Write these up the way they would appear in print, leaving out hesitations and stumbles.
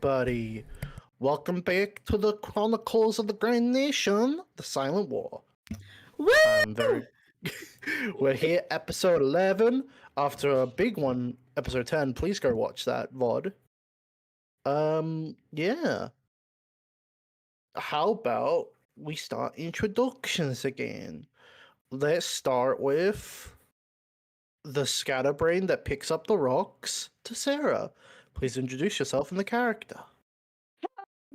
Buddy, welcome back to the Chronicles of the Grand Nation, the Silent War. Woo! I'm very. We're here, episode 11. After a big one, episode 10. Please go watch that VOD. Yeah. How about we start introductions again? Let's start with the scatterbrain that picks up the rocks to Sarah. Please introduce yourself and the character.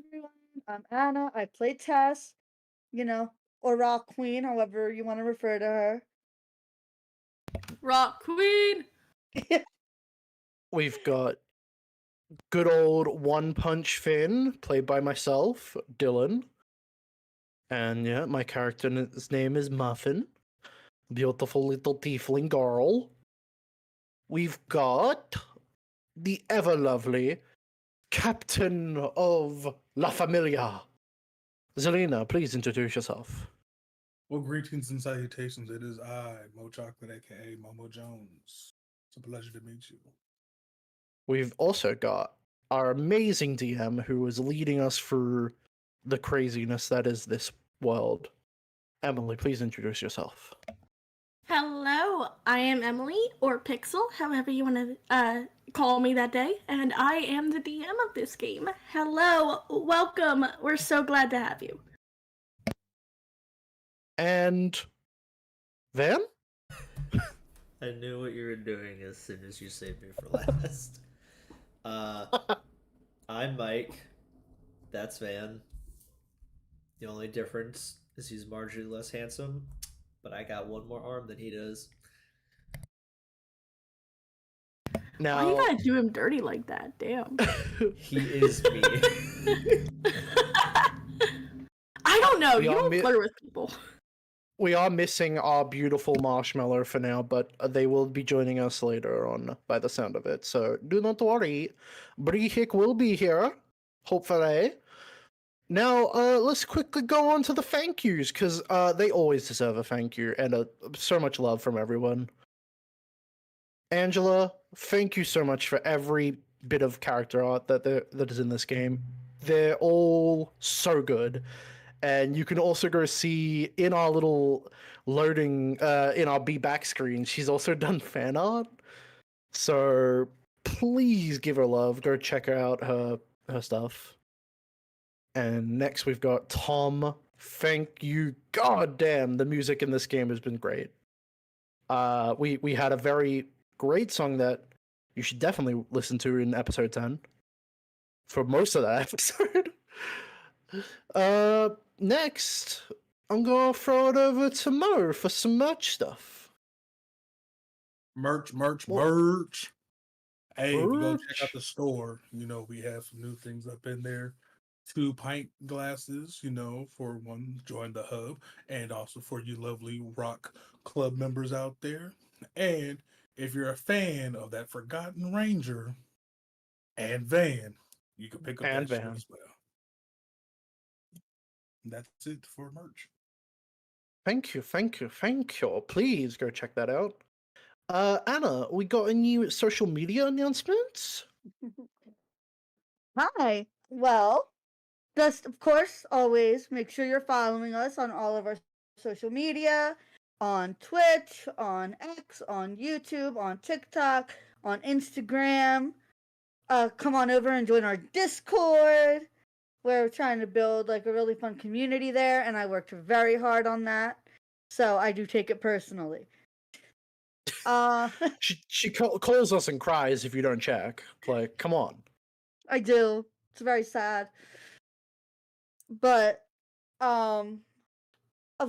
Everyone, I'm Anna. I play Tess, or Rock Queen, however you want to refer to her. Rock Queen! We've got good old One Punch Finn, played by myself, Dylan. And yeah, my character's name is Muffin. Beautiful little tiefling girl. We've got the ever lovely Captain of La Familia. Zelina, please introduce yourself. Well, greetings and salutations. It is I, Mo Chocolate, aka Momo Jones. It's a pleasure to meet you. We've also got our amazing DM who is leading us through the craziness that is this world. Emily, please introduce yourself. Hello, I am Emily, or Pixel, however you want to call me that day, and I am the DM of this game. Hello, welcome, we're so glad to have you. And Van? I knew what you were doing as soon as you saved me for last. I'm Mike. That's Van. The only difference is he's marginally less handsome, but I got one more arm than he does. Now, Why you gotta do him dirty like that? Damn. He is me. I don't know, We you all don't flirt with people. we are missing our beautiful marshmallow for now, but they will be joining us later on by the sound of it. So do not worry. Brihik will be here, hopefully. Now, let's quickly go on to the thank yous, because they always deserve a thank you and so much love from everyone. Angela, thank you so much for every bit of character art that is in this game. They're all so good. And you can also go see in our little loading, in our Be Back screen, she's also done fan art. So please give her love. Go check out her stuff. And next we've got Tom. Thank you. God damn, the music in this game has been great. We had a very great song that you should definitely listen to in episode 10. For most of that episode. Next, I'm gonna throw it over to Mo for some merch stuff. Merch. Hey, if you go check out the store, we have some new things up in there. 2 pint glasses, for one, join the hub, and also for you lovely rock club members out there. And if you're a fan of that Forgotten Ranger and Van, you can pick up And that shit Van. as well. That's it for merch. Thank you. Please go check that out. Anna, we got a new social media announcements? Hi. Well, just of course, always make sure you're following us on all of our social media, on Twitch, on X, on YouTube, on TikTok, on Instagram. Come on over and join our Discord. We're trying to build a really fun community there, and I worked very hard on that. So I do take it personally. She calls us and cries if you don't check. Like, come on. I do. It's very sad. But of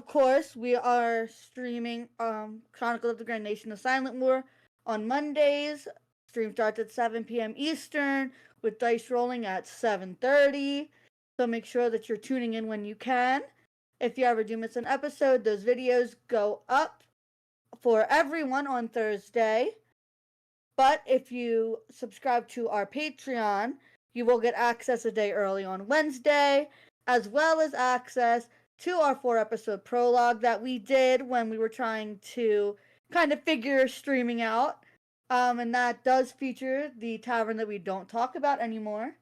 course, we are streaming Chronicles of the Grand Nation of Silent War on Mondays. Stream starts at 7 p.m. Eastern with dice rolling at 7:30. So make sure that you're tuning in when you can. If you ever do miss an episode, those videos go up for everyone on Thursday. But if you subscribe to our Patreon, you will get access a day early on Wednesday, as well as access to our 4-episode prologue that we did when we were trying to kind of figure streaming out. And that does feature the tavern that we don't talk about anymore.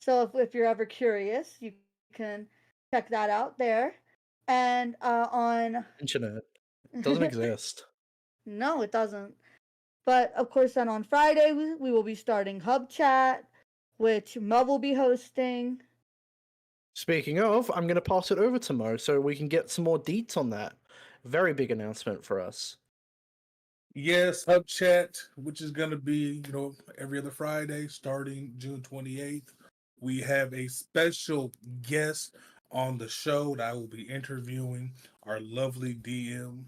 So if you're ever curious, you can check that out there. And on Internet doesn't exist. No, it doesn't. But of course, then on Friday we will be starting Hub Chat, which Mo will be hosting. Speaking of, I'm going to pass it over to Mo so we can get some more deets on that. Very big announcement for us. Yes, Hub Chat, which is going to be, every other Friday starting June 28th. We have a special guest on the show that I will be interviewing, our lovely DM.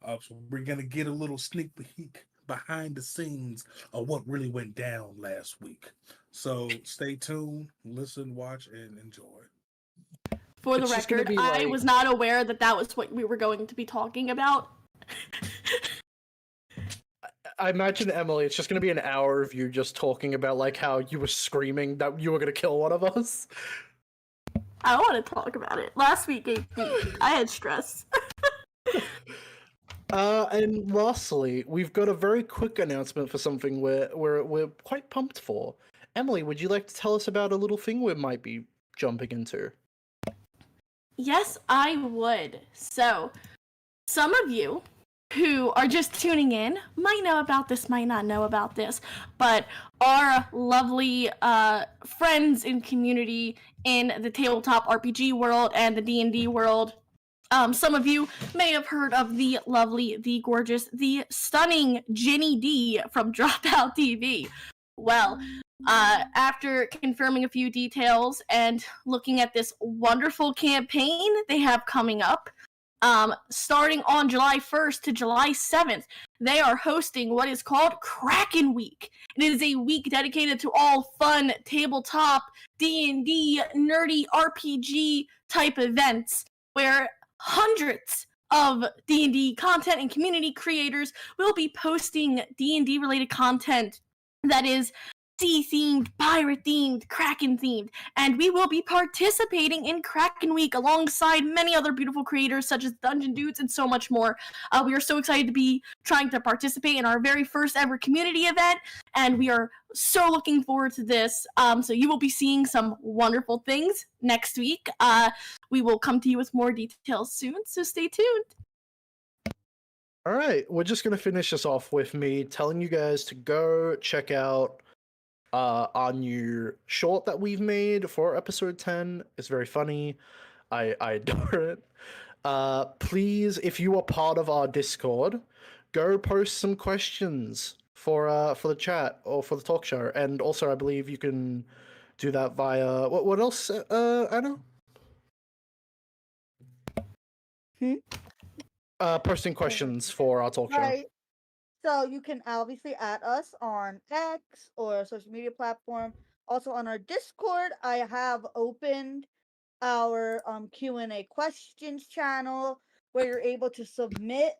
So we're going to get a little sneak peek behind the scenes of what really went down last week. So stay tuned, listen, watch, and enjoy. For the It's just gonna record, be I like- was not aware that was what we were going to be talking about. I imagine, Emily, it's just going to be an hour of you just talking about like how you were screaming that you were going to kill one of us. I want to talk about it. Last week, I had stress. And lastly, we've got a very quick announcement for something we're quite pumped for. Emily, would you like to tell us about a little thing we might be jumping into? Yes, I would. So, some of you who are just tuning in might know about this, might not know about this, but our lovely friends and community in the tabletop RPG world and the D&D world, some of you may have heard of the lovely, the gorgeous, the stunning Ginny D from Dropout TV. Well, after confirming a few details and looking at this wonderful campaign they have coming up, starting on July 1st to July 7th, they are hosting what is called Kraken Week. It is a week dedicated to all fun tabletop D&D nerdy RPG type events where hundreds of D&D content and community creators will be posting D&D related content that is sea-themed, pirate-themed, Kraken-themed, and we will be participating in Kraken Week alongside many other beautiful creators such as Dungeon Dudes and so much more. We are so excited to be trying to participate in our very first ever community event, and we are so looking forward to this. So you will be seeing some wonderful things next week. We will come to you with more details soon, so stay tuned. All right, we're just going to finish this off with me telling you guys to go check out our new short that we've made for episode 10. It's very funny. I adore it. Please, if you are part of our Discord, go post some questions for the chat or for the talk show. And also, I believe you can do that via what else, Anna? Posting questions for our talk show. Right. So you can obviously add us on X or a social media platform. Also on our Discord, I have opened our Q&A questions channel where you're able to submit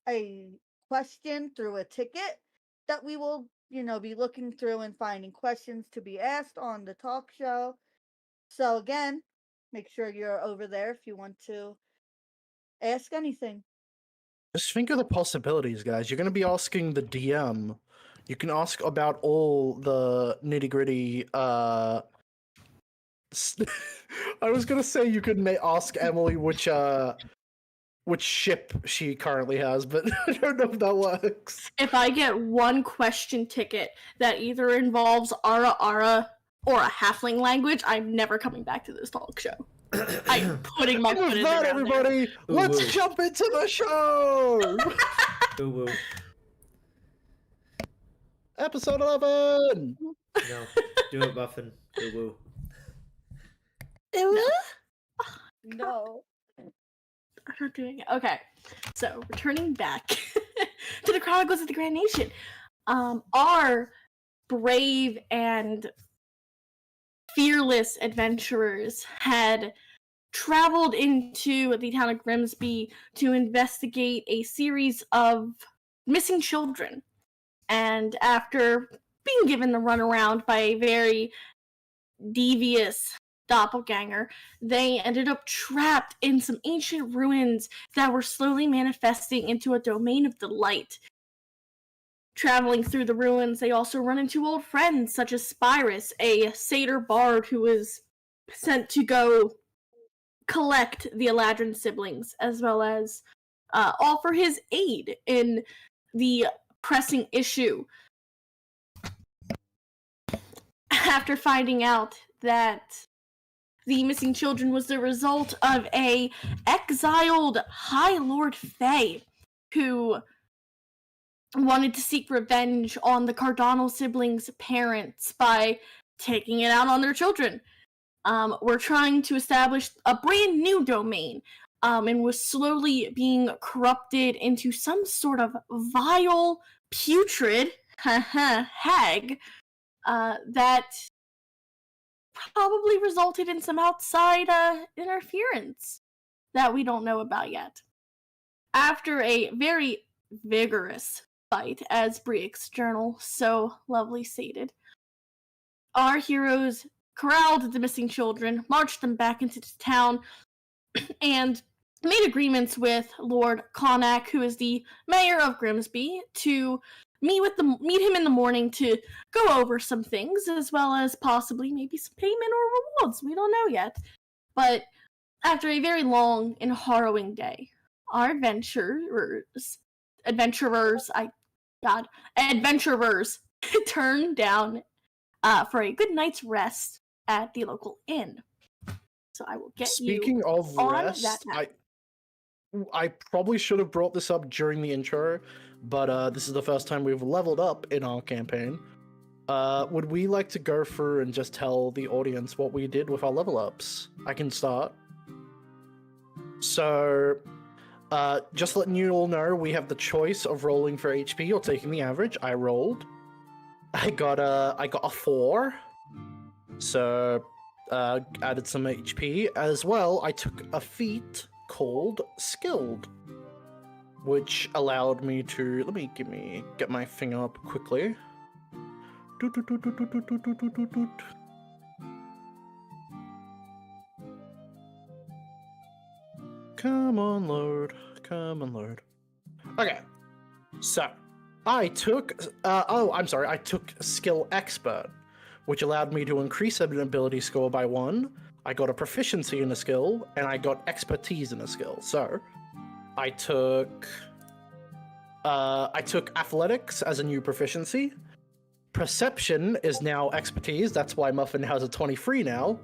a question through a ticket that we will, be looking through and finding questions to be asked on the talk show. So again, make sure you're over there if you want to ask anything. Just think of the possibilities, guys. You're going to be asking the DM. You can ask about all the nitty-gritty, I was going to say you could ask Emily which ship she currently has, but I don't know if that works. If I get one question ticket that either involves Ara Ara or a halfling language, I'm never coming back to this talk show. I'm putting my And foot with in that, the ground there. everybody, let's jump into the show! Ooh, woo. Episode 11! No, do it, Muffin. Ooh, No. I'm not doing it. Okay, so returning back to the Chronicles of the Grand Nation. Our brave and fearless adventurers had traveled into the town of Grimsby to investigate a series of missing children. And after being given the runaround by a very devious doppelganger, they ended up trapped in some ancient ruins that were slowly manifesting into a domain of the light. traveling through the ruins, they also run into old friends such as Spyrus, a satyr bard who is sent to go collect the Eladrin siblings, as well as offer his aid in the pressing issue. After finding out that the missing children was the result of a exiled High Lord Fae who wanted to seek revenge on the Cardinal siblings' parents by taking it out on their children. We're trying to establish a brand new domain, and was slowly being corrupted into some sort of vile, putrid hag that probably resulted in some outside interference that we don't know about yet. After a very vigorous fight, as Briack's journal so lovely stated, our heroes corralled the missing children, marched them back into the town, and made agreements with Lord Connacht, who is the mayor of Grimsby, to meet him in the morning to go over some things, as well as possibly maybe some payment or rewards. We don't know yet. But after a very long and harrowing day, our adventurers turned down for a good night's rest at the local inn. So I will get Speaking you of on rest, that now. I probably should have brought this up during the intro, but this is the first time we've leveled up in our campaign. Would we like to go through and just tell the audience what we did with our level ups? I can start. So, just letting you all know, we have the choice of rolling for HP or taking the average. I rolled. I got a 4. So, added some HP. As well, I took a feat called Skilled, which allowed me to... Let me get my thing up quickly. Come on, load. Come on, load. Okay. So, I took... I took Skill Expert, which allowed me to increase an ability score by 1. I got a proficiency in a skill, and I got expertise in a skill. So, I took athletics as a new proficiency. Perception is now expertise. That's why Muffin has a 23 now.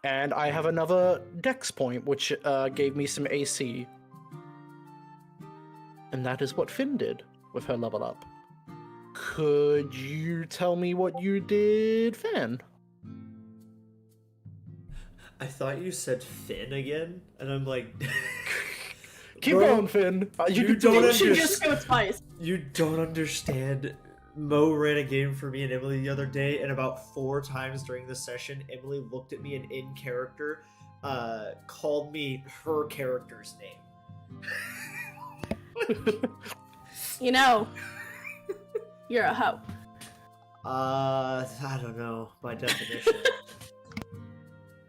And I have another dex point, which gave me some AC. And that is what Finn did with her level up. Could you tell me what you did, Finn? I thought you said Finn again, and I'm like... Keep Bro, going, Finn. you don't You should just go twice. You don't understand. Mo ran a game for me and Emily the other day, and about 4 times during the session, Emily looked at me and in character called me her character's name. You know, you're a hoe. I don't know, by definition.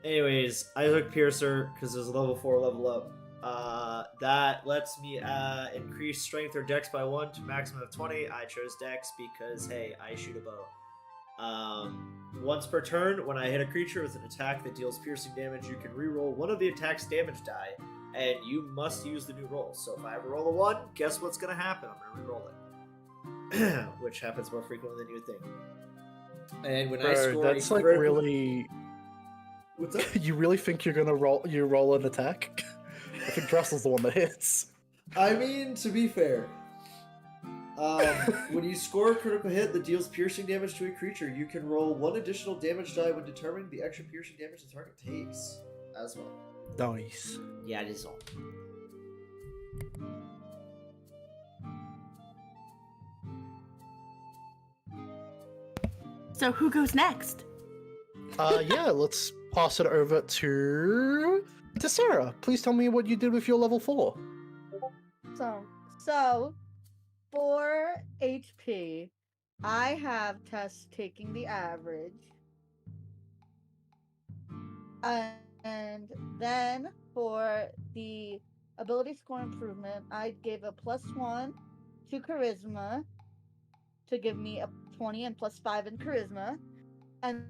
Anyways, I took Piercer because it was a level 4 level up. That lets me increase strength or dex by 1 to maximum of 20. I chose dex because, hey, I shoot a bow. Once per turn, when I hit a creature with an attack that deals piercing damage, you can reroll one of the attack's damage die, and you must use the new roll. So if I ever roll a 1, guess what's going to happen? I'm going to reroll it. Which happens more frequently than you would think. And when I score that's like critical... really... What's up? You really think you're gonna roll an attack? I think Russell's the one that hits. I mean, to be fair, when you score a critical hit that deals piercing damage to a creature, you can roll 1 additional damage die when determining the extra piercing damage the target takes as well. Nice. Yeah, it is all. So who goes next? Yeah, let's pass it over to Sarah. Please tell me what you did with your level 4. So for HP, I have Tess taking the average. And then for the ability score improvement, I gave a +1 to charisma to give me a 20 and +5 in charisma. And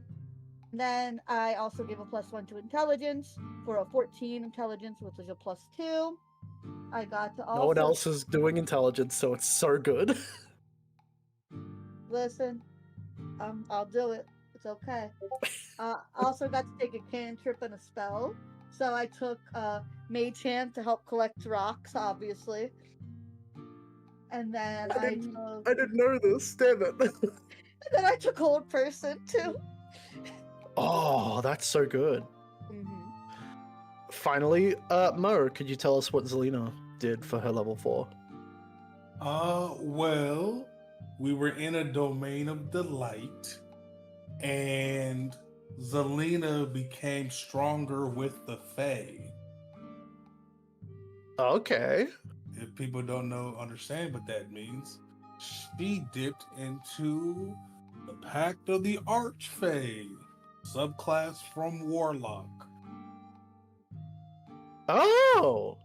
then I also gave a +1 to intelligence for a 14 intelligence, which is a +2. I got to also... No one else is doing intelligence, so it's so good. Listen, I'll do it. It's okay. I also got to take a cantrip and a spell. So I took Mage Hand to help collect rocks, obviously. And then I didn't know this, damn it. And then I took Old Person, too. Oh, that's so good. Mm-hmm. Finally, Mo, could you tell us what Zelina did for her level 4? Well, we were in a domain of delight, and Zelina became stronger with the Fae. Okay. If people don't understand what that means, she dipped into the Pact of the Archfey, subclass from Warlock. Oh!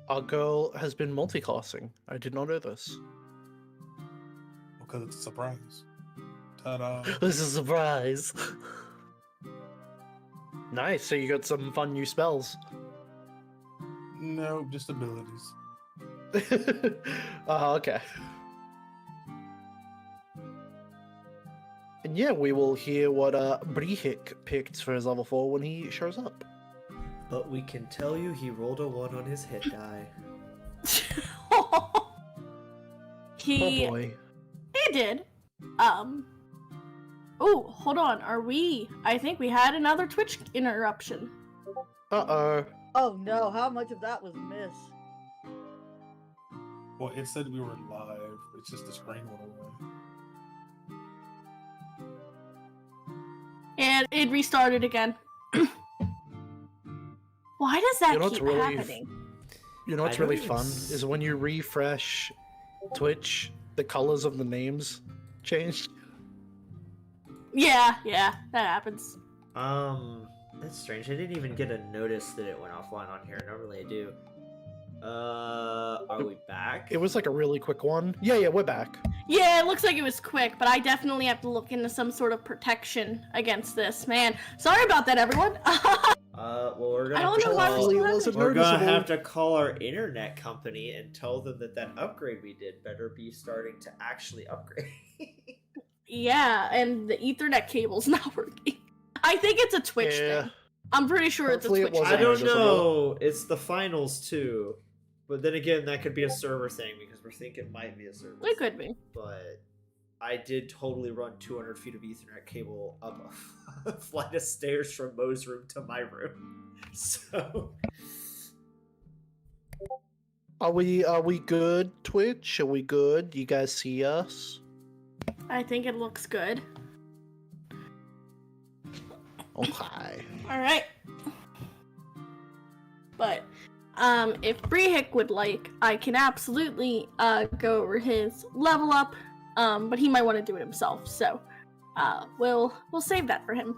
Our girl has been multiclassing. I did not know this. Because it's a surprise. Ta-da. This is a surprise. Nice, so you got some fun new spells. No, just abilities. Oh, okay. And yeah, we will hear what Brihik picked for his level 4 when he shows up. But we can tell you he rolled a 1 on his hit die. Oh He boy. did. Oh, hold on. I think we had another Twitch interruption. Uh-oh. Oh no, how much of that was missed? Well, it said we were live. It's just the screen went away. And it restarted again. Why does that You know what's keep really happening? You know what's I really don't fun even is when you refresh Twitch, the colors of the names change. Yeah, that happens. That's strange. I didn't even get a notice that it went offline on here. Normally I do. Are we back? It was like a really quick one. Yeah, we're back. Yeah, it looks like it was quick, but I definitely have to look into some sort of protection against this. Man, sorry about that, everyone. Well, we're gonna I don't know why Hopefully it this wasn't we're gonna noticeable. have to call our internet company and tell them that upgrade we did better be starting to actually upgrade. Yeah, and the Ethernet cable's not working. I think it's a Twitch Yeah. thing. I'm pretty sure Hopefully it it's a Twitch wasn't I thing. don't know. It's the finals too, but then again, that could be a server thing because we're thinking it might be a server. It could be. But I did totally run 200 feet of Ethernet cable up a flight of stairs from Mo's room to my room. So Are we good, Twitch? Are we good? You guys see us? I think it looks good. Okay. Alright. But, if Brihik would like, I can absolutely, go over his level up, but he might want to do it himself, so, we'll save that for him.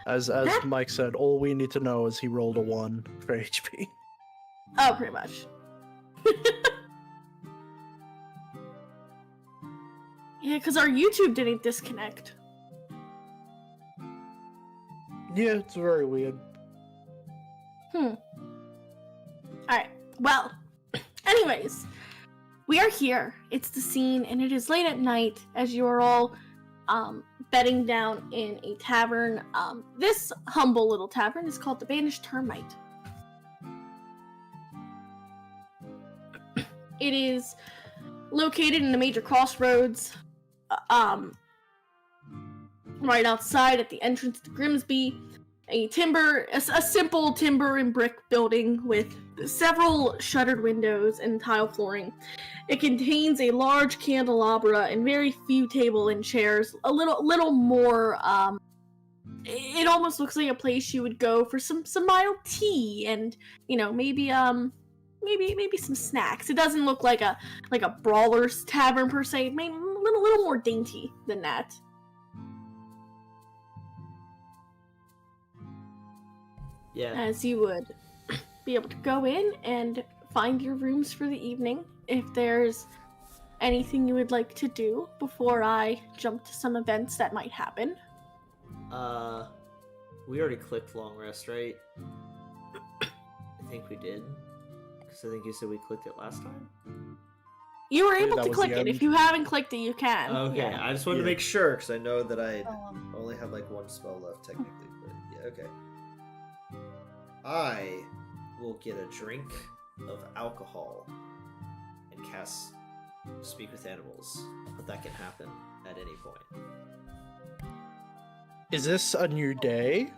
As Mike said, all we need to know is he rolled a 1 for HP. Oh, pretty much. Yeah, because our YouTube didn't disconnect. Yeah, it's very weird. Alright, well, anyways, we are here. It's the scene, and it is late at night as you are all, bedding down in a tavern. This humble little tavern is called the Banished Termite. It is located in a major crossroads, right outside at the entrance to Grimsby. A simple timber and brick building with several shuttered windows and tile flooring. It contains a large candelabra and very few table and chairs. A little more, it almost looks like a place you would go for some mild tea and, maybe some snacks. It doesn't look like a brawler's tavern per se. Maybe a little more dainty than that. yeah, As you would be able to go in and find your rooms for the evening. If there's anything you would like to do before I jump to some events that might happen. We already clicked long rest, right? I think we did. Because I think you said we clicked it last time. You were Yeah, able that to was click the it. If end. you haven't clicked it, you can. Okay, Yeah. I just wanted to Yeah. make sure, because I know that I Um, only have like one spell left technically, but yeah, okay. I will get a drink of alcohol and cast Speak with Animals, but that can happen at any point. Is this a new day?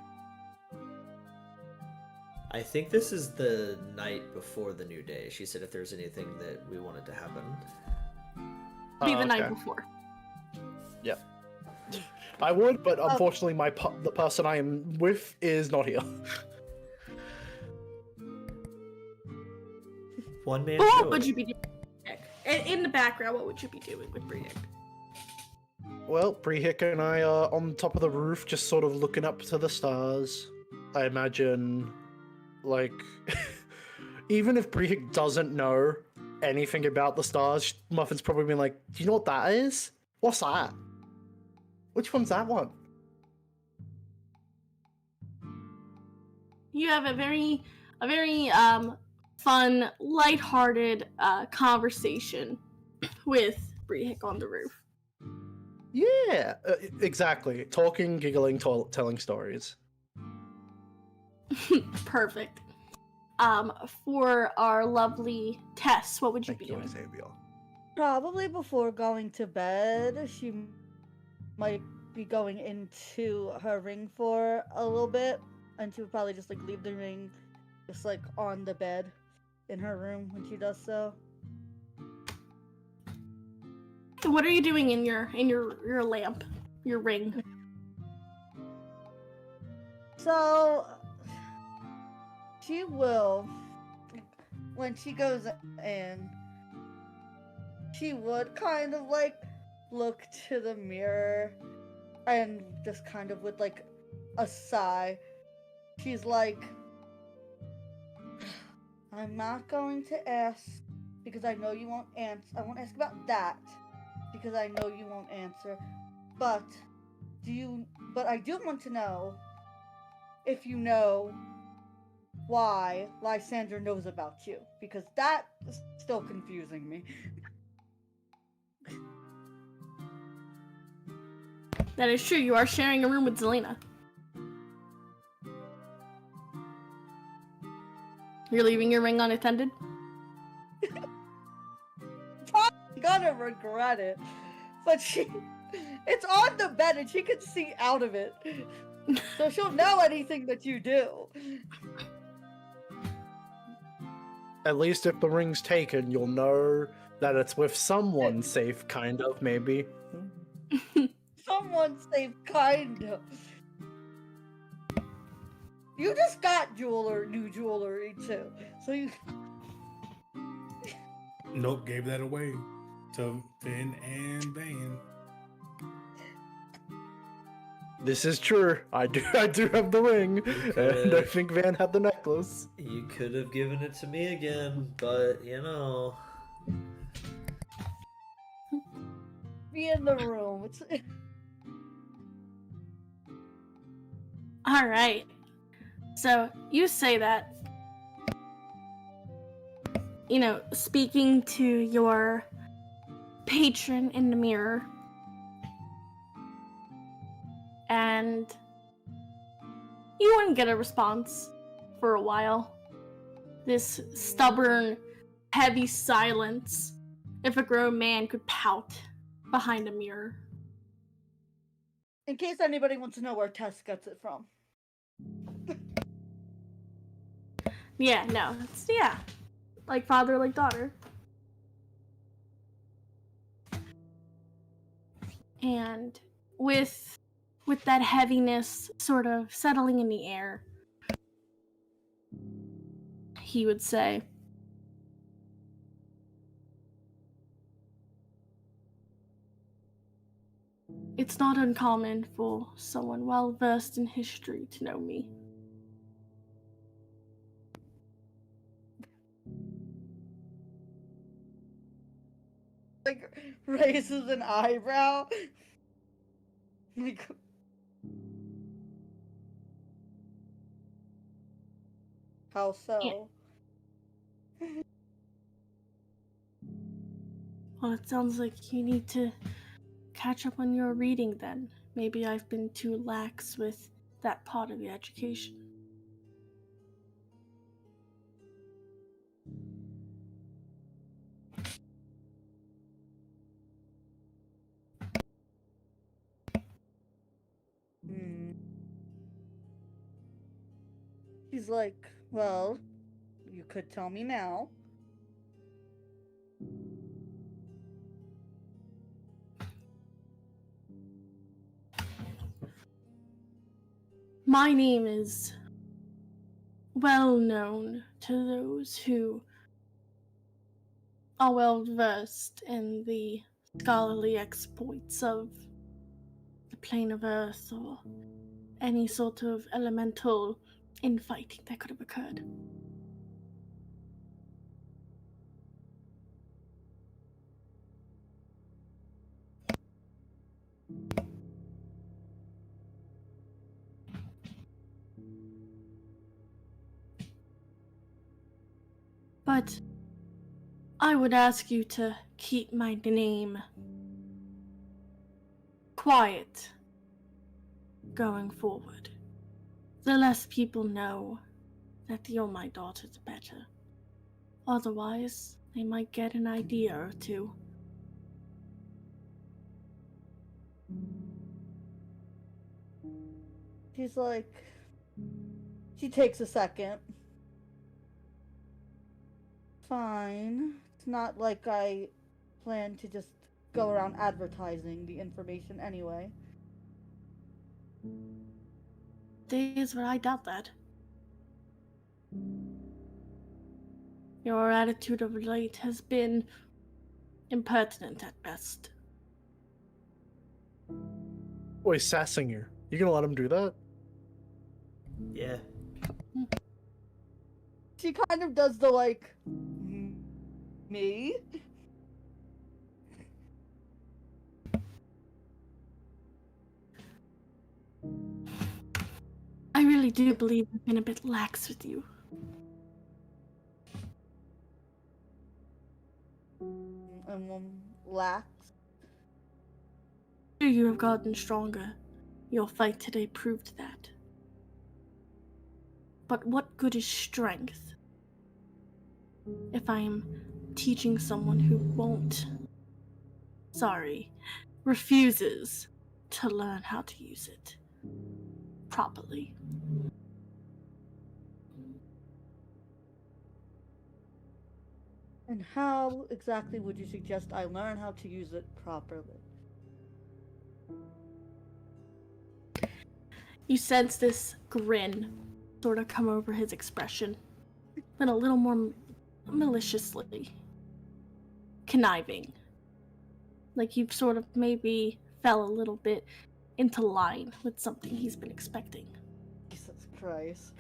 I think this is the night before the new day. She said if there's anything that we wanted to happen. Be the Okay. night before. I would, but unfortunately, the person I am with is not here. One man But show. what would you be doing? In the background, what would you be doing with Brienne? Well, Brehik and I are on top of the roof, just sort of looking up to the stars. I imagine, like, even if Brehik doesn't know anything about the stars, Muffin's probably been like, "Do you know what that is? What's that? Which one's that one?" You have a very fun, lighthearted conversation with Brehik on the roof. Yeah, exactly. Talking, giggling, telling stories. Perfect. For our lovely Tess, what would you Thank be you, doing? Xavier. Probably before going to bed, she might be going into her ring for a little bit, and she would probably just like leave the ring just like on the bed in her room when she does so. So what are you doing in your lamp, your ring? So she will, when she goes in, she would kind of like look to the mirror and just kind of with like a sigh, she's like, I'm not going to ask because I know you won't answer. I won't ask about that because I know you won't answer. But but I do want to know if you know why Lysander knows about you, because that is still confusing me. That is true. You are sharing a room with Zelena. You're leaving your ring unattended? Probably gonna regret it, but it's on the bed and she can see out of it, so she'll know anything that you do. At least if the ring's taken, you'll know that it's with someone safe, kind of, maybe. Someone safe, kind of. You just got new jewelry too, so you. Nope, gave that away to Finn and Van. This is true. I do have the ring, and I think Van had the necklace. You could have given it to me again, but you know. Be in the room. All right. So you say that, you know, speaking to your patron in the mirror, and you wouldn't get a response for a while. This stubborn, heavy silence, if a grown man could pout behind a mirror. In case anybody wants to know where Tess gets it from. Yeah, no, it's, yeah, like father, like daughter. And with that heaviness sort of settling in the air, he would say, it's not uncommon for someone well versed in history to know me. raises an eyebrow. Like, how so? Well, it sounds like you need to catch up on your reading then. Maybe I've been too lax with that part of your education. Hmm. She's like, well, you could tell me now. My name is well known to those who are well versed in the scholarly exploits of the plane of Earth or any sort of elemental infighting that could have occurred. But I would ask you to keep my name quiet going forward. The less people know that you're my daughter, the better. Otherwise, they might get an idea or two. She's like, she takes a second. Fine. It's not like I plan to just go around advertising the information anyway. Days where I doubt that. Your attitude of late has been impertinent at best. Boy, sassing you. You gonna let him do that? Yeah. She kind of does the like, me? I really do believe I've been a bit lax with you. And lax. You have gotten stronger. Your fight today proved that. But what good is strength if I'm teaching someone who refuses to learn how to use it properly? And how exactly would you suggest I learn how to use it properly? You sense this grin sort of come over his expression, but a little more maliciously conniving. Like you've sort of maybe fell a little bit into line with something he's been expecting. Jesus Christ.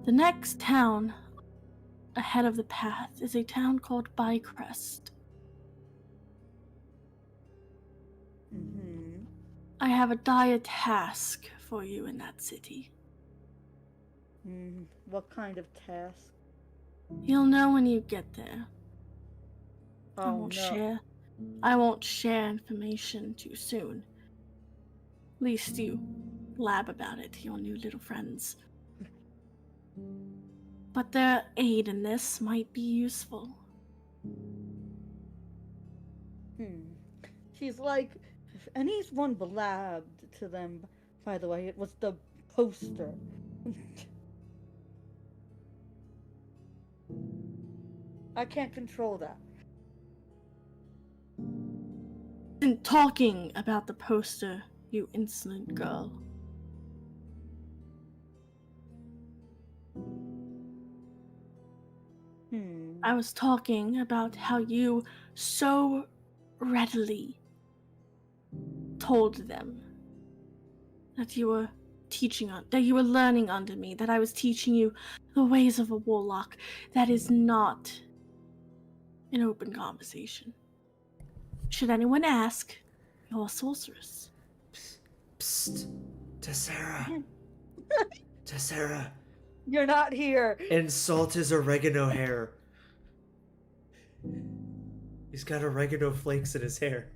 The next town ahead of the path is a town called Bycrest. Mm-hmm. I have a dire task for you in that city. What kind of task? You'll know when you get there. Oh, no. I won't share information too soon. Least you lab about it to your new little friends. But their aid in this might be useful. She's like, if anyone blabbed to them, by the way, it was the poster. I can't control that. Isn't talking about the poster, you insolent girl. I was talking about how you so readily told them that you were that you were learning under me, that I was teaching you the ways of a warlock. That is not an open conversation. Should anyone ask, you're a sorceress. Psst. Tessera. Tessera. You're not here. Insult his oregano hair. He's got oregano flakes in his hair.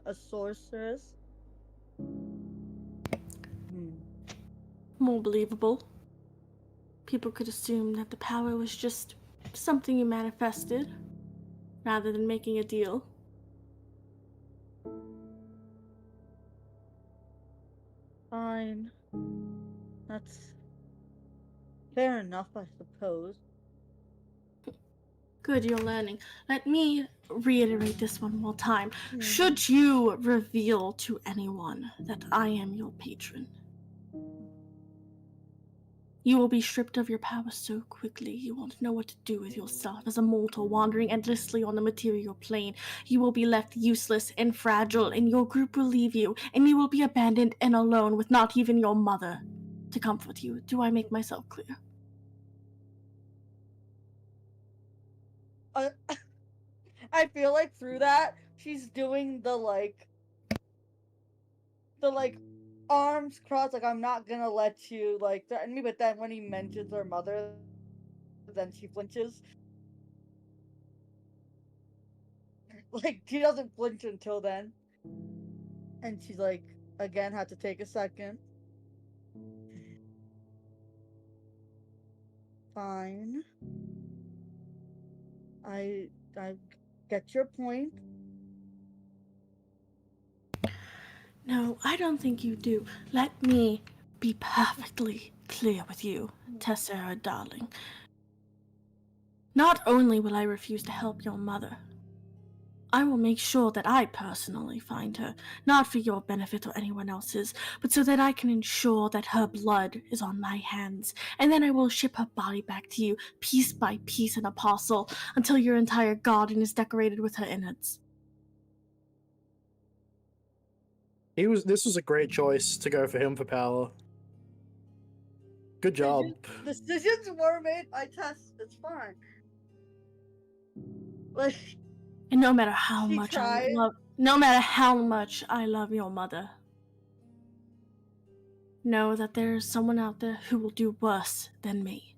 A sorceress? More believable. People could assume that the power was just something you manifested, rather than making a deal. Fine. That's fair enough, I suppose. Good, you're learning. Let me reiterate this one more time. Should you reveal to anyone that I am your patron, you will be stripped of your power so quickly you won't know what to do with yourself as a mortal wandering endlessly on the material plane. You will be left useless and fragile, and your group will leave you, and you will be abandoned and alone with not even your mother to comfort you. Do I make myself clear? I feel like through that, she's doing the arms crossed, like, I'm not gonna let you, like, threaten me, but then when he mentions her mother, then she flinches. Like, she doesn't flinch until then. And she's like, again, had to take a second. Fine. I get your point. No, I don't think you do. Let me be perfectly clear with you, Tessera, darling. Not only will I refuse to help your mother, I will make sure that I personally find her, not for your benefit or anyone else's, but so that I can ensure that her blood is on my hands, and then I will ship her body back to you, piece by piece in a parcel, until your entire garden is decorated with her innards. This was a great choice to go for him for power. Good job. Decisions were made by Tess. It's fine. Like, And no matter how She much tried. I love your mother, know that there is someone out there who will do worse than me.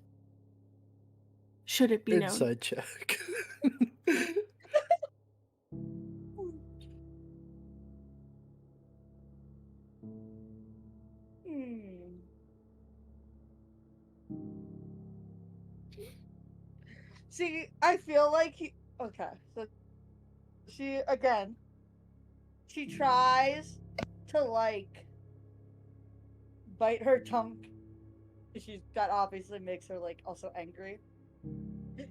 Should it be known. Inside check. See, I feel like okay, so she tries to, like, bite her tongue. That obviously makes her, like, also angry.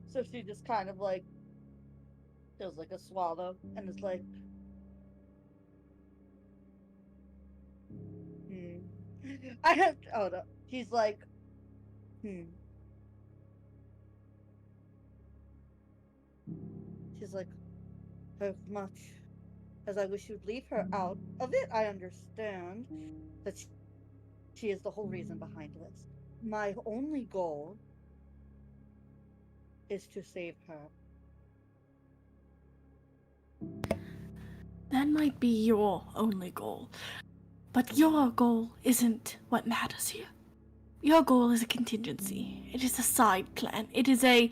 So she just kind of, like, does, like, a swallow and is like, I have, oh no, he's like, She's like, as much as I wish you'd leave her out of it, I understand that she is the whole reason behind this. My only goal is to save her. That might be your only goal, but your goal isn't what matters here. Your goal is a contingency. It is a side plan. It is a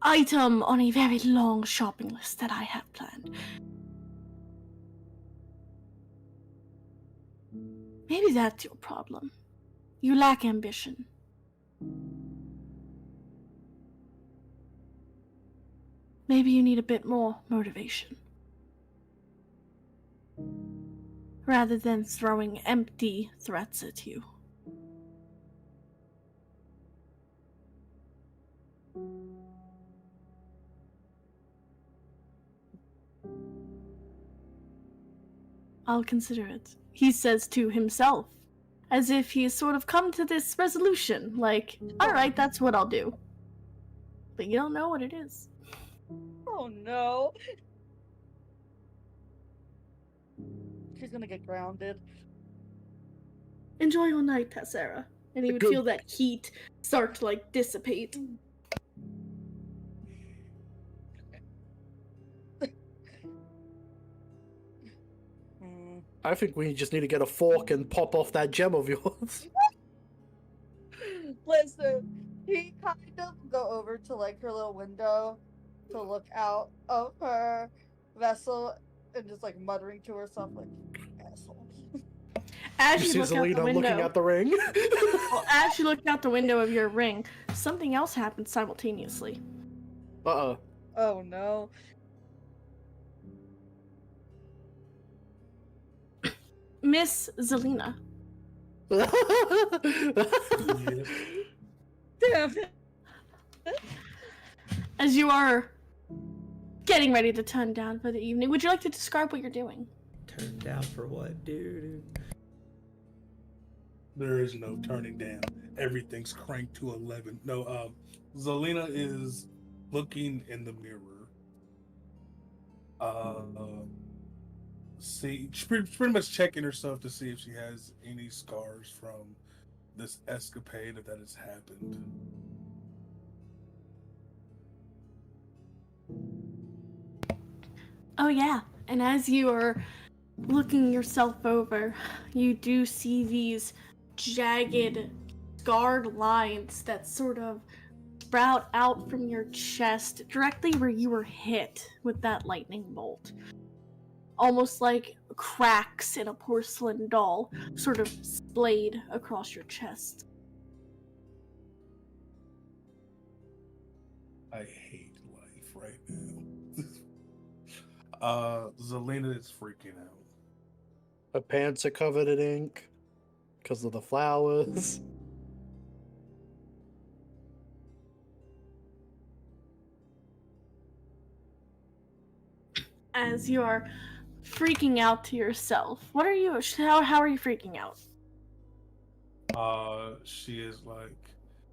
item on a very long shopping list that I have planned. Maybe that's your problem. You lack ambition. Maybe you need a bit more motivation. Rather than throwing empty threats at you. I'll consider it, he says to himself, as if he's sort of come to this resolution, like, alright, that's what I'll do. But you don't know what it is. Oh no. She's gonna get grounded. Enjoy your night, Tessera. And you would Good. feel that heat start to, like, dissipate. Hmm. I think we just need to get a fork and pop off that gem of yours. Listen, he kind of go over to like her little window to look out of her vessel and just like muttering to herself like, asshole. As You you see look out the Zelina window, looking out the ring. well, as you look out the window of your ring, something else happens simultaneously. Uh-oh. Oh no. Miss Zelina, Yes. Damn it. as you are getting ready to turn down for the evening, would you like to describe what you're doing? Turn down for what, dude? There is no turning down. Everything's cranked to 11. No, Zelina is looking in the mirror. She's pretty much checking herself to see if she has any scars from this escapade that has happened. Oh yeah, and as you are looking yourself over, you do see these jagged, scarred lines that sort of sprout out from your chest directly where you were hit with that lightning bolt. Almost like cracks in a porcelain doll, sort of splayed across your chest. I hate life right now. Zelina is freaking out. Her pants are covered in ink because of the flowers. As you are freaking out to yourself, what are you? How are you freaking out? She is like,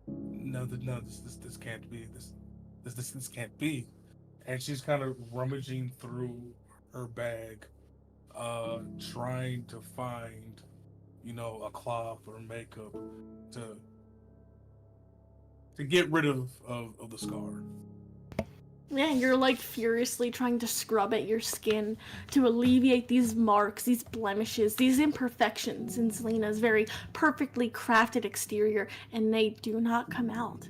no, this can't be. This can't be. And she's kind of rummaging through her bag, trying to find, a cloth or makeup to get rid of the scar. Yeah, you're like furiously trying to scrub at your skin to alleviate these marks, these blemishes, these imperfections in Zelina's very perfectly crafted exterior, and they do not come out.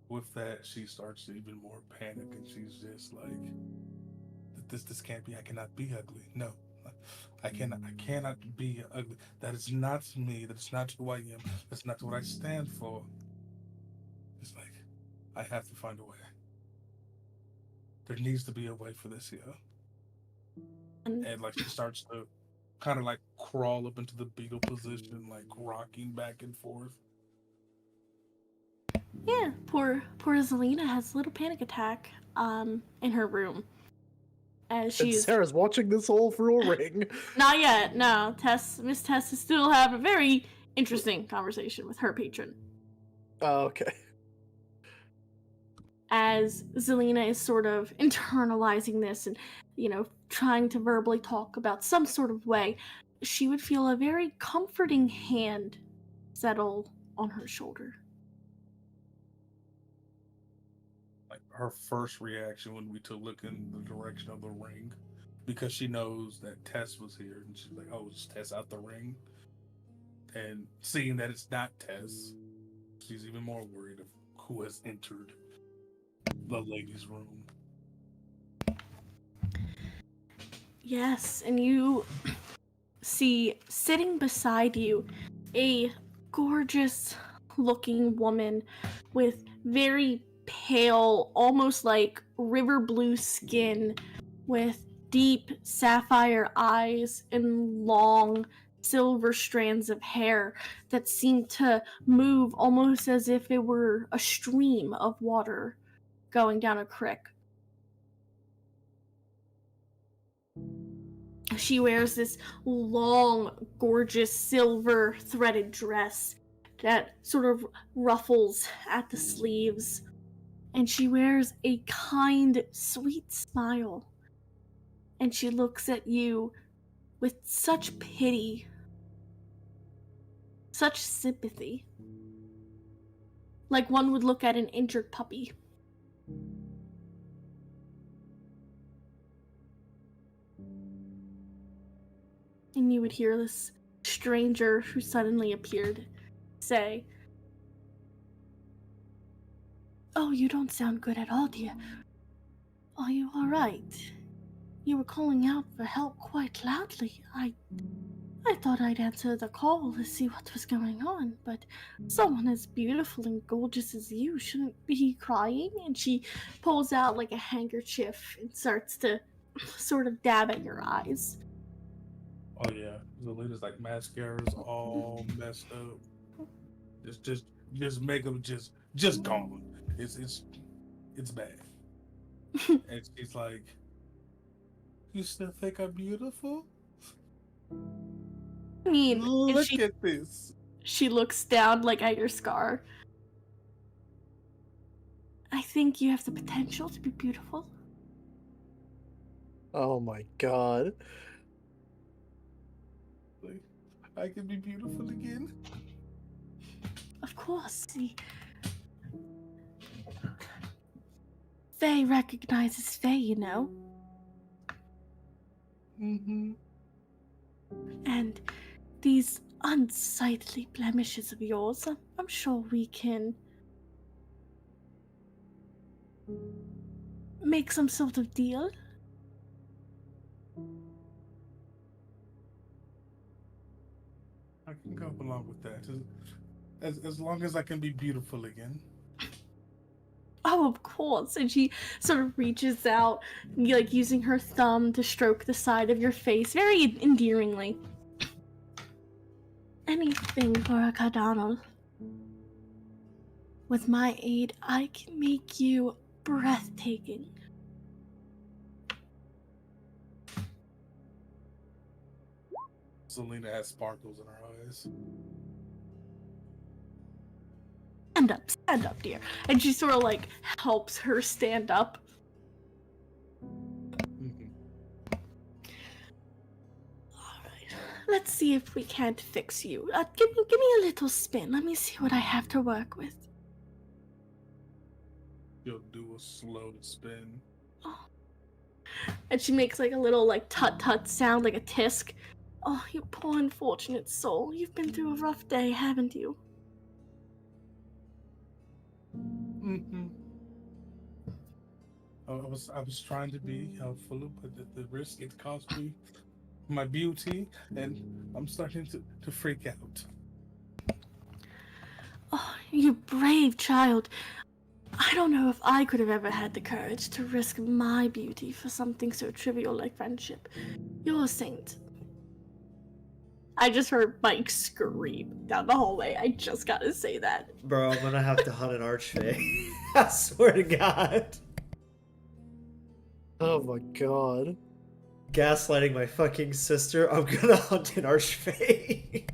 With that, she starts to even more panic, and she's just like, "This can't be. I cannot be ugly. No, I cannot be ugly. That is not me. That's not who I am. That's not what I stand for." It's like, I have to find a way. There needs to be a way for this here. And like she starts to kind of like crawl up into the beetle position, like rocking back and forth. Yeah, poor Zelina has a little panic attack in her room. As And she's Sarah's watching this all through a ring. not yet, no. Miss Tess is still have a very interesting conversation with her patron. Oh, okay. As Zelina is sort of internalizing this and, trying to verbally talk about some sort of way, she would feel a very comforting hand settle on her shoulder. Like her first reaction when we took a look in the direction of the ring, because she knows that Tess was here, and she's like, "Oh, is Tess out the ring?" And seeing that it's not Tess, she's even more worried of who has entered the ladies' room. Yes, and you see sitting beside you a gorgeous looking woman with very pale, almost like river blue skin, with deep sapphire eyes and long silver strands of hair that seem to move almost as if it were a stream of water going down a creek. She wears this long, gorgeous silver threaded dress that sort of ruffles at the sleeves and she wears a kind, sweet smile. And she looks at you with such pity, such sympathy, like one would look at an injured puppy. And you would hear this stranger who suddenly appeared say, "Oh, you don't sound good at all, dear. Are you alright? You were calling out for help quite loudly. I thought I'd answer the call to see what was going on, but someone as beautiful and gorgeous as you shouldn't be crying." And she pulls out like a handkerchief and starts to sort of dab at your eyes. Oh yeah, Zelina's like mascara's all messed up. Just make them just gone. It's bad. And she's like, "You still think I'm beautiful? I mean, and Look at this." she looks down like at your scar. "I think you have the potential to be beautiful." Oh my god. Like, I can be beautiful again. Of course, see. Faye recognizes Faye, you know. Mm-hmm. And these unsightly blemishes of yours, I'm sure we can make some sort of deal. I can go along with that. As long as I can be beautiful again. Oh, of course. And she sort of reaches out, like using her thumb to stroke the side of your face very endearingly. Anything for a Cardinal. With my aid, I can make you breathtaking. Zelina has sparkles in her eyes. Stand up, dear. And she sort of like helps her stand up. Mm-hmm. Alright, let's see if we can't fix you. Give me a little spin. Let me see what I have to work with. You'll do a slow spin. Oh. And she makes like a little like tut-tut sound, like a tisk. Oh, you poor unfortunate soul. You've been through a rough day, haven't you? Mm-hmm. I was trying to be helpful, but the risk it cost me my beauty, and I'm starting to freak out. Oh, you brave child. I don't know if I could have ever had the courage to risk my beauty for something so trivial like friendship. You're a saint. I just heard Mike scream down the hallway. I just gotta say that. Bro, I'm gonna have to hunt an archfey. I swear to God. Oh my god. Gaslighting my fucking sister. I'm gonna hunt an archfey.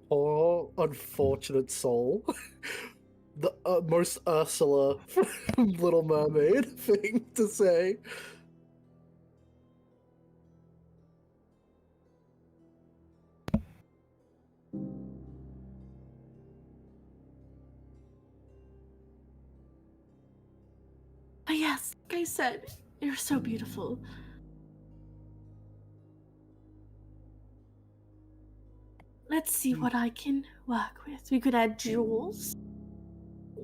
Poor unfortunate soul. The most Ursula from Little Mermaid thing to say. But yes, like I said, you're so beautiful. Let's see what I can work with. We could add jewels,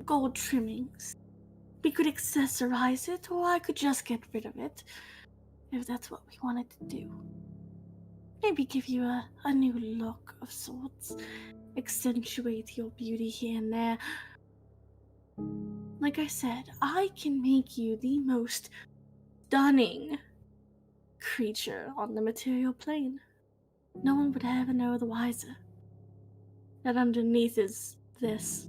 gold trimmings. We could accessorize it, or I could just get rid of it, if that's what we wanted to do. Maybe give you a new look of sorts. Accentuate your beauty here and there. Like I said, I can make you the most stunning creature on the material plane. No one would ever know the wiser. That underneath is this.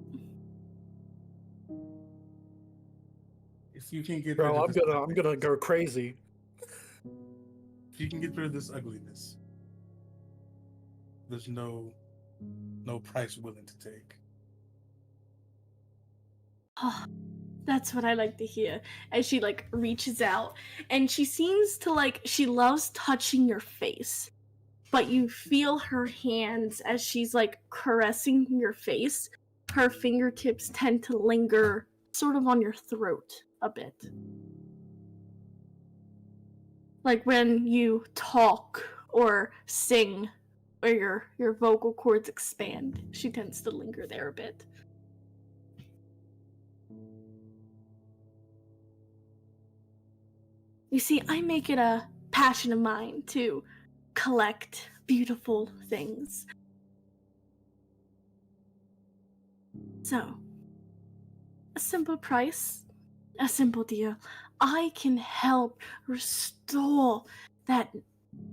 If you can get Bro, rid of I'm gonna go crazy. if you can get rid of this ugliness, there's no no price willing to take. Oh, that's what I like to hear. As she like reaches out, and she seems to like she loves touching your face, but you feel her hands as she's like caressing your face. Her fingertips tend to linger sort of on your throat a bit. Like when you talk or sing or your vocal cords expand, she tends to linger there a bit. You see, I make it a passion of mine to collect beautiful things. So, a simple price, a simple deal. I can help restore that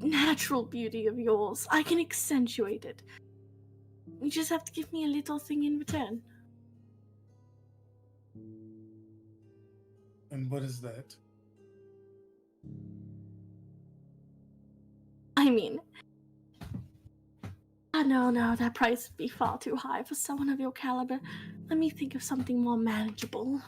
natural beauty of yours. I can accentuate it. You just have to give me a little thing in return. And what is that? I mean, no, that price would be far too high for someone of your caliber. Let me think of something more manageable.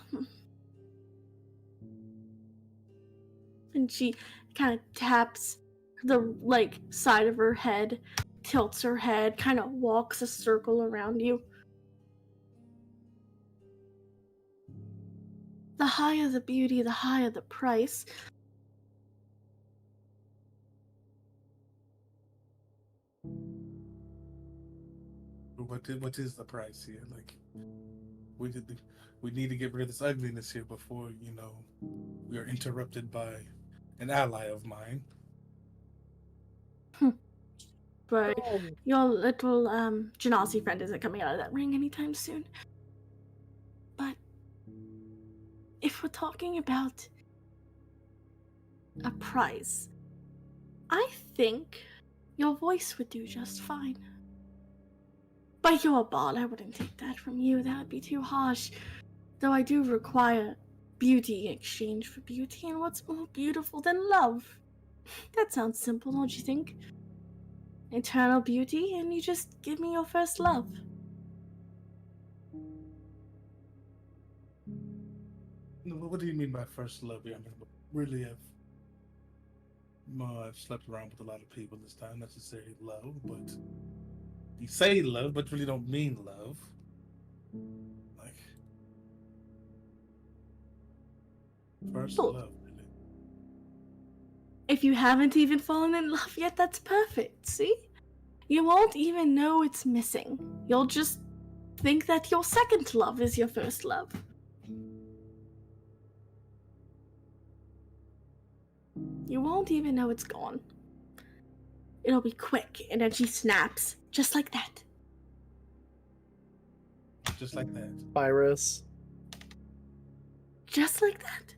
And she kind of taps the like side of her head, tilts her head, kind of walks a circle around you. The higher the beauty, the higher the price. What is the price here? Like, we need to get rid of this ugliness here before, we are interrupted by an ally of mine. But your little Genasi friend isn't coming out of that ring anytime soon. But if we're talking about a prize, I think your voice would do just fine. But you're a bard, I wouldn't take that from you. That would be too harsh. Though I do require beauty in exchange for beauty, and what's more beautiful than love? That sounds simple, don't you think? Eternal beauty, and you just give me your first love. What do you mean by first love? I mean, really, I've slept around with a lot of people this time. Not necessarily love, but you say love, but really don't mean love. Like, first Well, love, really. If you haven't even fallen in love yet, that's perfect, see? You won't even know it's missing. You'll just think that your second love is your first love. You won't even know it's gone. It'll be quick, and then she snaps, just like that. Just like that. Virus. Just like that.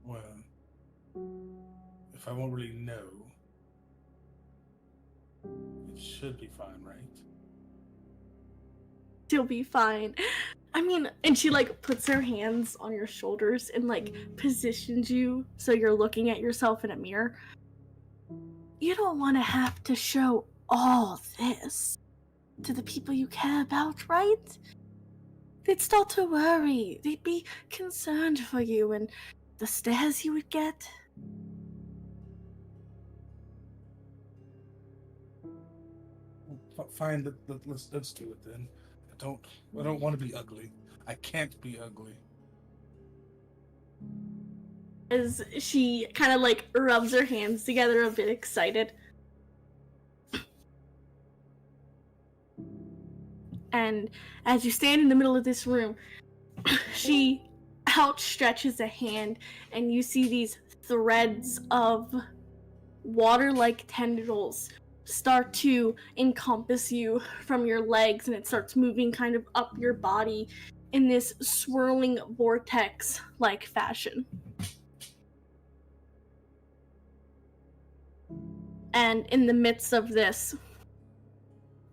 Well, if I won't really know, it should be fine, right? She'll be fine. I mean, and she like puts her hands on your shoulders and like positions you so you're looking at yourself in a mirror. You don't want to have to show all this to the people you care about, right? They'd start to worry. They'd be concerned for you and the stares you would get. Fine, let's do it then. I don't want to be ugly. I can't be ugly. As she kind of like rubs her hands together, a bit excited. And as you stand in the middle of this room, she outstretches a hand, and you see these threads of water-like tendrils start to encompass you from your legs, and it starts moving kind of up your body in this swirling vortex-like fashion. And in the midst of this,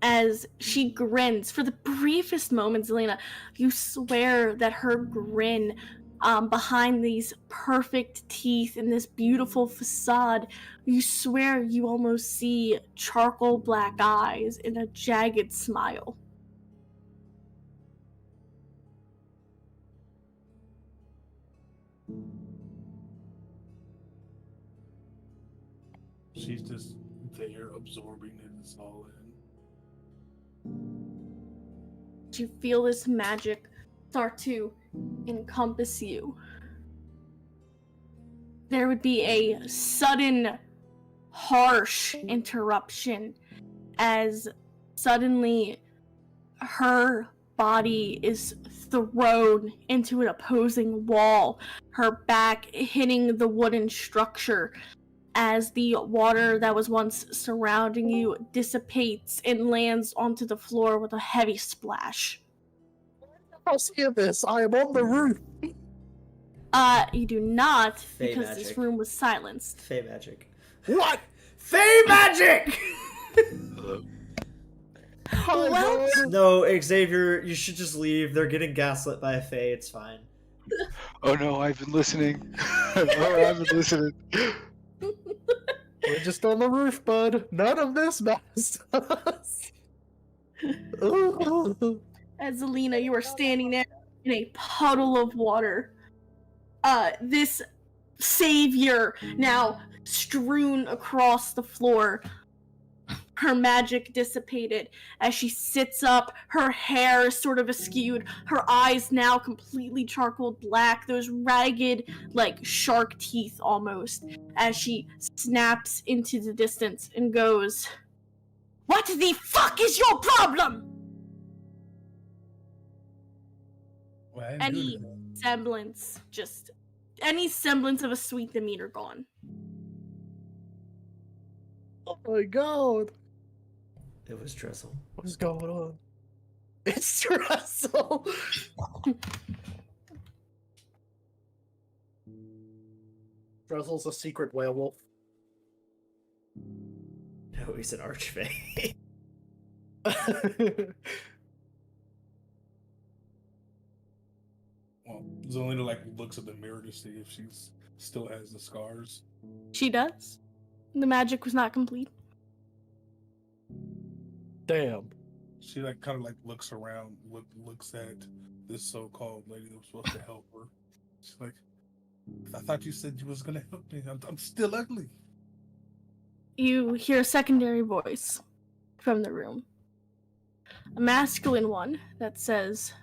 as she grins, for the briefest moments, Elena, you swear that her grin behind these perfect teeth and this beautiful facade, you swear you almost see charcoal black eyes and a jagged smile. She's just there absorbing it. It's all in. You feel this magic start to encompass you. There would be a sudden, harsh interruption as suddenly her body is thrown into an opposing wall, her back hitting the wooden structure as the water that was once surrounding you dissipates and lands onto the floor with a heavy splash. I'll hear this. I am on the roof. You do not, Fey because magic. this room was silenced. Fey magic. What? Fey magic! Well, No, Xavier, you should just leave. They're getting gaslit by a Fey. It's fine. Oh no, I've been listening. Oh, I've been listening. We're just on the roof, bud. None of this matters to us. Ooh. as Zelina, you are standing there in a puddle of water. This savior now strewn across the floor. Her magic dissipated as she sits up, her hair is sort of askewed, her eyes now completely charcoal black, those ragged, like, shark teeth almost, as she snaps into the distance and goes, "What the fuck is your problem?" Well, I didn't do Any anything. any semblance of a sweet demeanor gone. Oh my god. It was Drizzle. What's going on? It's Russell. Drizzle's a secret werewolf. No, he's an archfey. Well, Zelina like looks at the mirror to see if she's still has the scars. She does. The magic was not complete. Damn. She like kind of like looks around, looks at this so-called lady that was supposed to help her. She's like, "I thought you said you was gonna help me. I'm still ugly." You hear a secondary voice from the room. A masculine one that says,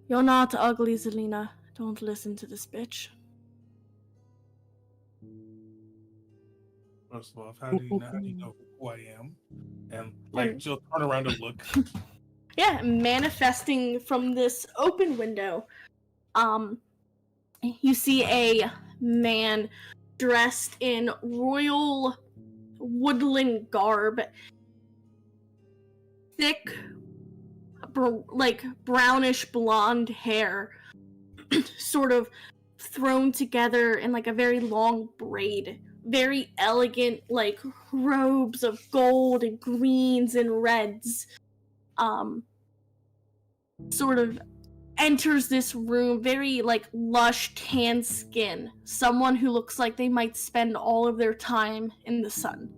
"You're not ugly, Zelina. Don't listen to this bitch." First of all, how do you know who I am? And like she'll turn around and look. Yeah, manifesting from this open window, you see a man dressed in royal woodland garb, thick, like brownish blonde hair, sort of thrown together in like a very long braid. Very elegant, like, robes of gold and greens and reds. Sort of enters this room, very, like, lush tan skin. Someone who looks like they might spend all of their time in the sun.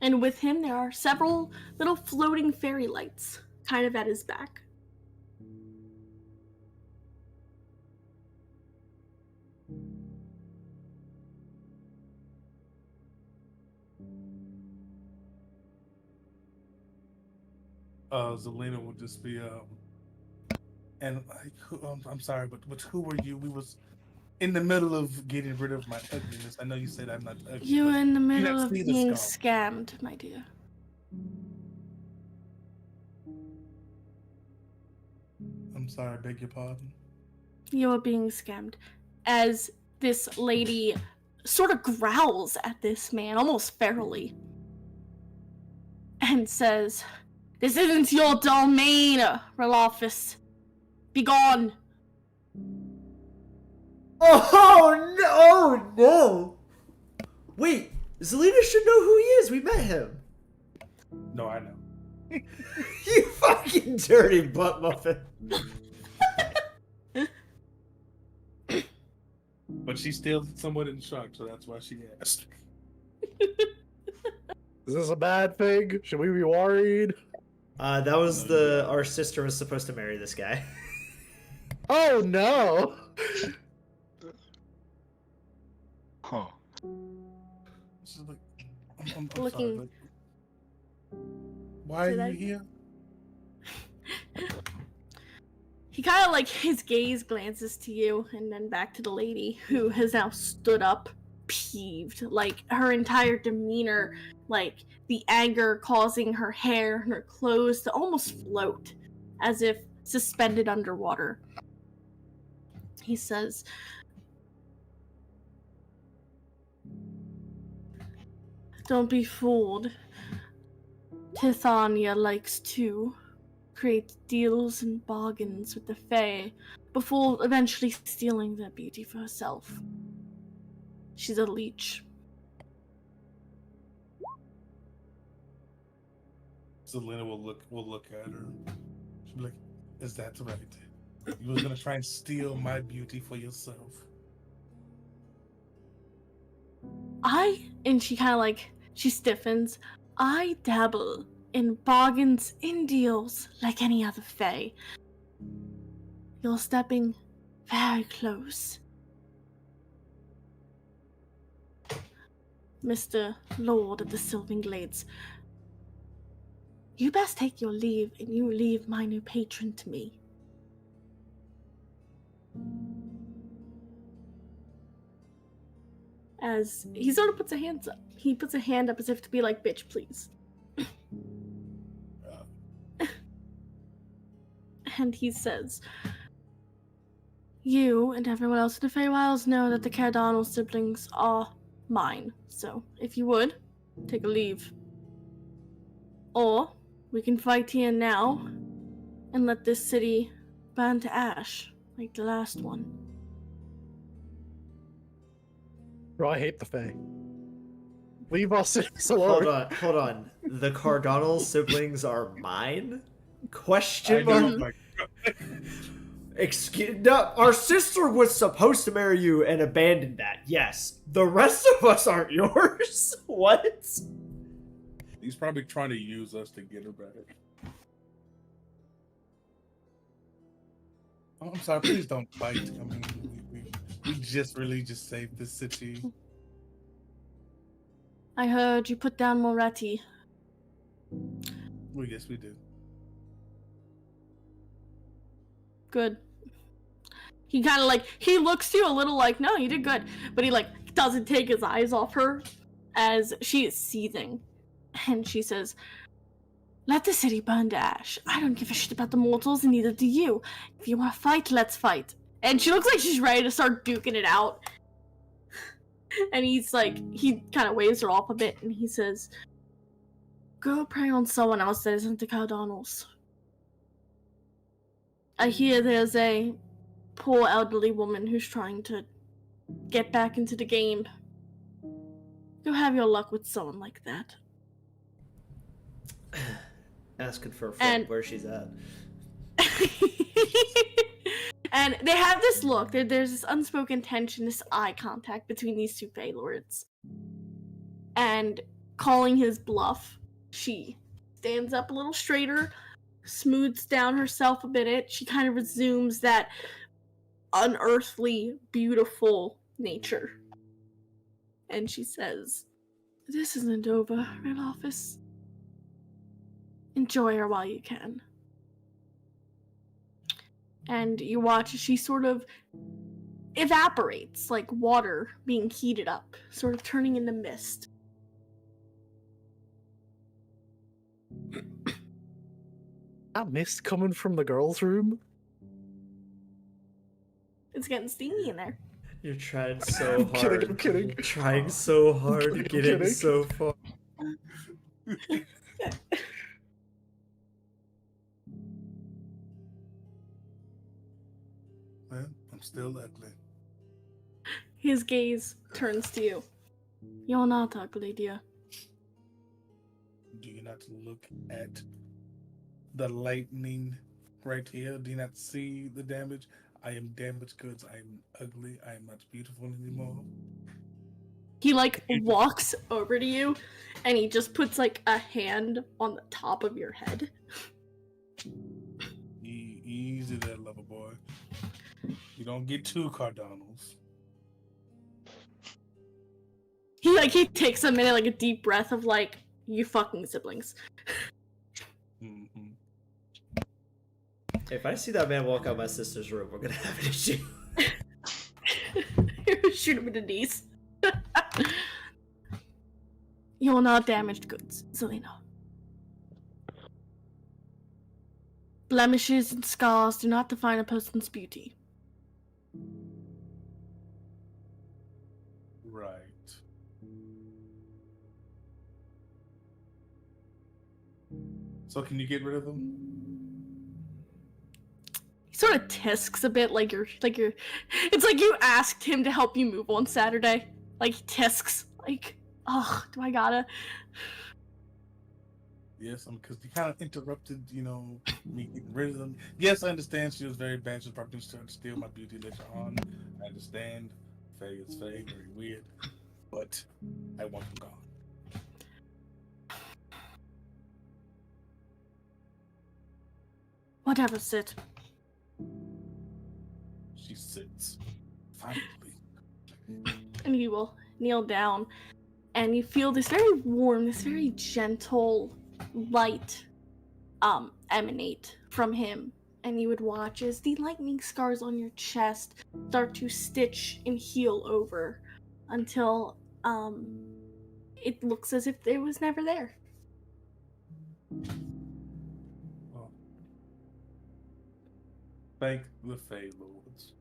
And with him, there are several little floating fairy lights, kind of at his back. Zelina would just be and like I'm sorry, but who were you? We was in the middle of getting rid of my ugliness. I know you said I'm not ugly. You were but in the you middle don't of see the being scar. scammed, my dear. I'm sorry, I beg your pardon. You are being scammed. As this lady sort of growls at this man, almost ferally, and says, "This isn't your domain, Relafis. Be gone." Oh no! Oh no! Wait, Zelina should know who he is. We met him. No, I know. You fucking dirty butt muffin. But she's still somewhat in shock, so that's why she asked. Is this a bad thing? Should we be worried? That was our sister was supposed to marry this guy. Oh no! Huh. She's like, I'm Looking- sorry, but why Should are I- you here? He kind of like his gaze glances to you and then back to the lady who has now stood up, peeved. Like her entire demeanor, like the anger causing her hair and her clothes to almost float as if suspended underwater. He says, "Don't be fooled. Tithania likes to create deals and bargains with the Fae before eventually stealing their beauty for herself. She's a leech." Selena will look at her. She'll be like, "Is that right? You were gonna try and steal my beauty for yourself?" And she kind of like, she stiffens. I dabble in bargains, in deals, like any other Fae. You're stepping very close. Mr. Lord of the Sylvan Glades, you best take your leave and you leave my new patron to me. As he sort of puts a hand up. He puts a hand up as if to be like, "Bitch, please." And he says, "You and everyone else in the Feywilds know that the Cardinal siblings are mine. So, if you would, take a leave. Or, we can fight here now and let this city burn to ash, like the last one." Bro, I hate the Fae. Leave us alone. Hold on. The Cardinal siblings are mine? I Question know, mark? like, Excuse no, our sister was supposed to marry you and abandoned that. Yes. The rest of us aren't yours. What? he's probably trying to use us to get her back. Oh, I'm sorry. Please don't fight. I mean, we just saved this city. I heard you put down Moretti. Well, yes, we did. Good. He kind of like, he looks to you a little like, "No, you did good." But he like doesn't take his eyes off her as she is seething. And she says, "Let the city burn to ash. I don't give a shit about the mortals, and neither do you. If you want to fight, let's fight." And she looks like she's ready to start duking it out. And he's like, he kind of waves her off a bit, and he says, "Go prey on someone else that isn't the Cardinals. I hear there's a poor elderly woman who's trying to get back into the game. Go have your luck with someone like that." Asking for a friend And- where she's at. And they have this look. There's this unspoken tension, this eye contact between these two Fey Lords. And calling his bluff, she stands up a little straighter, smooths down herself a bit. She kind of resumes that unearthly, beautiful nature. And she says, "This isn't over, Red Office. Enjoy her while you can." And you watch as she sort of evaporates, like water being heated up, sort of turning into mist. That mist coming from the girls' room? It's getting steamy in there. You're trying so I'm kidding, hard. I'm kidding. Trying so hard to I'm get in kidding. so far. Well, I'm still ugly. His gaze turns to you. "You're not ugly, dear." Do you not look at the lightning right here. Do you not see the damage? I am damaged goods. I am ugly. I am not beautiful anymore. He like walks over to you and he just puts like a hand on the top of your head. Easy there, lover boy. You don't get two Cardinals. He takes a minute, like a deep breath of like, you fucking siblings. Mm-hmm. If I see that man walk out my sister's room, we're gonna have an issue. Shoot him in the knees. You're not damaged goods, Zelina. Blemishes and scars do not define a person's beauty. Right. So can you get rid of them? He sort of tisks a bit, like you're. It's like you asked him to help you move on Saturday. Like he tisks, like, oh, do I gotta? Yes, because you kind of interrupted, me getting rid of them. Yes, I understand she was very bad. She was probably trying to steal my beauty later on. I understand. Faye is Faye, very weird. But I want them gone. Whatever, sit. She sits. Finally. And you will kneel down, and you feel this very warm, this very gentle light emanate from him. And you would watch as the lightning scars on your chest start to stitch and heal over until it looks as if it was never there. Oh. Thank the Fae Lords.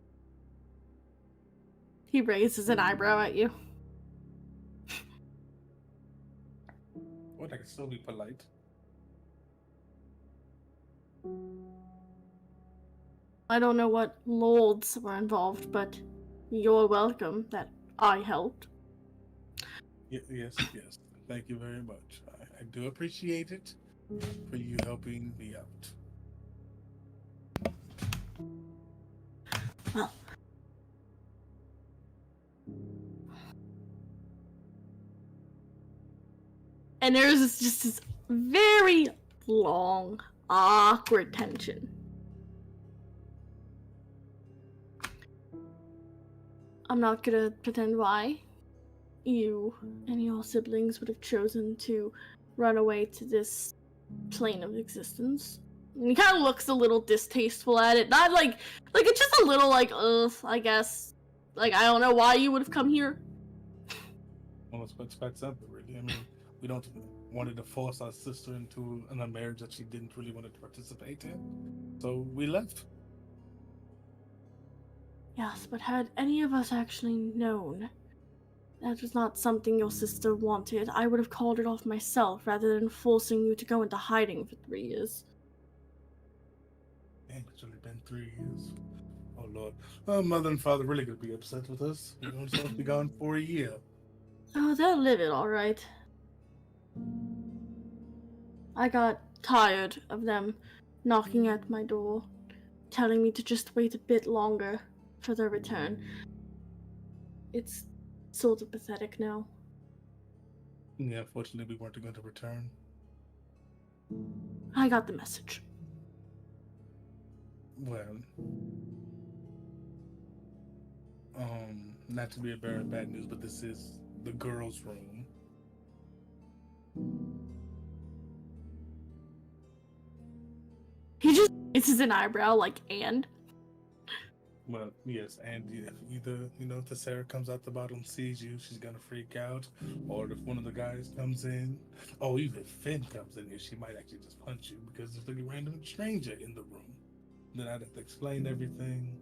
He raises an eyebrow at you. What, I can still be polite? I don't know what lords were involved, but you're welcome that I helped. Yes. Thank you very much. I do appreciate it for you helping me out. Well, and there's just this very long, awkward tension. I'm not gonna pretend why you and your siblings would have chosen to run away to this plane of existence. And he kind of looks a little distasteful at it. Not like it's just a little like, I guess. Like, I don't know why you would have come here. Well, it's quite simple, really. I mean, we don't wanted to force our sister into a marriage that she didn't really want to participate in. So we left. Yes, but had any of us actually known that was not something your sister wanted, I would have called it off myself rather than forcing you to go into hiding for 3 years. Dang, it's only been 3 years. Oh, Lord. Oh, mother and father really going to be upset with us. We're only supposed to be gone for a year. Oh, they'll live it, alright. I got tired of them knocking at my door, telling me to just wait a bit longer for their return. It's sort of pathetic now. Yeah, fortunately, we weren't going to return. I got the message. Well, not to be a bearer of bad news, but this is the girls' room. He just raises an eyebrow, like, and? Well, yes, and either, if Sarah comes out the bottom, sees you, she's gonna freak out, or if one of the guys comes in, even if Finn comes in here, she might actually just punch you because there's like a random stranger in the room. Then I'd have to explain everything.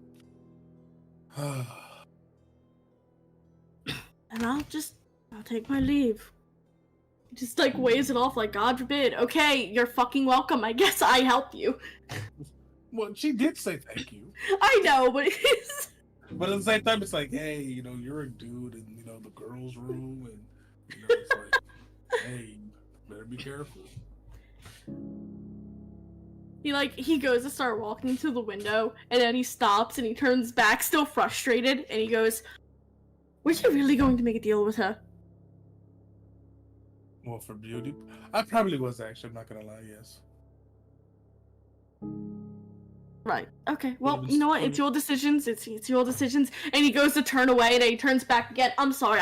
And I'll take my leave. Just like waves it off like, God forbid. Okay, you're fucking welcome. I guess I helped you. Well, she did say thank you. I know, but it's... But at the same time, it's like, hey, you're a dude in, the girls' room, and, it's like, hey, better be careful. He goes to start walking to the window, and then he stops and he turns back, still frustrated, and he goes, "Were you really going to make a deal with her?" Well, for beauty, I probably was actually. I'm not gonna lie. Yes. Right. Okay. Well, was- you know what? it It's your decisions. It's your decisions. And he goes to turn away, and then he turns back again. I'm sorry.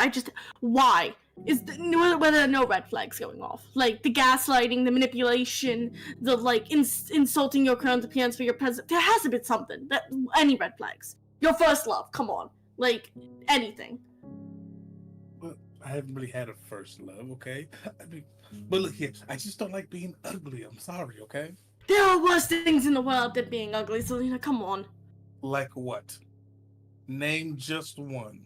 Why? Were there no red flags going off? Like the gaslighting, the manipulation, the insulting your current appearance for your present. There has to be something. Any red flags? Your first love. Come on. Anything. Well, I haven't really had a first love. Okay. I mean, but look here. I just don't like being ugly. I'm sorry. Okay. There are worse things in the world than being ugly, Selena. Come on. Like what? Name just one.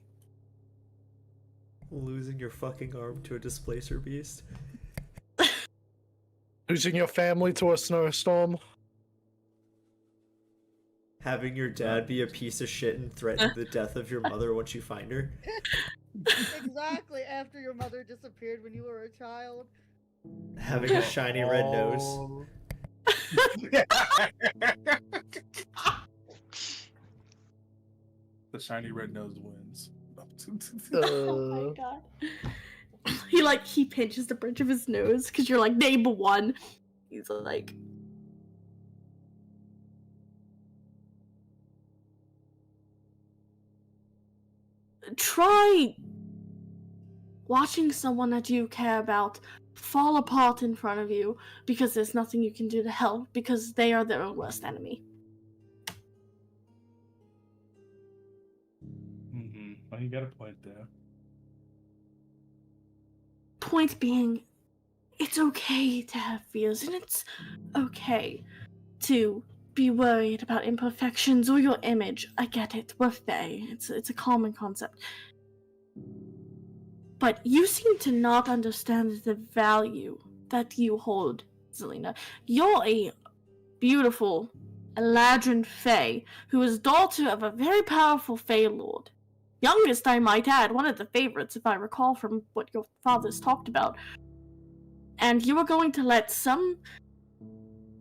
Losing your fucking arm to a displacer beast. Losing your family to a snowstorm. Having your dad be a piece of shit and threaten the death of your mother once you find her. Exactly after your mother disappeared when you were a child. Having a shiny red nose. Oh. The shiny red nose wins. Oh my god. He pinches the bridge of his nose because you're like, name one. He's like, try watching someone that you care about fall apart in front of you because there's nothing you can do to help because they are their own worst enemy. Well, you got a point there. Point being, it's okay to have fears, and it's okay to be worried about imperfections or your image. I get it. We're fae. It's a common concept. But you seem to not understand the value that you hold, Zelina. You're a beautiful Eladrin fae who is daughter of a very powerful fae lord. Youngest, I might add, one of the favorites, if I recall from what your fathers talked about. And you are going to let some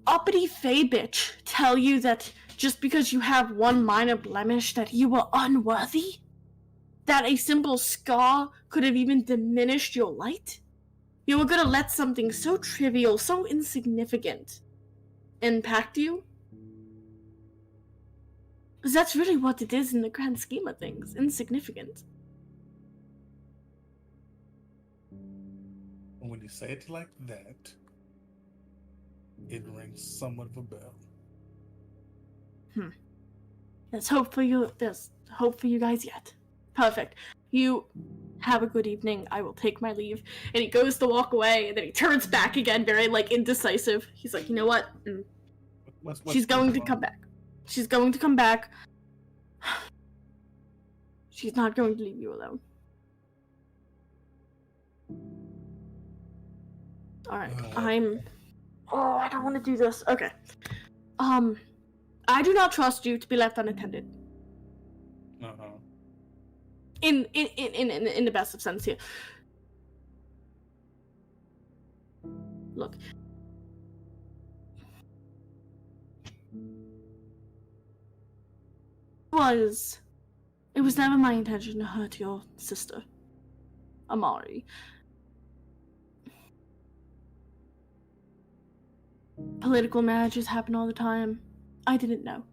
uppity fae bitch tell you that just because you have one minor blemish that you are unworthy? That a simple scar could have even diminished your light? You were gonna let something so trivial, so insignificant, impact you? Because that's really what it is in the grand scheme of things. Insignificant. When you say it like that, it rings somewhat of a bell. There's hope for you guys yet. Perfect. You have a good evening. I will take my leave. And he goes to walk away, and then he turns back again, very, indecisive. He's like, you know what? What's She's going to come back. She's going to come back. She's not going to leave you alone. Alright, I don't want to do this. Okay. I do not trust you to be left unattended. In the best of sense here. Look. It was never my intention to hurt your sister, Amari. Political marriages happen all the time. I didn't know.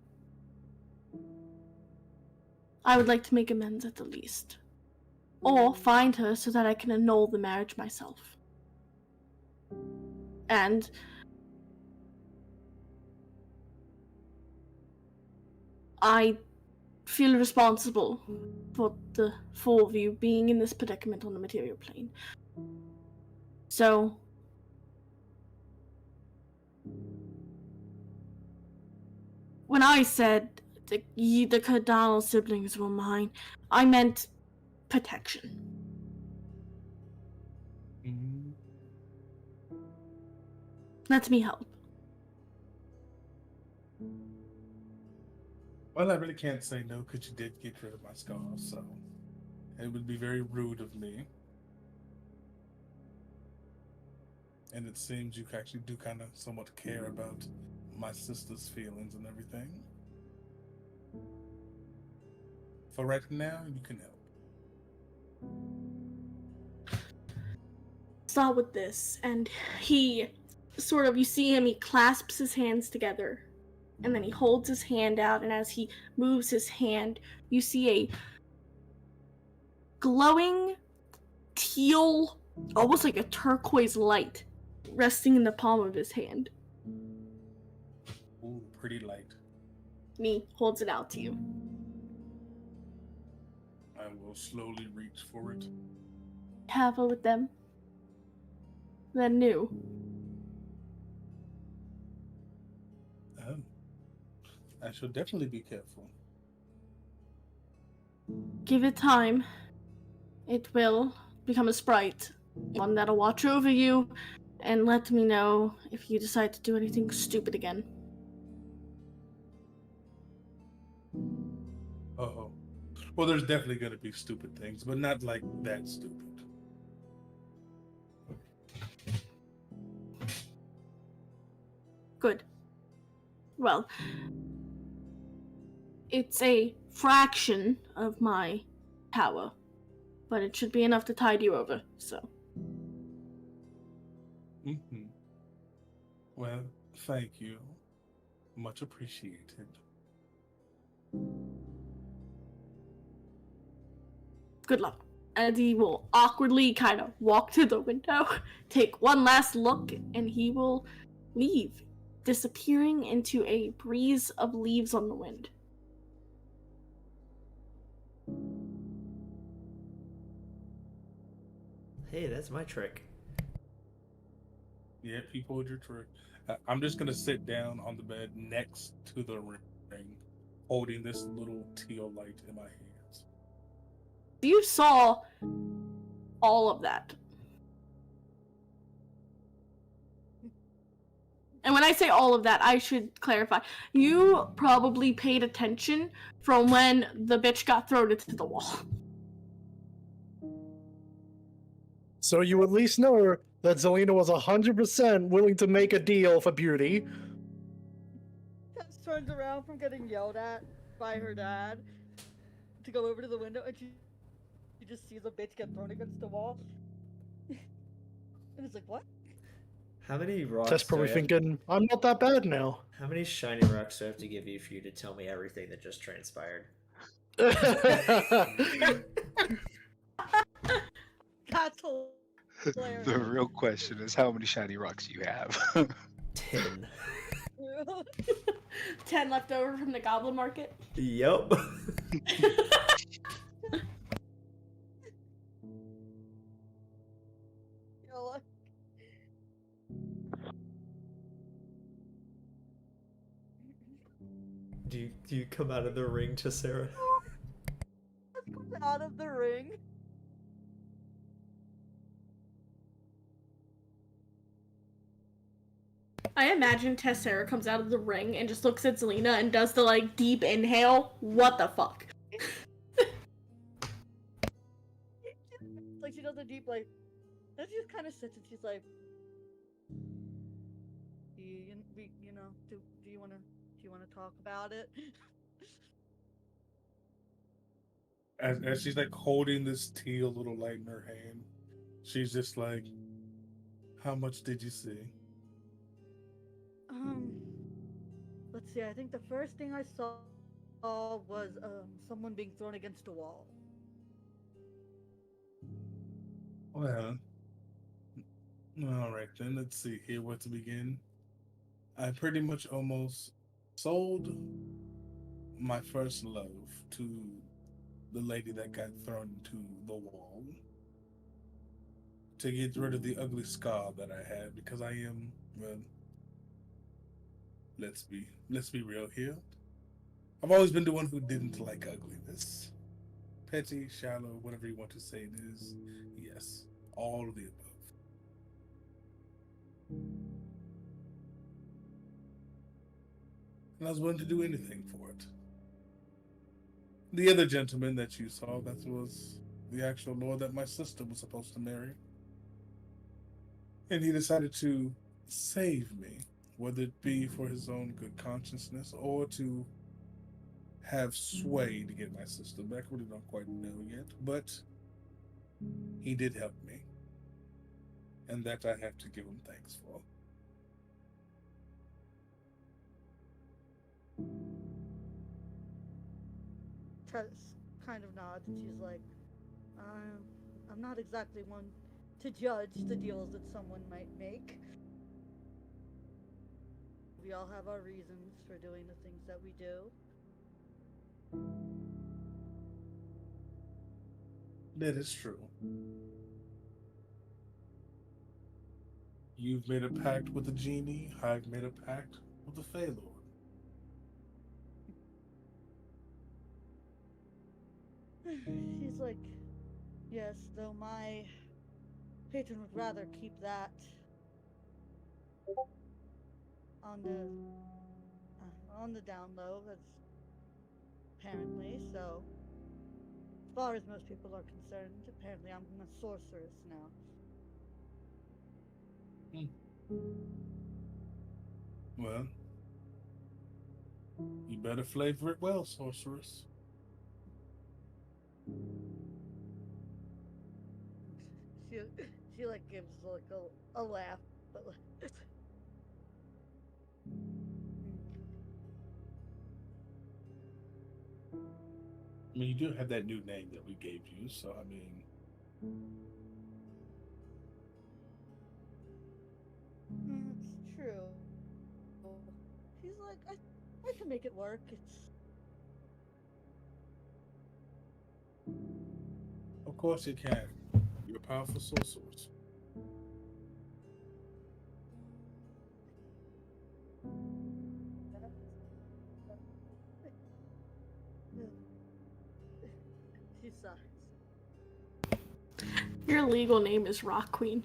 I would like to make amends at the least. Or find her so that I can annul the marriage myself. And I feel responsible for the four of you being in this predicament on the material plane. So when I said the Cardinal siblings were mine, I meant protection. Let me help. Well, I really can't say no because you did get rid of my scars, so it would be very rude of me. And it seems you actually do kind of somewhat care about my sister's feelings and everything. For right now, you can help. Start with this, and he sort of, you see him, he clasps his hands together, and then he holds his hand out, and as he moves his hand, you see a glowing teal, almost like a turquoise light resting in the palm of his hand. Ooh, pretty light. And he holds it out to you. I will slowly reach for it. Careful with them. They're new. Oh. I shall definitely be careful. Give it time. It will become a sprite. One that'll watch over you and let me know if you decide to do anything stupid again. Oh. Well, there's definitely going to be stupid things, but not like that stupid. Good. Well, it's a fraction of my power, but it should be enough to tide you over, so. Mm-hmm. Well, thank you. Much appreciated. Good luck. And he will awkwardly kind of walk to the window, take one last look, and he will leave, disappearing into a breeze of leaves on the wind. Hey, that's my trick. Yep, you pulled your trick. I'm just going to sit down on the bed next to the ring, holding this little teal light in my hands. You saw all of that. And when I say all of that, I should clarify. You probably paid attention from when the bitch got thrown into the wall. So you at least know that Zelina was 100% willing to make a deal for beauty. Tess turns around from getting yelled at by her dad to go over to the window, and she just sees a bitch get thrown against the wall. And it's like, what? How many rocks? Tess probably do I have- thinking, I'm not that bad now. How many shiny rocks do I have to give you for you to tell me everything that just transpired? That's hilarious. The real question is how many shiny rocks you have. 10. 10 left over from the goblin market. Yup. You're like, Do you come out of the ring to Sarah? out of the ring. I imagine Tessera comes out of the ring and just looks at Zelina and does the, like, deep inhale. What the fuck? Like, she does a deep, like, then she just kind of sits and she's like, do you want to talk about it? As she's like holding this teal little light in her hand, she's just like, how much did you see? Let's see, I think the first thing I saw was, someone being thrown against a wall. Well, all right then, let's see here where to begin. I pretty much almost sold my first love to the lady that got thrown into the wall to get rid of the ugly scar that I had, because I am, well, let's be real here. I've always been the one who didn't like ugliness. Petty, shallow, whatever you want to say it is. Yes, all of the above. And I was willing to do anything for it. The other gentleman that you saw, that was the actual lord that my sister was supposed to marry. And he decided to save me whether it be for his own good consciousness or to have sway to get my sister back. Really don't quite know yet, but he did help me, and that I have to give him thanks for. Tess kind of nods and she's like, I'm not exactly one to judge the deals that someone might make. We all have our reasons for doing the things that we do. That is true. You've made a pact with the genie. I've made a pact with the Fey Lord. She's like, yes, though my patron would rather keep that on the down low, that's apparently. So as far as most people are concerned, apparently I'm a sorceress now. Well, you better flavor it well, sorceress. She like gives like a laugh, but like I mean, you do have that new name that we gave you, so I mean, it's true. She's like, I can make it work. It's of course you can. You're a powerful sorceress. she sucks. Your legal name is Rock Queen.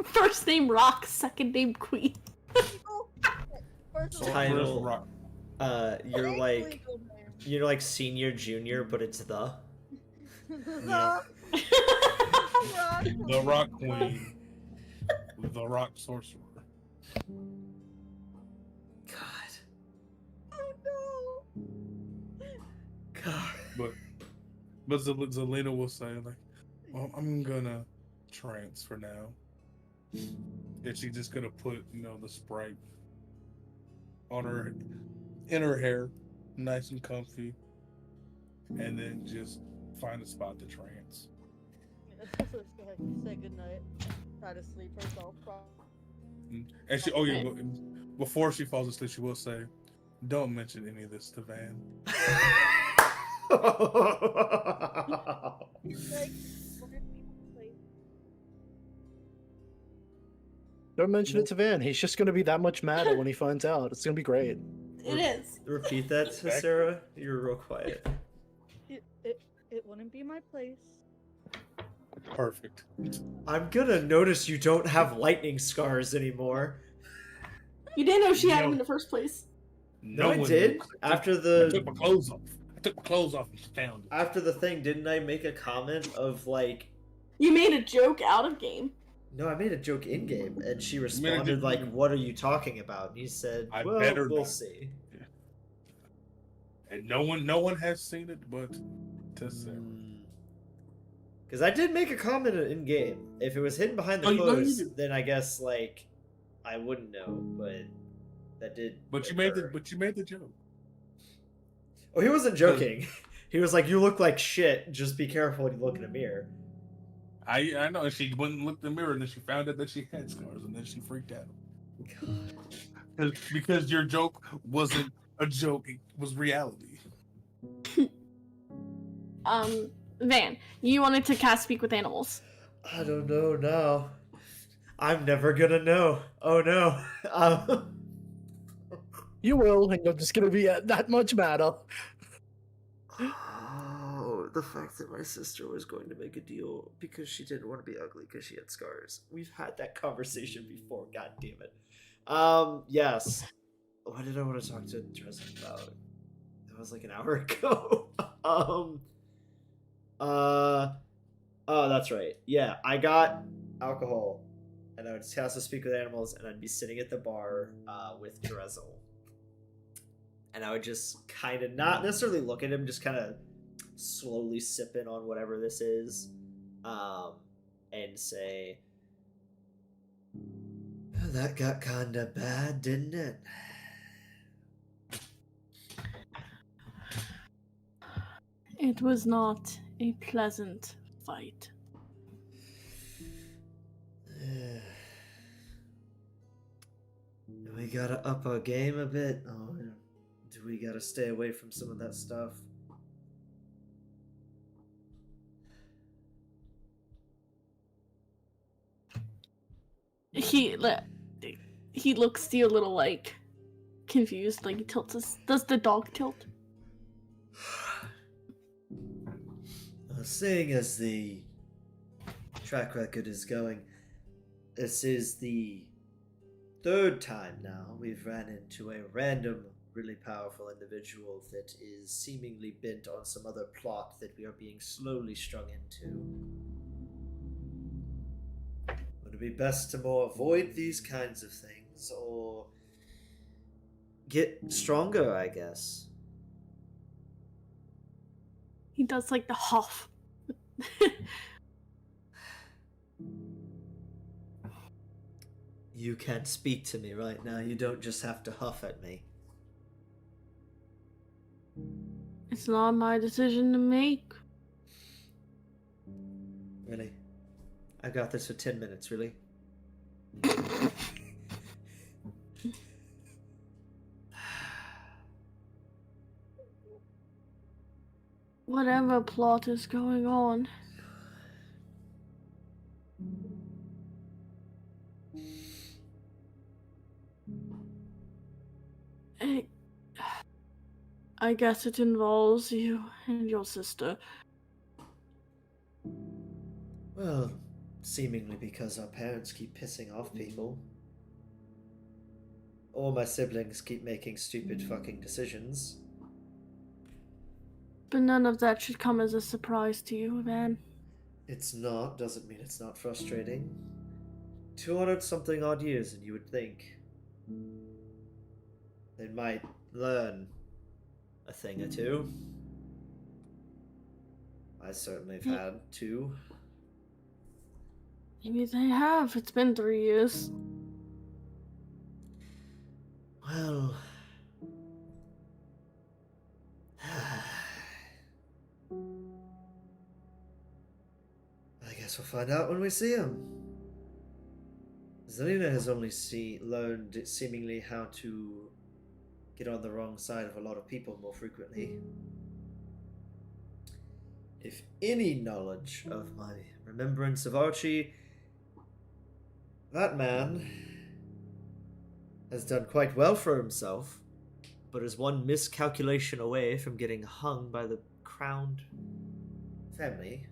First name Rock, second name Queen. First of all, Title. Rock. You're like senior, junior, but it's the. Yeah. Rock. The Rock Queen. The Rock Sorcerer. God. Oh no. God. But Zelina will say, like, well, I'm gonna transfer now. And she's just gonna put, the Sprite in her hair, nice and comfy, and then just find a spot to trance. So say goodnight. Try to sleep herself. And before she falls asleep, she will say, "Don't mention any of this to Van." Don't mention it to Van. He's just going to be that much madder when he finds out. It's going to be great. It is. Repeat that to Sarah. You're real quiet. It wouldn't be my place. Perfect. I'm gonna notice you don't have lightning scars anymore. You didn't know she had No. him in the first place. No, I one did. knew. After I took the my clothes off. And she found it. after the thing, didn't I make a comment of like, You made a joke out of game. no, I made a joke in game, and she made a responded joke like, in- "What are you talking about?" And he said, I "Well, better we'll not." see." And no one has seen it but to Sarah. Because I did make a comment in game. If it was hidden behind the Oh, you know you clothes, did. then I guess like I wouldn't know. But that did. But you made occur. the joke. Oh, he wasn't joking. He was like, "You look like shit. Just be careful when you look in a mirror." I know. And she went and looked in the mirror, and then she found out that she had scars, and then she freaked out. Because your joke wasn't a joke; it was reality. Van, you wanted to cast Speak with Animals. I don't know now. I'm never gonna know. Oh no. You will, and you're just going to be that much madder. Oh, the fact that my sister was going to make a deal because she didn't want to be ugly because she had scars. We've had that conversation before, god damn it. Yes. What did I want to talk to Tristan about? That was like an hour ago. Oh, that's right. Yeah, I got alcohol and I would also speak with animals, and I'd be sitting at the bar with Drezel. And I would just kind of not necessarily look at him, just kind of slowly sipping on whatever this is, and say, "Oh, that got kind of bad, didn't it?" It was not a pleasant fight. We gotta up our game a bit. Oh, do we gotta stay away from some of that stuff? He looks to you a little like confused, like he tilts his. Does the dog tilt? Seeing as the track record is going, this is the third time now we've ran into a random, really powerful individual that is seemingly bent on some other plot that we are being slowly strung into. Would it be best to more avoid these kinds of things, or get stronger, I guess? He does like the huff. You can't speak to me right now. You don't just have to huff at me. It's not my decision to make. Really? I got this for 10 minutes, really? Whatever plot is going on. I guess it involves you and your sister. Well, seemingly because our parents keep pissing off people. Or my siblings keep making stupid fucking decisions. But none of that should come as a surprise to you, man. It's not, doesn't mean it's not frustrating. 200-something odd years, and you would think they might learn a thing or two. I certainly have had two. Maybe they have. It's been 3 years. Well... I guess we'll find out when we see him. Zelina has only learned seemingly how to get on the wrong side of a lot of people more frequently. If any knowledge of my remembrance of Archie, that man has done quite well for himself, but is one miscalculation away from getting hung by the crowned family.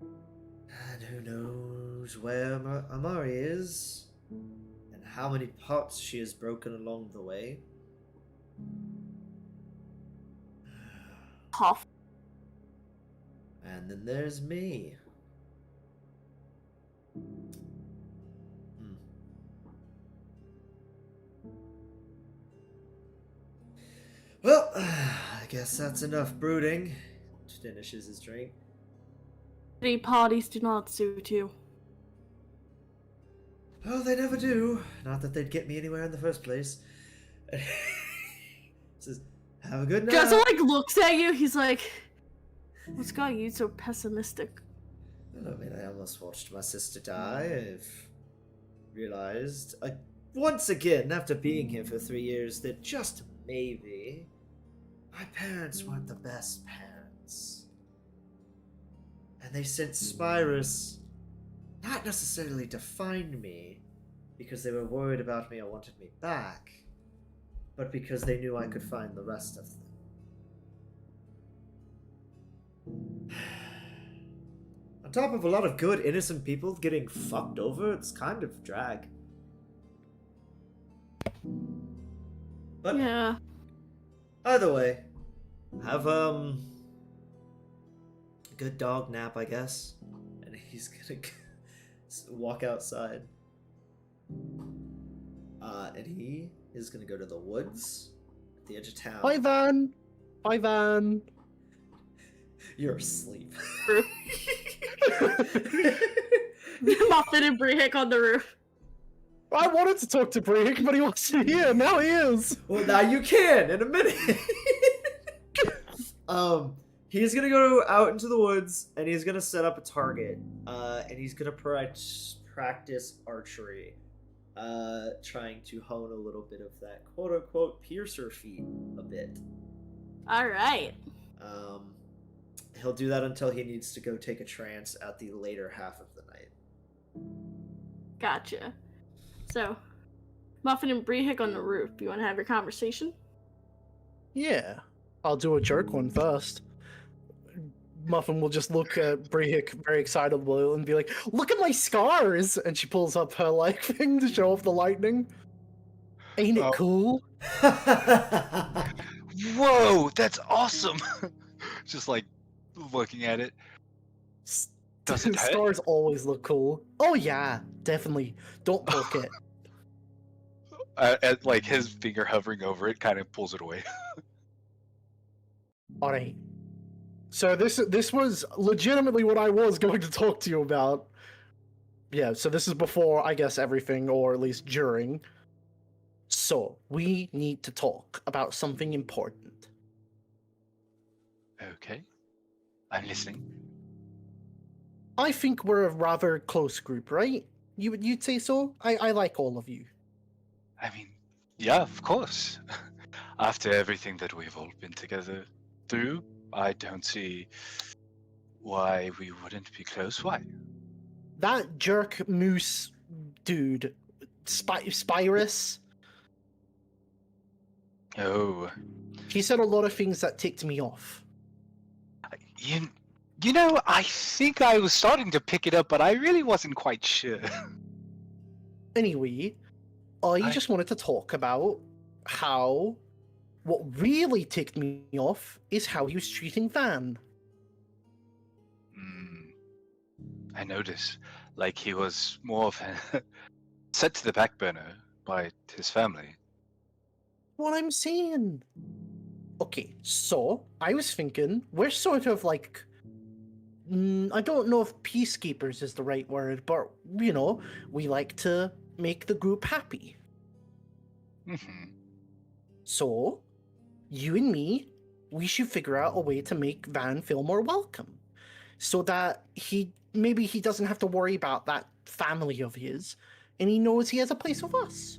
And who knows where Amari is, and how many parts she has broken along the way. Huff. And then there's me. Well, I guess that's enough brooding. Finishes his drink. Parties do not suit you. Oh, they never do. Not that they'd get me anywhere in the first place. Says, have a good night. Guzzle like looks at you. He's like, "What's got you so pessimistic?" I mean, I almost watched my sister die. I've realized, once again, after being here for 3 years, that just maybe my parents weren't the best parents. And they sent Spyrus not necessarily to find me because they were worried about me or wanted me back, but because they knew I could find the rest of them. On top of a lot of good, innocent people getting fucked over, it's kind of drag. But Yeah. either way, have a good dog nap, I guess. And he's gonna walk outside. And he is gonna go to the woods at the edge of town. Bye, Van. Bye, Van. You're asleep. Muffin and Brehik on the roof. I wanted to talk to Brick, but he wasn't here. Now he is. Well, now you can in a minute. He's gonna go out into the woods and he's gonna set up a target. And he's gonna practice archery, trying to hone a little bit of that quote unquote piercer feat a bit. All right. He'll do that until he needs to go take a trance at the later half of the night. Gotcha. So, Muffin and Brehik on the roof. You want to have your conversation? Yeah. I'll do a jerk one first. Muffin will just look at Brick very excitedly and be like, "Look at my scars!" And she pulls up her like thing to show off the lightning. Ain't it cool? Whoa, that's awesome! Just like looking at it. Does it hurt? Scars always look cool. Oh yeah, definitely. Don't poke it. At, like his finger hovering over it, kind of pulls it away. All right. So this was legitimately what I was going to talk to you about. Yeah. So this is before, I guess, everything, or at least during. So we need to talk about something important. Okay, I'm listening. I think we're a rather close group, right? You'd say so? I like all of you. I mean, yeah, of course. After everything that we've all been together through, I don't see why we wouldn't be close. Why? That jerk moose dude, Spyrus, Oh, he said a lot of things that ticked me off. you know, I think I was starting to pick it up, but I really wasn't quite sure. Anyway, I just wanted to talk about how what really ticked me off is how he was treating Van. I noticed, like he was more of a set to the back burner by his family. What I'm saying. Okay, so I was thinking we're sort of like, I don't know if peacekeepers is the right word, but you know, we like to make the group happy. Mm-hmm. So, you and me, we should figure out a way to make Van feel more welcome, so that maybe he doesn't have to worry about that family of his, and he knows he has a place with us.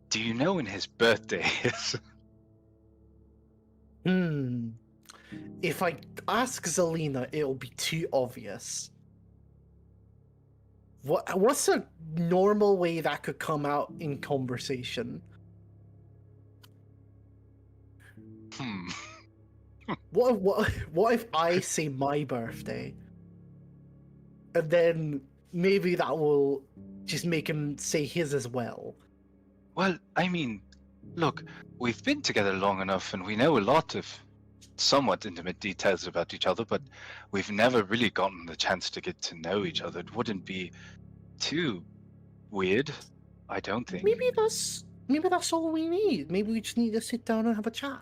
Do you know when his birthday is? If I ask Zelina, it'll be too obvious. What's a normal way that could come out in conversation? What if I say my birthday? And then maybe that will just make him say his as well. Well, I mean, look, we've been together long enough and we know a lot of somewhat intimate details about each other, but we've never really gotten the chance to get to know each other. It wouldn't be too weird, I don't think. Maybe that's all we need. Maybe we just need to sit down and have a chat.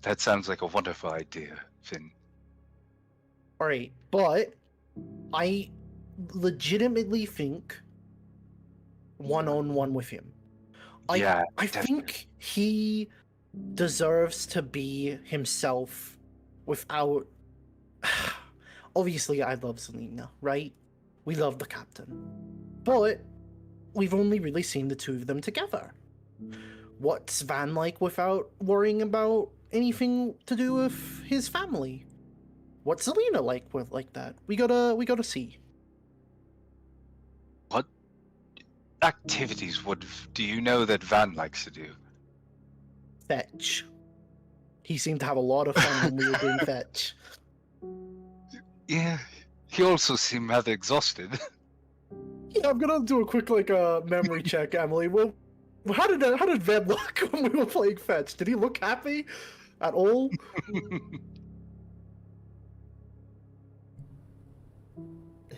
That sounds like a wonderful idea, Finn. Alright, but I legitimately think one-on-one with him. I think he deserves to be himself without... Obviously, I love Selena, right? We love the captain. But we've only really seen the two of them together. What's Van like without worrying about anything to do with his family? What's Selena like with like that? We gotta see. What activities do you know that Van likes to do? Fetch. He seemed to have a lot of fun when we were doing fetch. Yeah, he also seemed rather exhausted. Yeah, I'm gonna do a quick memory check, Emily. Well, how did Van look when we were playing fetch? Did he look happy at all?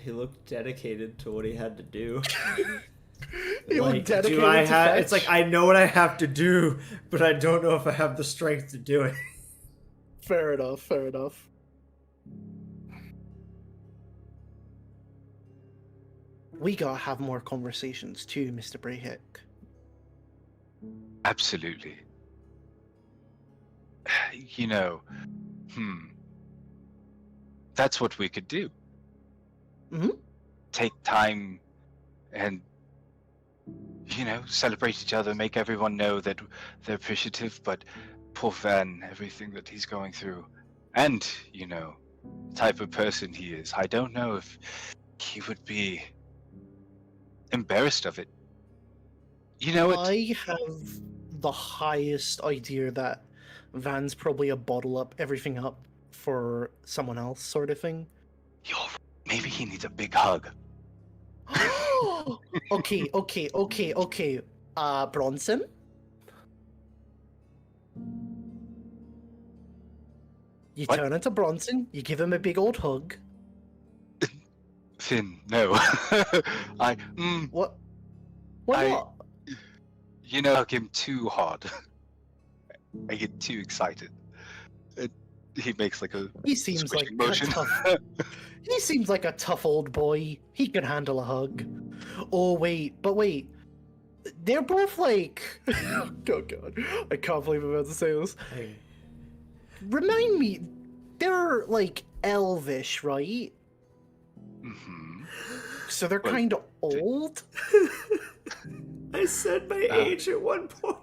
He looked dedicated to what he had to do. He was Like, dedicated do I to have? It's fetch. like I know what I have to do, but I don't know if I have the strength to do it. Fair enough, fair enough. We gotta have more conversations too, Mr. Brayhick. Absolutely. You know, that's what we could do. Mhm. Take time and, celebrate each other, make everyone know that they're appreciative, but poor Van, everything that he's going through. And, the type of person he is. I don't know if he would be embarrassed of it. You know it. I have the highest idea that Van's probably a bottle up everything up for someone else sort of thing. Maybe he needs a big hug. Okay. Bronson? You What? turn into Bronson, you give him a big old hug. Finn, no. What? Why I- not? Hug him too hard. I get too excited. He makes like a He seems like squishing a motion. tough. He seems like a tough old boy. He can handle a hug. Oh wait, they're both like. Oh god, I can't believe I'm about to say this. Hey. Remind me, they're like elvish, right? Mhm. So they're Well, kind of old. I said my age at one point.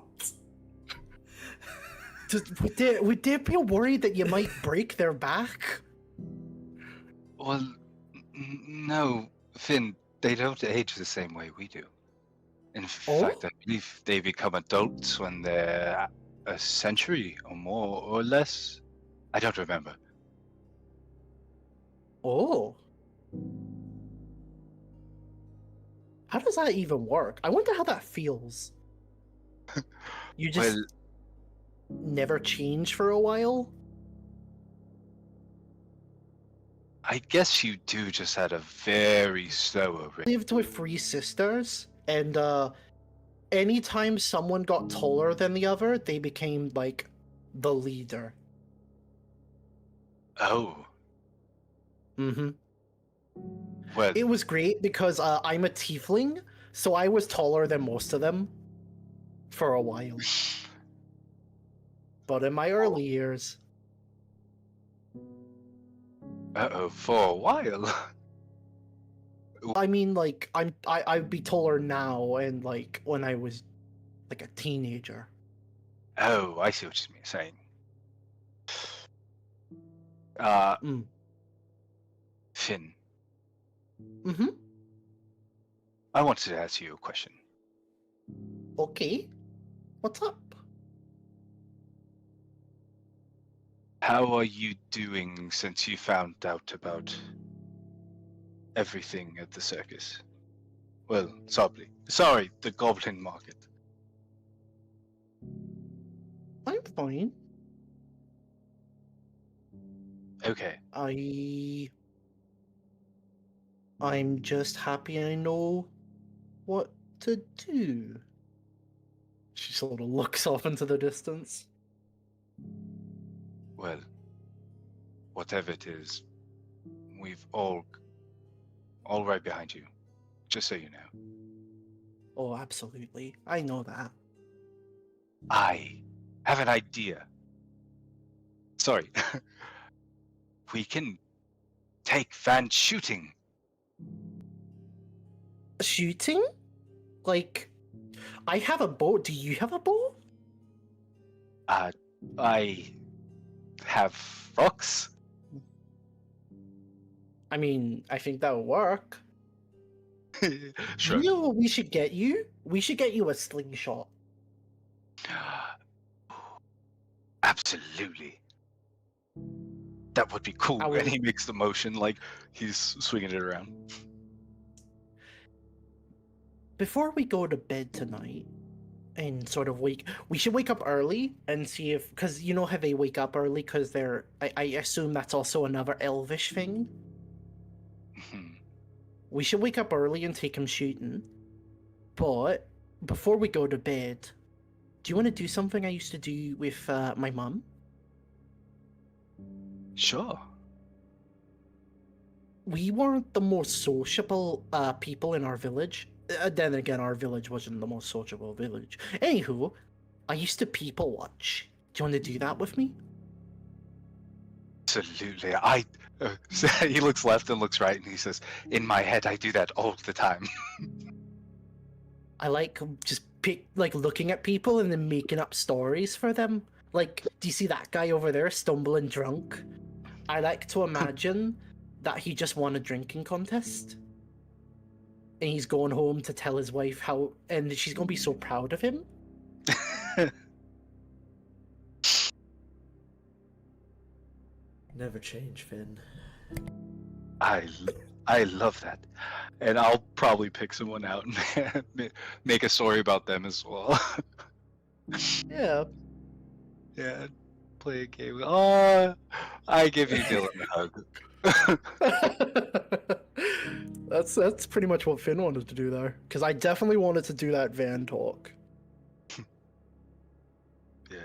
Would they be worried that you might break their back? Well, no, Finn, they don't age the same way we do. In fact, I believe they become adults when they're a century or more or less. I don't remember. Oh. How does that even work? I wonder how that feels. You just Well, never change for a while? I guess you do just at a very slower rate. Lived with three sisters, and anytime someone got taller than the other, they became like the leader. Oh, Mm-hmm. well, It was great because I'm a tiefling, so I was taller than most of them for a while. But in my early years, for a while. I mean, like I'd be taller now, and like when I was like a teenager. Oh, I see what you're saying. Finn, Mm-hmm. I wanted to ask you a question. Okay. What's up? How are you doing since you found out about everything at the circus? Well, sorry, the goblin market. I'm fine. Okay. I'm just happy I know what to do. She sort of looks off into the distance. Well, whatever it is, we've all right behind you. Just so you know. Oh, absolutely. I know that. I have an idea. Sorry. We can take Van shooting. Shooting? Like, I have a bow. Do you have a bow? I have rocks. I mean, I think that would work. Sure. You know what we should get you? We should get you a slingshot. Absolutely. That would be cool. I will- And he makes the motion like he's swinging it around. Before we go to bed tonight and sort of we should wake up early and see if, because you know how they wake up early because I assume that's also another elvish thing. Mhm. we should wake up early and take him shooting. But before we go to bed, do you want to do something I used to do with my mum? Sure. We weren't the most sociable people in our village. Then again, our village wasn't the most sociable village. Anywho, I used to people watch. Do you want to do that with me? Absolutely. He looks left and looks right, and he says, "In my head, I do that all the time." I like just looking at people and then making up stories for them. Like, do you see that guy over there stumbling drunk? I like to imagine that he just won a drinking contest. And he's going home to tell his wife how, and she's going to be so proud of him. Never change, Finn. I love that, and I'll probably pick someone out and make a story about them as well. Yeah. Yeah, play a game. Oh, I give you Dylan a hug. That's pretty much what Finn wanted to do there, because I definitely wanted to do that van talk. Yeah.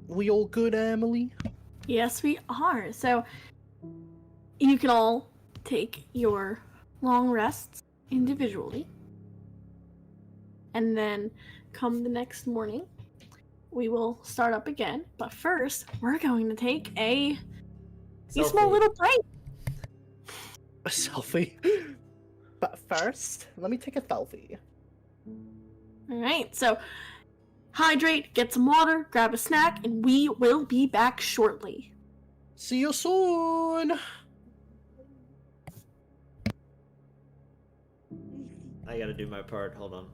We all good, Emily? Yes, we are. So you can all take your long rests individually. And then come the next morning, we will start up again. But first, we're going to take a small little break. A selfie? But first, let me take a selfie. Alright, so hydrate, get some water, grab a snack, and we will be back shortly. See you soon! I gotta do my part. Hold on.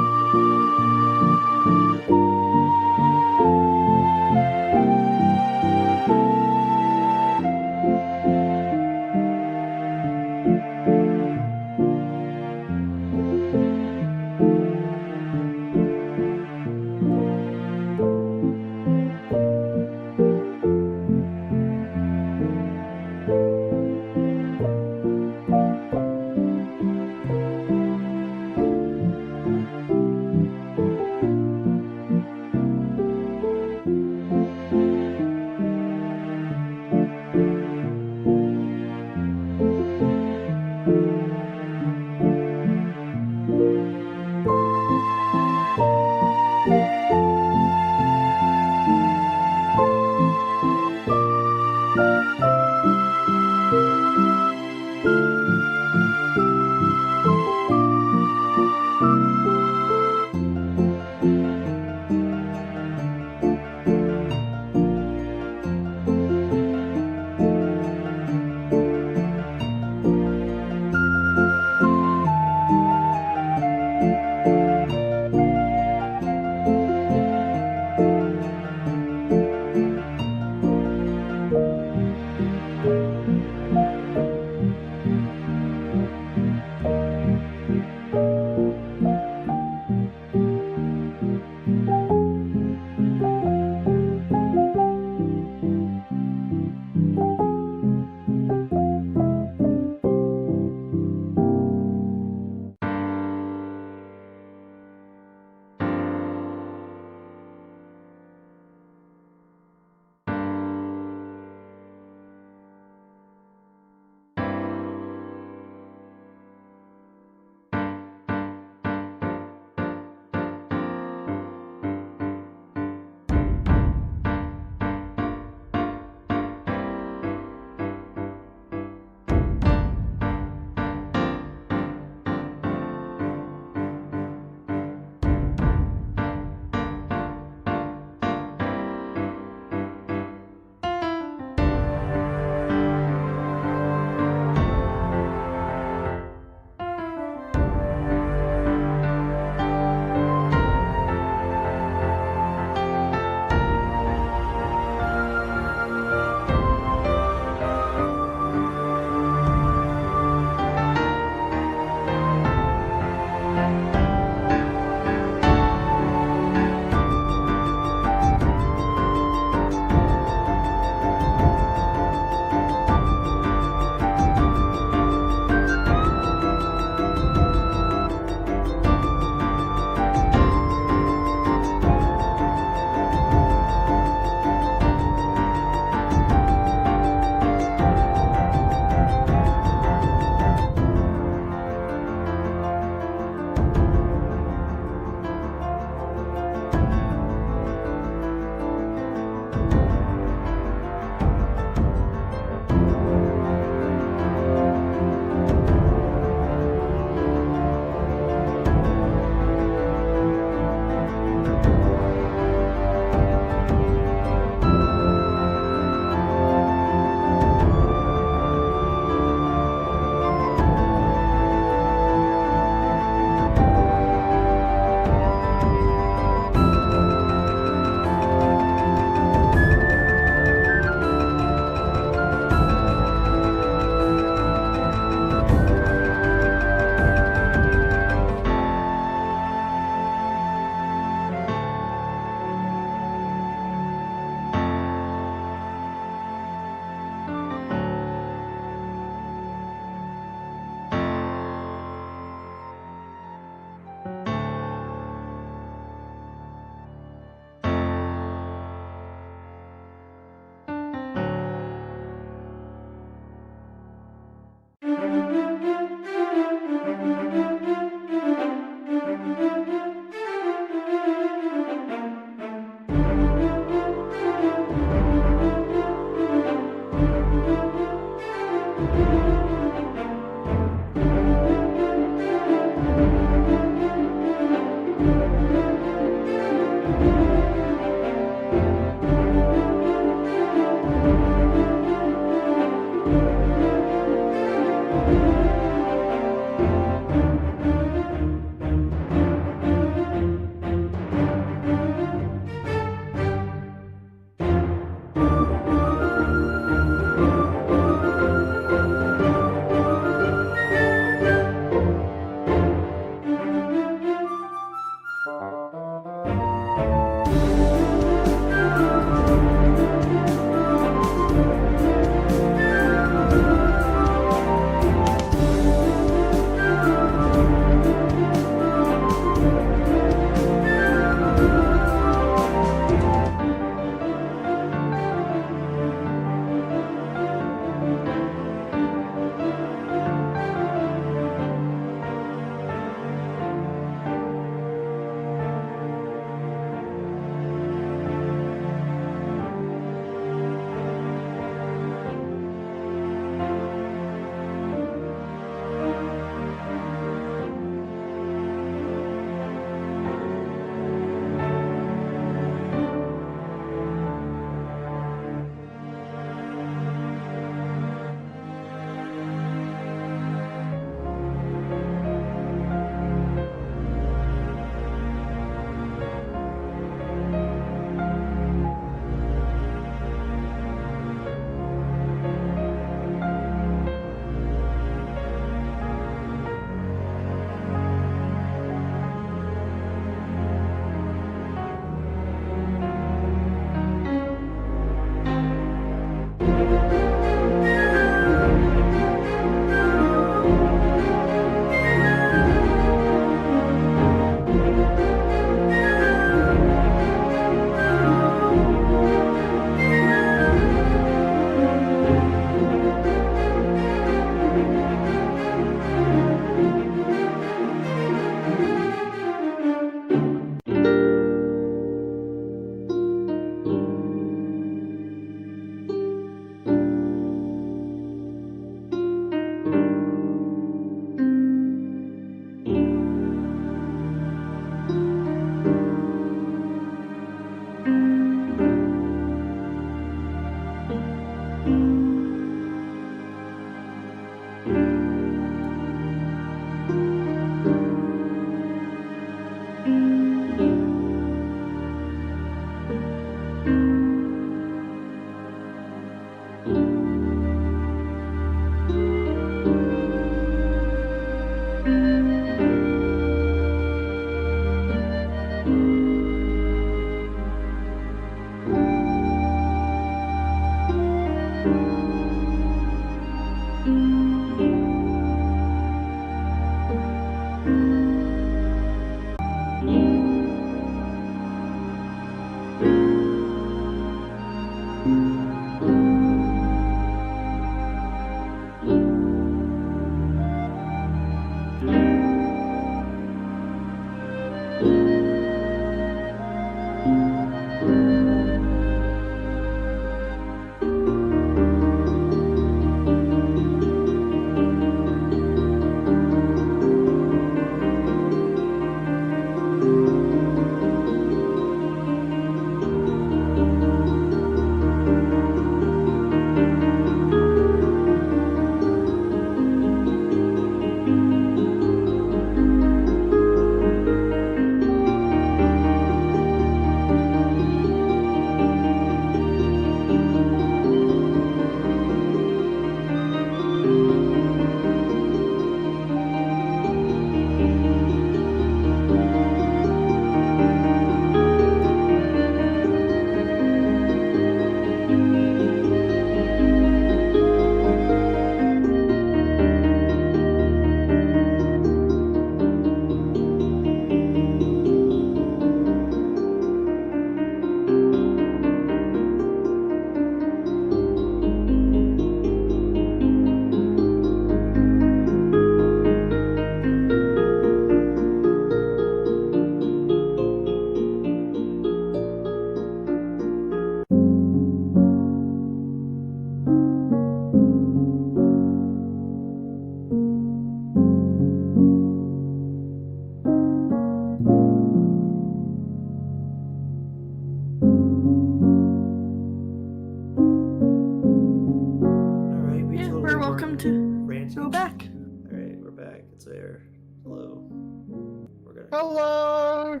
go.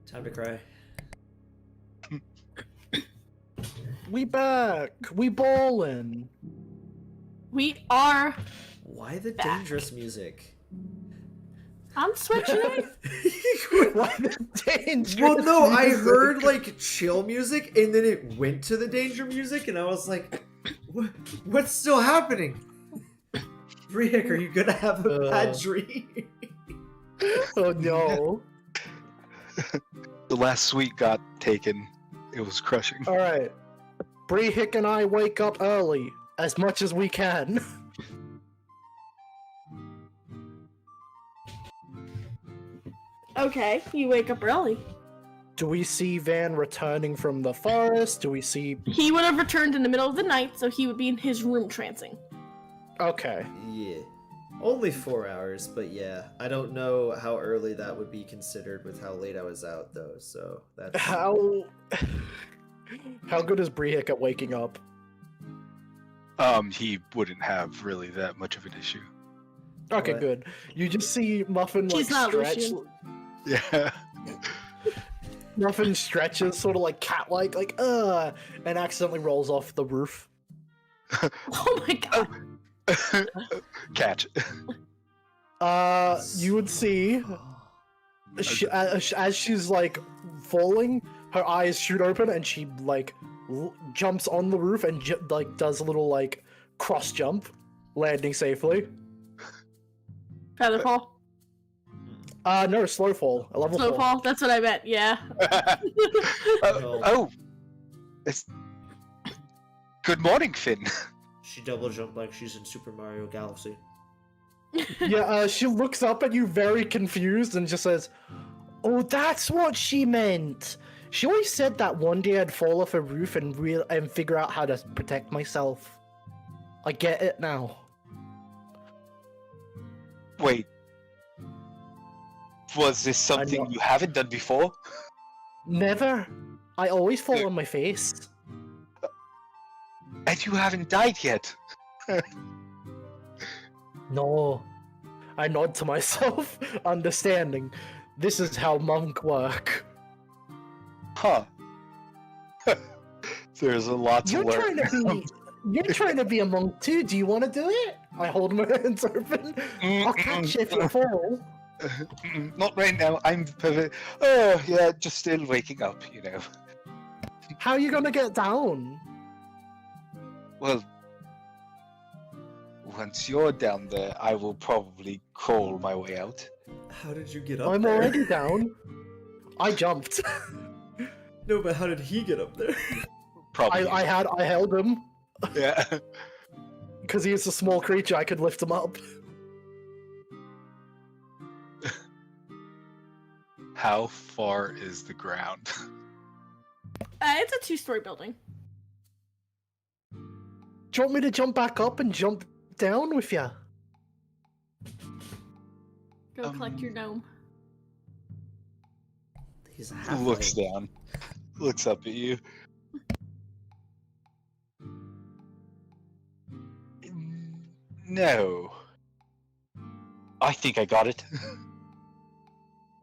Time to cry. We back. We ballin'. We are. Why the Back. dangerous music? I'm switching it. Why the dangerous Well, no, I music? heard like chill music, and then it went to the danger music, and I was like, "What's still happening?" Rick, are you gonna have a bad dream? Oh no. The last sweet got taken. It was crushing. All right. Bree Hick and I wake up early as much as we can. Okay, you wake up early. Do we see Van returning from the forest? Do we see... He would have returned in the middle of the night, so he would be in his room trancing. Okay. Yeah, only 4 hours, but yeah, I don't know how early that would be considered with how late I was out, though. So that's How good is Bree Hick at waking up? He wouldn't have really that much of an issue. Okay, What? good. You just see Muffin like She's not stretch. Lucian. Yeah. Muffin stretches, sort of like cat-like, and accidentally rolls off the roof. Oh my god. Catch. You would see as she's like falling, her eyes shoot open, and she like jumps on the roof and like does a little like cross jump, landing safely. Feather fall. No, slow fall. A level Slow 4. fall. That's what I meant. Yeah. Oh, it's... Good morning, Finn. she double jumped like she's in Super Mario Galaxy. Yeah, she looks up at you very confused and just says, "Oh, that's what she meant. She always said that one day I'd fall off a roof and figure out how to protect myself. I get it now." Wait. Was this something not- you haven't done before? Never. I always fall on my face. And you haven't died yet. No. I nod to myself, understanding. This is how monk work. Huh. There's a lot to You're learn. you're trying to be a monk too. Do you want to do it? I hold my hands open. I'll catch you if you fall. Not right now. I'm perfect. Oh, yeah, just still waking up, you know. How are you gonna get down? Well, once you're down there, I will probably crawl my way out. How did you get up I'm there? already down. I jumped. No, but how did he get up there? Probably. I held him Yeah. because he's a small creature. I could lift him up. How far is the ground? It's a 2-story building. Do you want me to jump back up and jump down with you? Go collect your gnome. He's half Looks down. Looks up at you. No. I think I got it.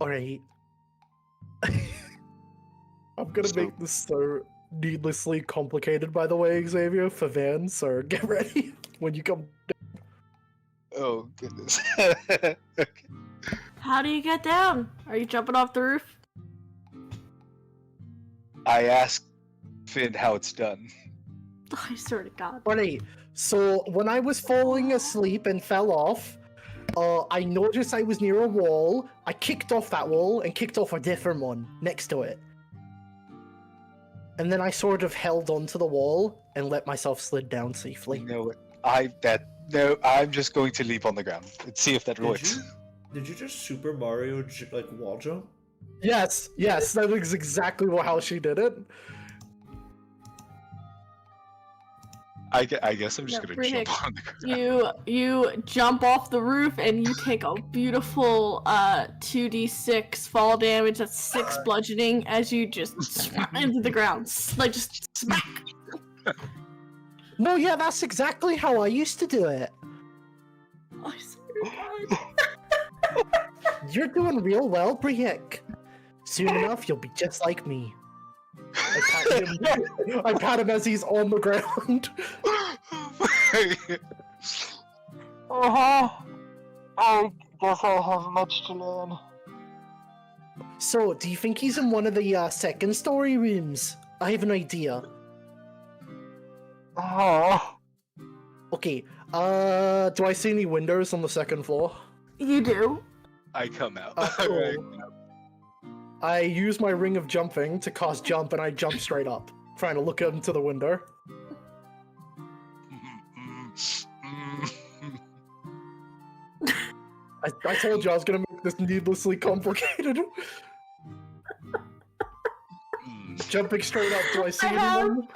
Alright. I'm gonna So- make this so needlessly complicated, by the way, Xavier, for Van, so get ready when you come. Oh, goodness. Okay. How do you get down? Are you jumping off the roof? I asked Finn how it's done. I swear to God. Alright, so when I was falling asleep and fell off, I noticed I was near a wall. I kicked off that wall and kicked off a different one next to it. And then I sort of held onto the wall and let myself slid down safely. No, I'm just going to leap on the ground and see if that works. Did you just Super Mario like wall jump? Yes, that is exactly how she did it. I guess I'm just No, gonna Rick, jump on the ground. You jump off the roof and you take a beautiful 2d6 fall damage. That's 6 bludgeoning as you just smack into the ground. Like just smack. No, yeah, that's exactly how I used to do it. I swear to God. You're doing real well, Briek. Soon enough, you'll be just like me. I pat him as he's on the ground. I guess I have much to learn. So, do you think he's in one of the second story rooms? I have an idea. Okay, do I see any windows on the second floor? You do. I come out. Cool. I use my ring of jumping to cast jump, and I jump straight up, trying to look into the window. I told you I was gonna make this needlessly complicated. Jumping straight up, do I see anyone?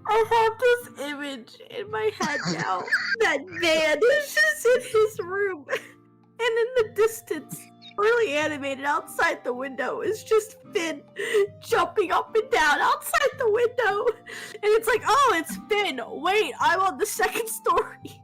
I have this image in my head now. That man is just in his room, and in the distance, really animated outside the window, is just Finn jumping up and down outside the window. And it's like, oh, it's Finn. Wait, I'm on the second story.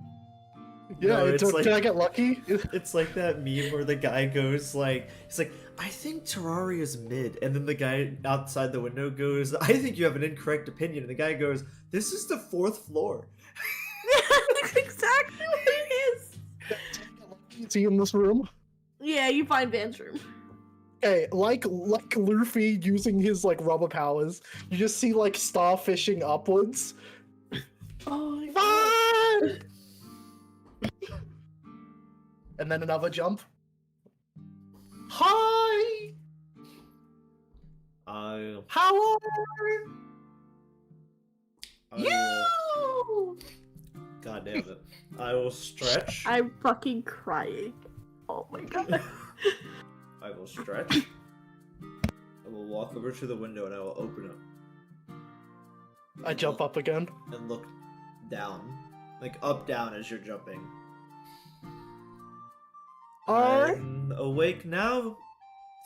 Yeah, No, it's did I get lucky? It's like that meme where the guy goes like, he's like, I think Terraria's mid, and then the guy outside the window goes, I think you have an incorrect opinion, and the guy goes, this is the 4th floor. That's exactly what it is. Is he in this room? Yeah, you find Van's room. Okay, like Luffy using his like rubber powers, you just see like starfishing upwards. Oh my god. Van! And then another jump. Hi! How are you? God damn it. I will stretch. I'm fucking crying. Oh my god. I will stretch. I will walk over to the window and I will open it. I jump up again. And look down. Like up, down as you're jumping. I'm awake now.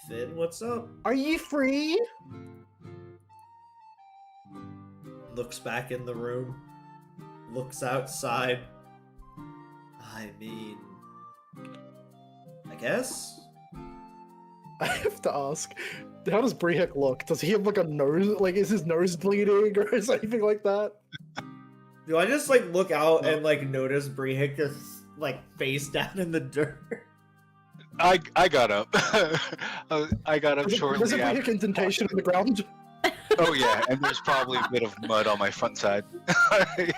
Finn, what's up? Are you free? Looks back in the room. Looks outside. I mean... I guess? I have to ask, how does Brehek look? Does he have like a nose? Like, is his nose bleeding or is anything like that? Do I just like look out and like notice Brehek just like face down in the dirt? I got up. I got up There's a shortly after. Brehek indentation in the ground. Oh yeah, and there's probably a bit of mud on my front side. Yeah.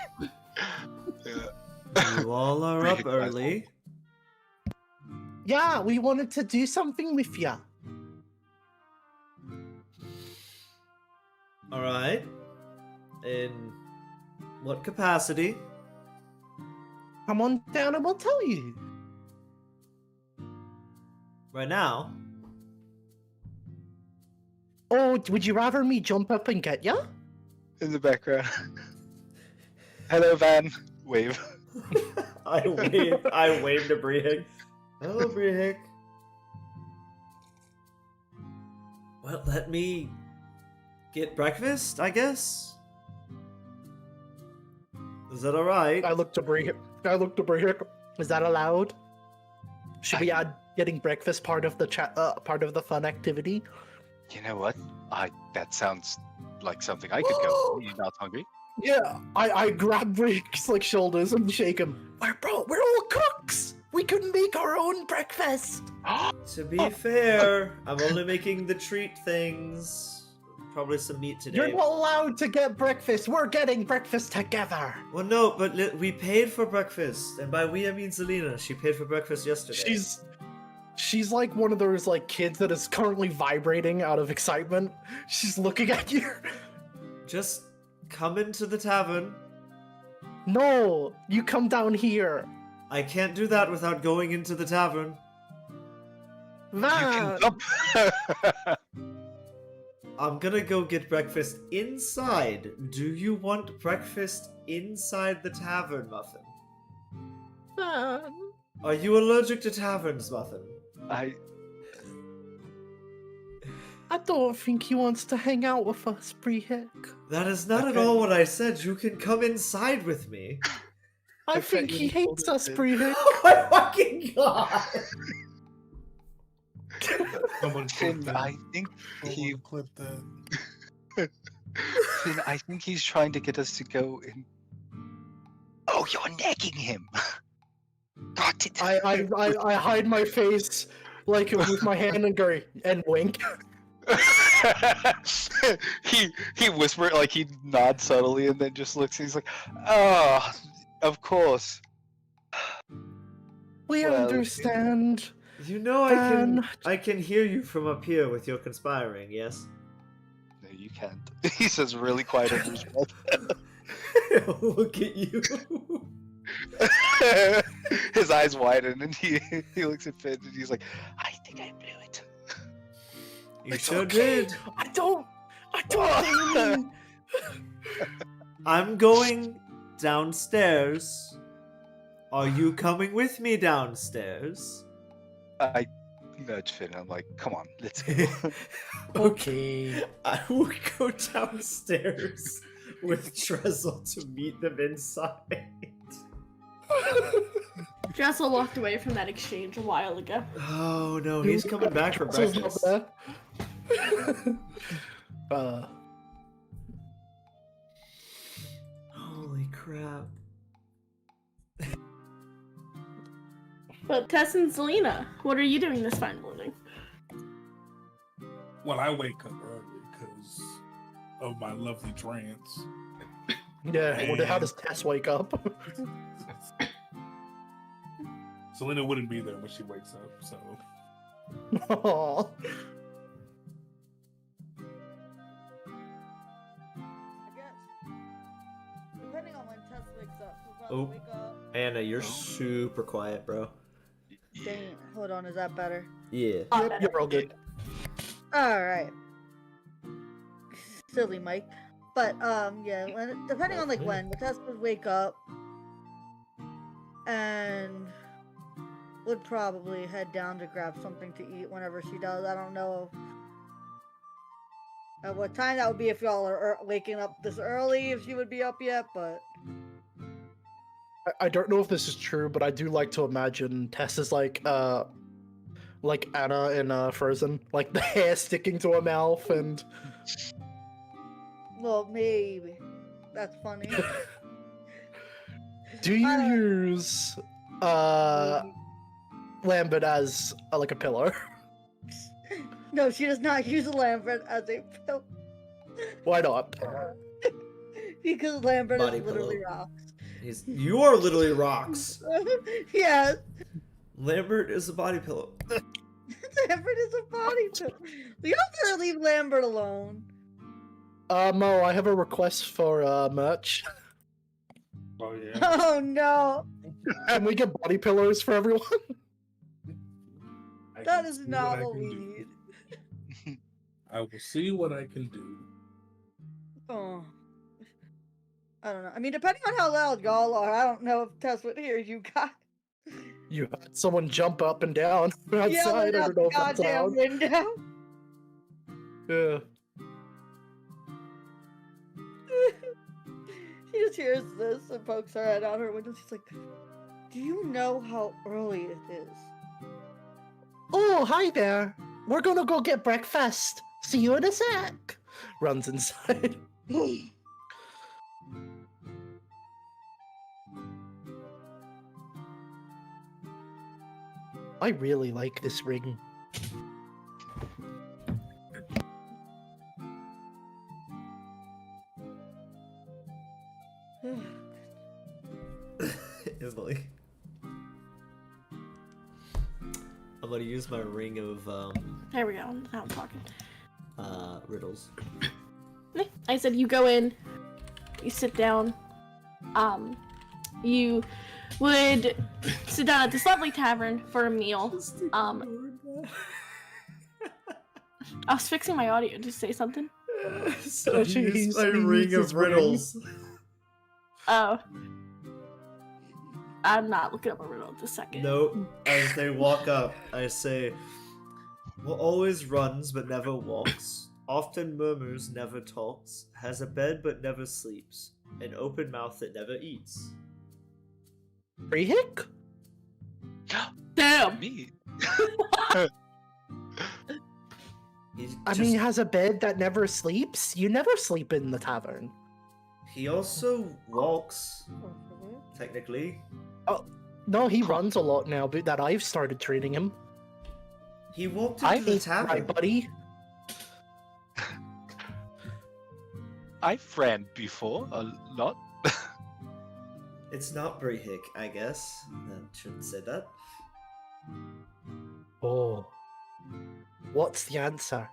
You all are up early. Yeah, we wanted to do something with ya. Alright. In what capacity? Come on down and we'll tell you. Right now? Oh, would you rather me jump up and get ya? In the background. Hello, Van. Wave. I waved to Brehek. Hello, Brehek. Well, let me get breakfast, I guess? Is that alright? I looked to Brehek. Is that allowed? Should we add getting breakfast part of the part of the fun activity? You know what? That sounds like something I could go. You're not hungry? Yeah, I grab Brehek's like shoulders and shake him. We're all cooks. We couldn't make our own breakfast. To be fair, I'm only making the treat things. Probably some meat today. You're not allowed to get breakfast. We're getting breakfast together. Well, no, but we paid for breakfast, and by we I mean Zelina. She paid for breakfast yesterday. She's like one of those like kids that is currently vibrating out of excitement. She's looking at you. Just come into the tavern. No, you come down here. I can't do that without going into the tavern. Van. I'm gonna go get breakfast inside. Do you want breakfast inside the tavern, Muffin? Van. Are you allergic to taverns, Muffin? I don't think he wants to hang out with us, Brehek. That is not at all what I said. You can come inside with me. I think he hates us, Brehek. Oh my fucking god! Someone clip Finn, that. I think he. Someone clip that. Finn, I think he's trying to get us to go in. Oh, you're necking him. Got it. I hide my face like with my hand and go and wink. he whispers, like he nods subtly and then just looks. He's like, "Oh, of course." We Well, understand. You know Fan. I can hear you from up here with your conspiring, yes? No, you can't. He says really quiet under his breath. Look at you. His eyes widen and he looks at Finn and he's like, "I think I blew it." You It's sure okay. did. I don't mean- I'm going downstairs. Are you coming with me downstairs? I nudge Finn. I'm like, "Come on, let's go." Okay. I will go downstairs with Trestle to meet them inside. Jessel walked away from that exchange a while ago. Oh no, he's coming back for Tressel's not breakfast. there. Holy crap. But Tess and Selena, what are you doing this fine morning? Well, I wake up early because of my lovely trance. Yeah, I wonder how does Tess wake up? Selena wouldn't be there when she wakes up, so Aw. I guess. Depending on when Tess wakes up, she'll Oh. probably wake up. Anna, you're super quiet, bro. Dang, hold on, is that better? Yeah. Yep, you're all good. Alright. Silly Mike. But yeah, depending on like when Tess would wake up and would probably head down to grab something to eat whenever she does. I don't know at what time that would be if y'all are waking up this early, if she would be up yet, but I don't know if this is true, but I do like to imagine Tess is like Anna in Frozen, like the hair sticking to her mouth and well, maybe. That's funny. do you use Lambert as like a pillow? No, she does not use Lambert as a pillow. Why not? Because Lambert Body is literally pillow. rocks. You are literally rocks. Yes, Lambert is a body pillow. Lambert is a body pillow. We don't gotta leave Lambert alone. Mo, I have a request for merch. oh yeah. Oh no, Can we get body pillows for everyone? I that can is see not I what can we do. need. I will see what I can do. Oh, I don't know. I mean, depending on how loud y'all are, I don't know if Tess would hear you guys You had someone jump up and down outside. yelling I out don't know the if that's goddamn loud. window. Yeah. She just hears this and pokes her head out her window. She's like, "Do you know how early it is?" Oh, hi there. We're gonna go get breakfast. See you in a sec. Runs inside. I really like this ring. Emily. I'm gonna use my ring of There we go. Now I'm talking. riddles. I said you go in, you sit down, you would sit down at this lovely tavern for a meal. I was fixing my audio. Did you say something? So Oh, I use jeez, my he ring used of his ring. riddles. Oh. I'm not looking up a riddle this second. Nope. As they walk up, I say, "Well, always runs but never walks, often murmurs, never talks, has a bed but never sleeps, an open mouth that never eats." Freehick? Damn! Me? I mean, he has a bed that never sleeps. You never sleep in the tavern. he also walks, technically. No, he runs a lot now, but that I've started training him. He walked I into the ain't my tavern. buddy. I've ran before a lot. It's not Brehik, I guess. I shouldn't say that. Oh. What's the answer?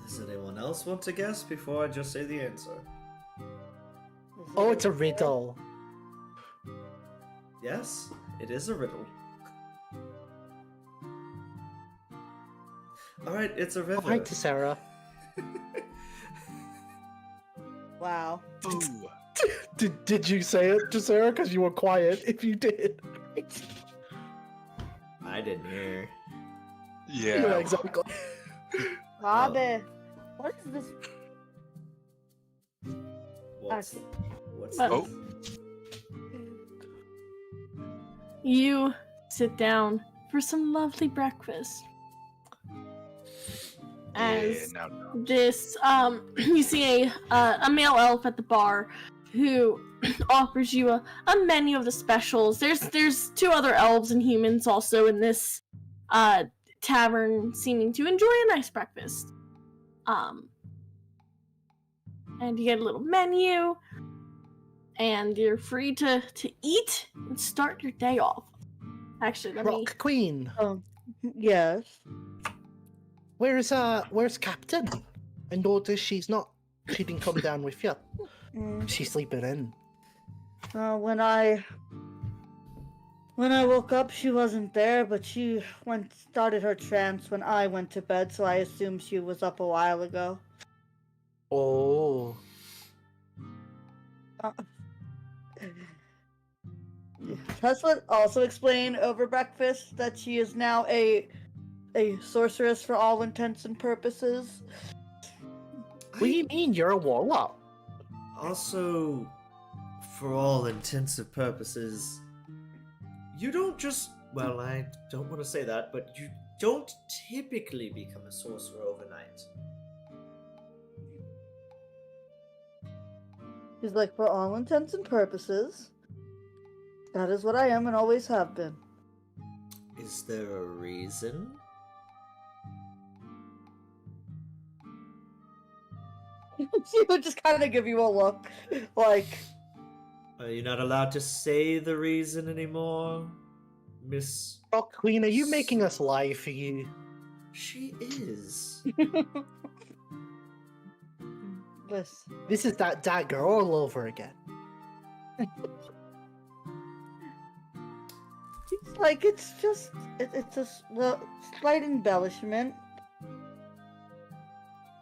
Does anyone else want to guess before I just say the answer? Oh, it's a riddle. Yes, it is a riddle. Alright, it's a riddle. Hi to Sarah. Wow. Ooh. Did you say it to Sarah? Because you were quiet. If you did. I didn't hear. Yeah. exactly. Abe, what is this? What's Oh. this? You sit down for some lovely breakfast. As Yeah, no. this, you see a male elf at the bar who offers you a menu of the specials. There's two other elves and humans also in this tavern, seeming to enjoy a nice breakfast. And you get a little menu, and you're free to eat and start your day off. Actually, let me. Rock Queen. Yes. Where's Captain? I noticed she didn't come down with you. She's sleeping in. When I woke up, she wasn't there, but she started her trance when I went to bed, so I assumed she was up a while ago. Oh. Tesla also explained over breakfast that she is now a sorceress for all intents and purposes. What do you mean you're a warlock? Also, for all intents and purposes, you don't just. Well, I don't want to say that, but you don't typically become a sorcerer overnight. She's like, for all intents and purposes, that is what I am and always have been. Is there a reason? She would just kind of give you a look, like, Are you not allowed to say the reason anymore, Miss? Rock Queen, are you making us lie for you? She is. listen. This is that dagger all over again. It's like, it's just, it's a slight embellishment.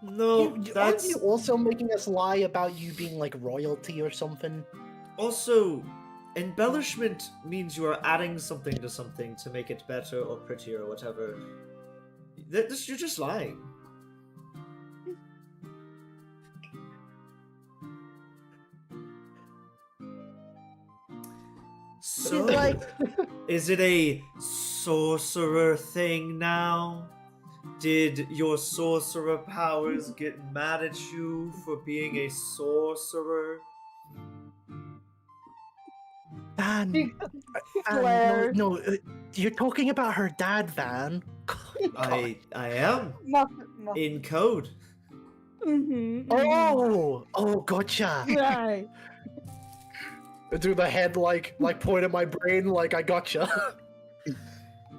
No, Aren't that's you also making us lie about you being like royalty or something? also embellishment means you are adding something to something to make it better or prettier or whatever. You're just lying. So, like- is it a sorcerer thing now? Did your sorcerer powers get mad at you for being a sorcerer? Van, Claire. no, you're talking about her dad, Van. I am Nothing. in code. Mm-hmm. Oh, gotcha. Right. Do the head like point at my brain like I gotcha.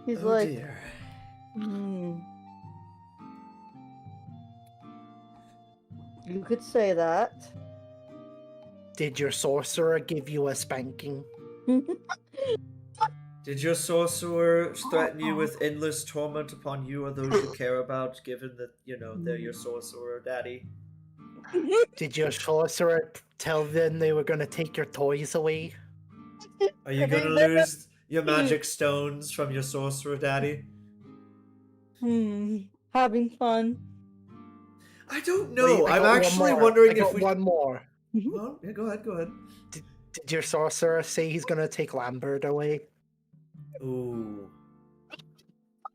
He's Oh like, dear. You could say that. Did your sorcerer give you a spanking? Did your sorcerer threaten you with endless torment upon you or those you care about, given that, they're your sorcerer daddy? Did your sorcerer tell them they were gonna take your toys away? Are you gonna lose your magic stones from your sorcerer daddy? Having fun. I don't know. Wait, I I'm got one actually more. wondering I got if we. one more. Well, yeah, go ahead. Did your sorcerer say he's gonna take Lambert away? Ooh.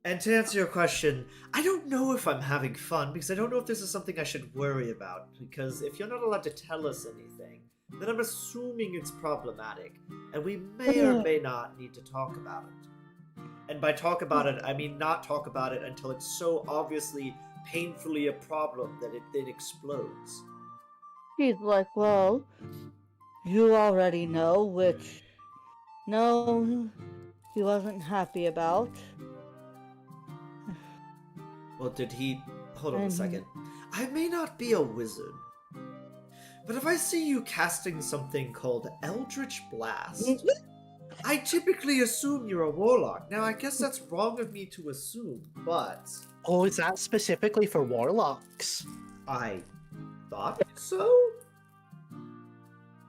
And to answer your question, I don't know if I'm having fun because I don't know if this is something I should worry about. Because if you're not allowed to tell us anything, then I'm assuming it's problematic, and we may or may not need to talk about it. And by talk about it, I mean not talk about it until it's so obviously, painfully a problem that it then explodes. He's like, well, you already know, which, no, he wasn't happy about. Well, did he... Hold on a Mhm. second. I may not be a wizard, but if I see you casting something called Eldritch Blast, I typically assume you're a warlock. Now, I guess that's wrong of me to assume, but Oh, is that specifically for warlocks? I thought so?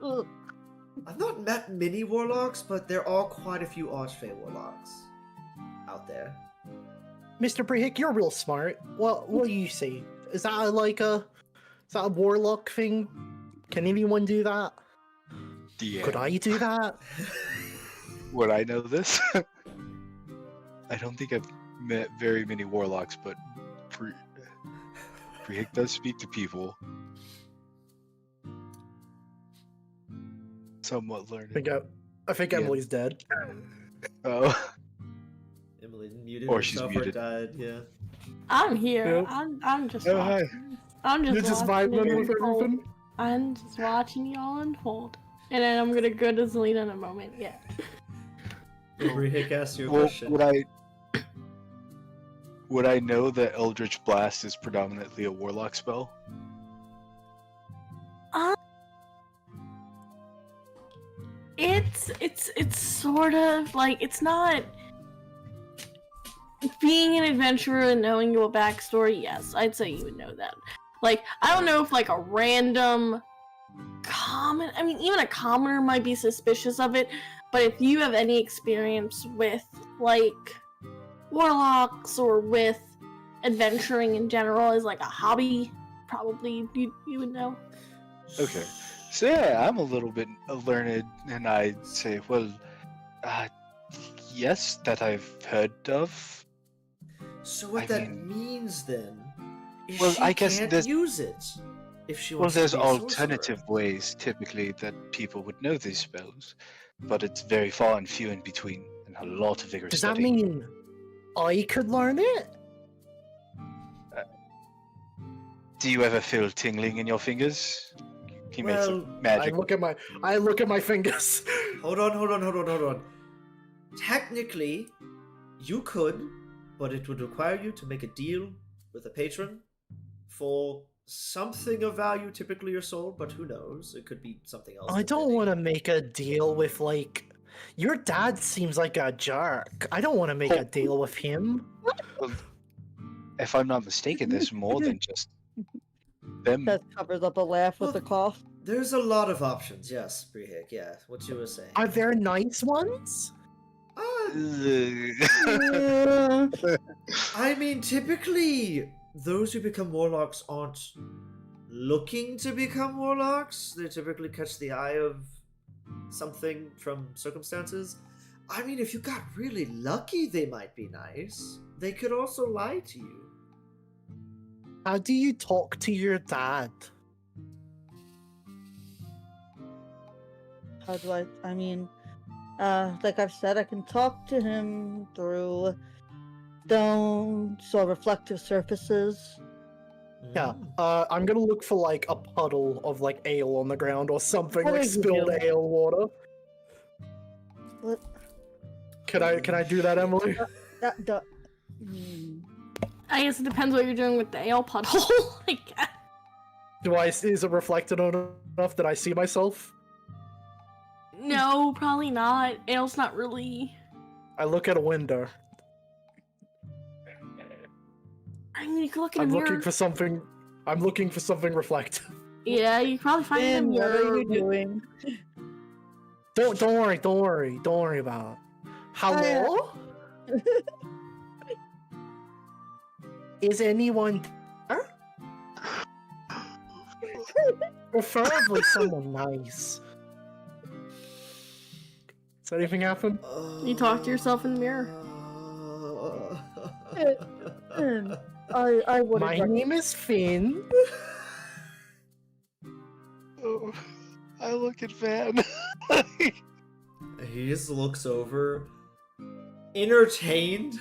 Ugh. I've not met many warlocks, but there are quite a few Archfey warlocks out there. Mr. Brehik, you're real smart. What do you say? Is that a warlock thing? Can anyone do that? Yeah. Could I do that? Would I know this? I don't think I've met very many warlocks, but Brehik does speak to people. Somewhat learned. I think Yeah. Emily's dead. Oh. Emily muted Or she's herself or muted. died, yeah. I'm here. Yeah. I'm just Oh, hi. watching. I'm just You're just watching vibing it with unfold. everything? I'm just watching y'all unfold. And then I'm gonna go to Zelina in a moment, yeah. Brehik asked you a Well, question. would I know that Eldritch Blast is predominantly a warlock spell? It's sort of like, it's not being an adventurer and knowing your backstory. Yes, I'd say you would know that. Like, I don't know if like a random common, I mean, even a commoner might be suspicious of it, but if you have any experience with like warlocks or with adventuring in general as like a hobby, probably you would know. Okay. So yeah, I'm a little bit learned, and I'd say, well, yes, that I've heard of. So what I that mean- means then is Well, she I guess can't there's- use it if she Well, wants there's to be a sorcerer. alternative ways typically that people would know these spells, but it's very far and few in between, and a lot of vigorous Does that study. mean I could learn it? Do you ever feel tingling in your fingers? He makes Well, a magic. I look at my fingers. Hold on. Technically, you could, but it would require you to make a deal with a patron for something of value, typically your soul, but who knows? It could be something else. I don't depending. want to make a deal with like. Your dad seems like a jerk. I don't want to make a deal with him. If I'm not mistaken, there's more than just them. That covers up a laugh with a cough. There's a lot of options, yes, Brehik, yeah, what you were saying. Are there nice ones? I mean, typically, those who become warlocks aren't looking to become warlocks. They typically catch the eye of something from circumstances. I mean, if you got really lucky, they might be nice. They could also lie to you. How do you talk to your dad? How do I mean, like I've said, I can talk to him through stones or reflective surfaces. Yeah, Mm. I'm gonna look for like a puddle of like ale on the ground or something, What like is you spilled doing? ale water. What? Can I do that, Emily? I guess it depends what you're doing with the ale puddle. Like, Is it reflected on enough that I see myself? no, probably not. Ale's not really. I look at a window. I mean, you can look in a I'm mirror. looking for something. I'm looking for something reflective. Yeah, you can probably find it in Ben, a what mirror. are you doing? Don't worry about it. Hello? Is anyone there? Preferably someone nice. Does anything happen? You talk to yourself in the mirror. I would. My name is Finn. Oh, I look at Van. He just looks over, entertained,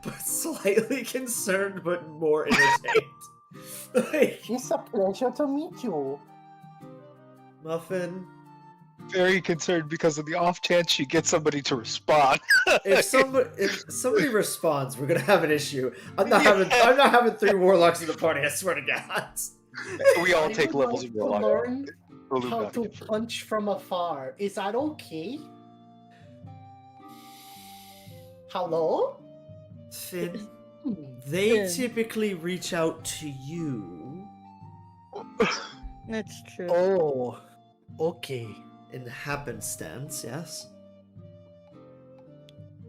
but slightly concerned, but more entertained. Like, It's a pleasure to meet you. Muffin, Very concerned because of the off chance she gets somebody to respond. if somebody responds, we're gonna have an issue. I'm not having 3 warlocks in the party. I swear to God. We all I take would levels like of to warlock. learn We'll how not to get first. punch from afar. Is that okay? Hello? Finn, Hmm. they Finn. typically reach out to you That's true. Oh, okay. in happenstance, yes?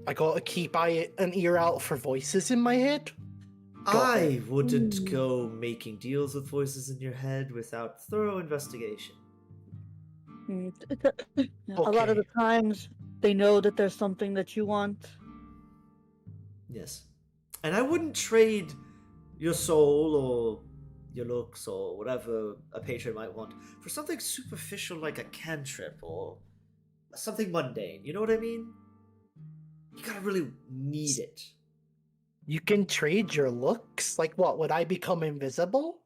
I gotta keep an ear out for voices in my head. Got I wouldn't Hmm. go making deals with voices in your head without thorough investigation. A lot of the times, they know that there's something that you want. Yes. And I wouldn't trade your soul or your looks or whatever a patron might want for something superficial like a cantrip or something mundane. You know what I mean? You gotta really need it. You can trade your looks? Like what, would I become invisible?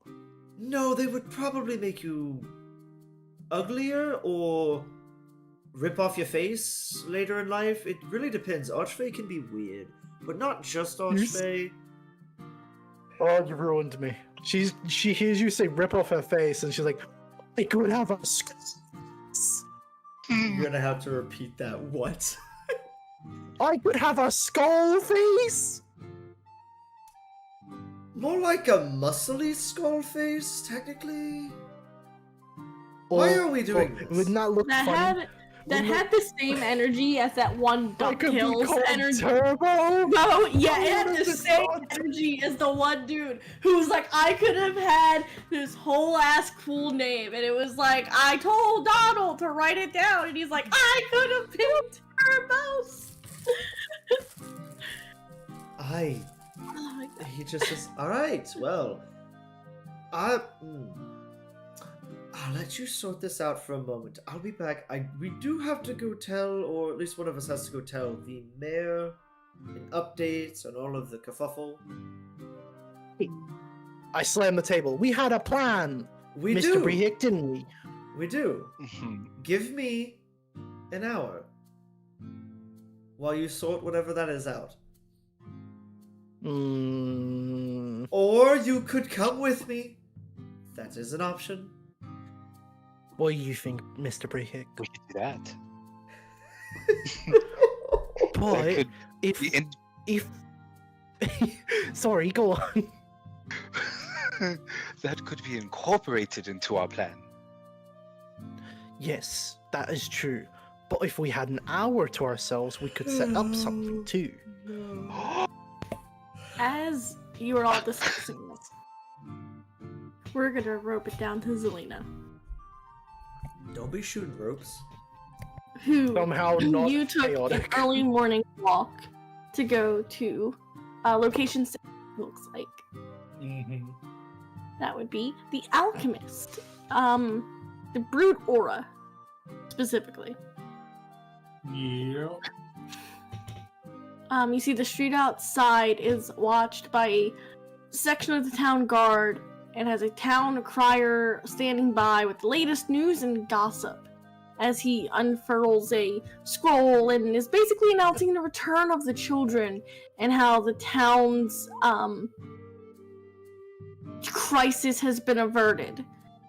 No, they would probably make you uglier or rip off your face later in life. It really depends. Archfey can be weird, but not just Archfey. Oh, you ruined me. She hears you say rip off her face and she's like, I could have a You're gonna have to repeat that. What? I could have a skull face? More like a muscly skull face, technically. Why are we doing It this? would not look That funny. had the same energy as that one I could be DuckTales called energy. Turbo? No, yeah, I it had wanted the to same call it- energy as the one dude who's like, I could have had this whole ass cool name, and it was like, I told Donald to write it down, and he's like, I could have picked Turbos. Oh my God. He just says, alright, well. I'll let you sort this out for a moment. I'll be back. We do have to go tell, or at least one of us has to go tell the mayor an update on all of the kerfuffle. I slammed the table. We had a plan, We Mr. do. Brehick, didn't we? We do. Mhm. Give me an hour while you sort whatever that is out. Or you could come with me. That is an option. What do you think, Mr. Brehick? We could do that. But That could if be in- if sorry, go on. that could be incorporated into our plan. Yes, that is true. But if we had an hour to ourselves, we could set up something too. As you are all discussing this, we're gonna rope it down to Zelina, Don't be shooting ropes. who Somehow not you took chaotic. an early morning walk to go to location 6, looks like. Mm-hmm. That would be the Alchemist. The Brood Aura, specifically. Yeah. You see the street outside is watched by a section of the town guard and has a town crier standing by with the latest news and gossip as he unfurls a scroll and is basically announcing the return of the children and how the town's crisis has been averted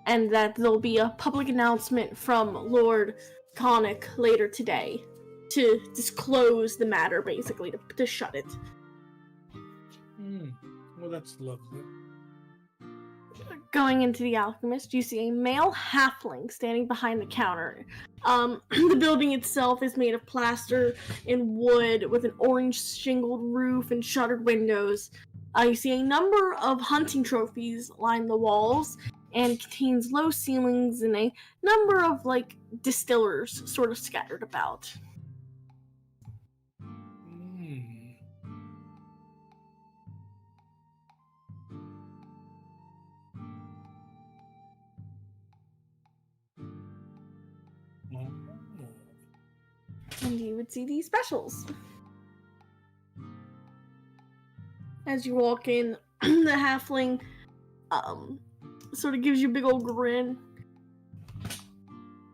and that there'll be a public announcement from Lord Conic later today to disclose the matter, basically, to shut it. Well, that's lovely. Going into the Alchemist, you see a male halfling standing behind the counter. The building itself is made of plaster and wood with an orange shingled roof and shuttered windows. You see a number of hunting trophies line the walls and contains low ceilings and a number of, like, distillers sort of scattered about. would see these specials. As you walk in, the halfling sort of gives you a big old grin.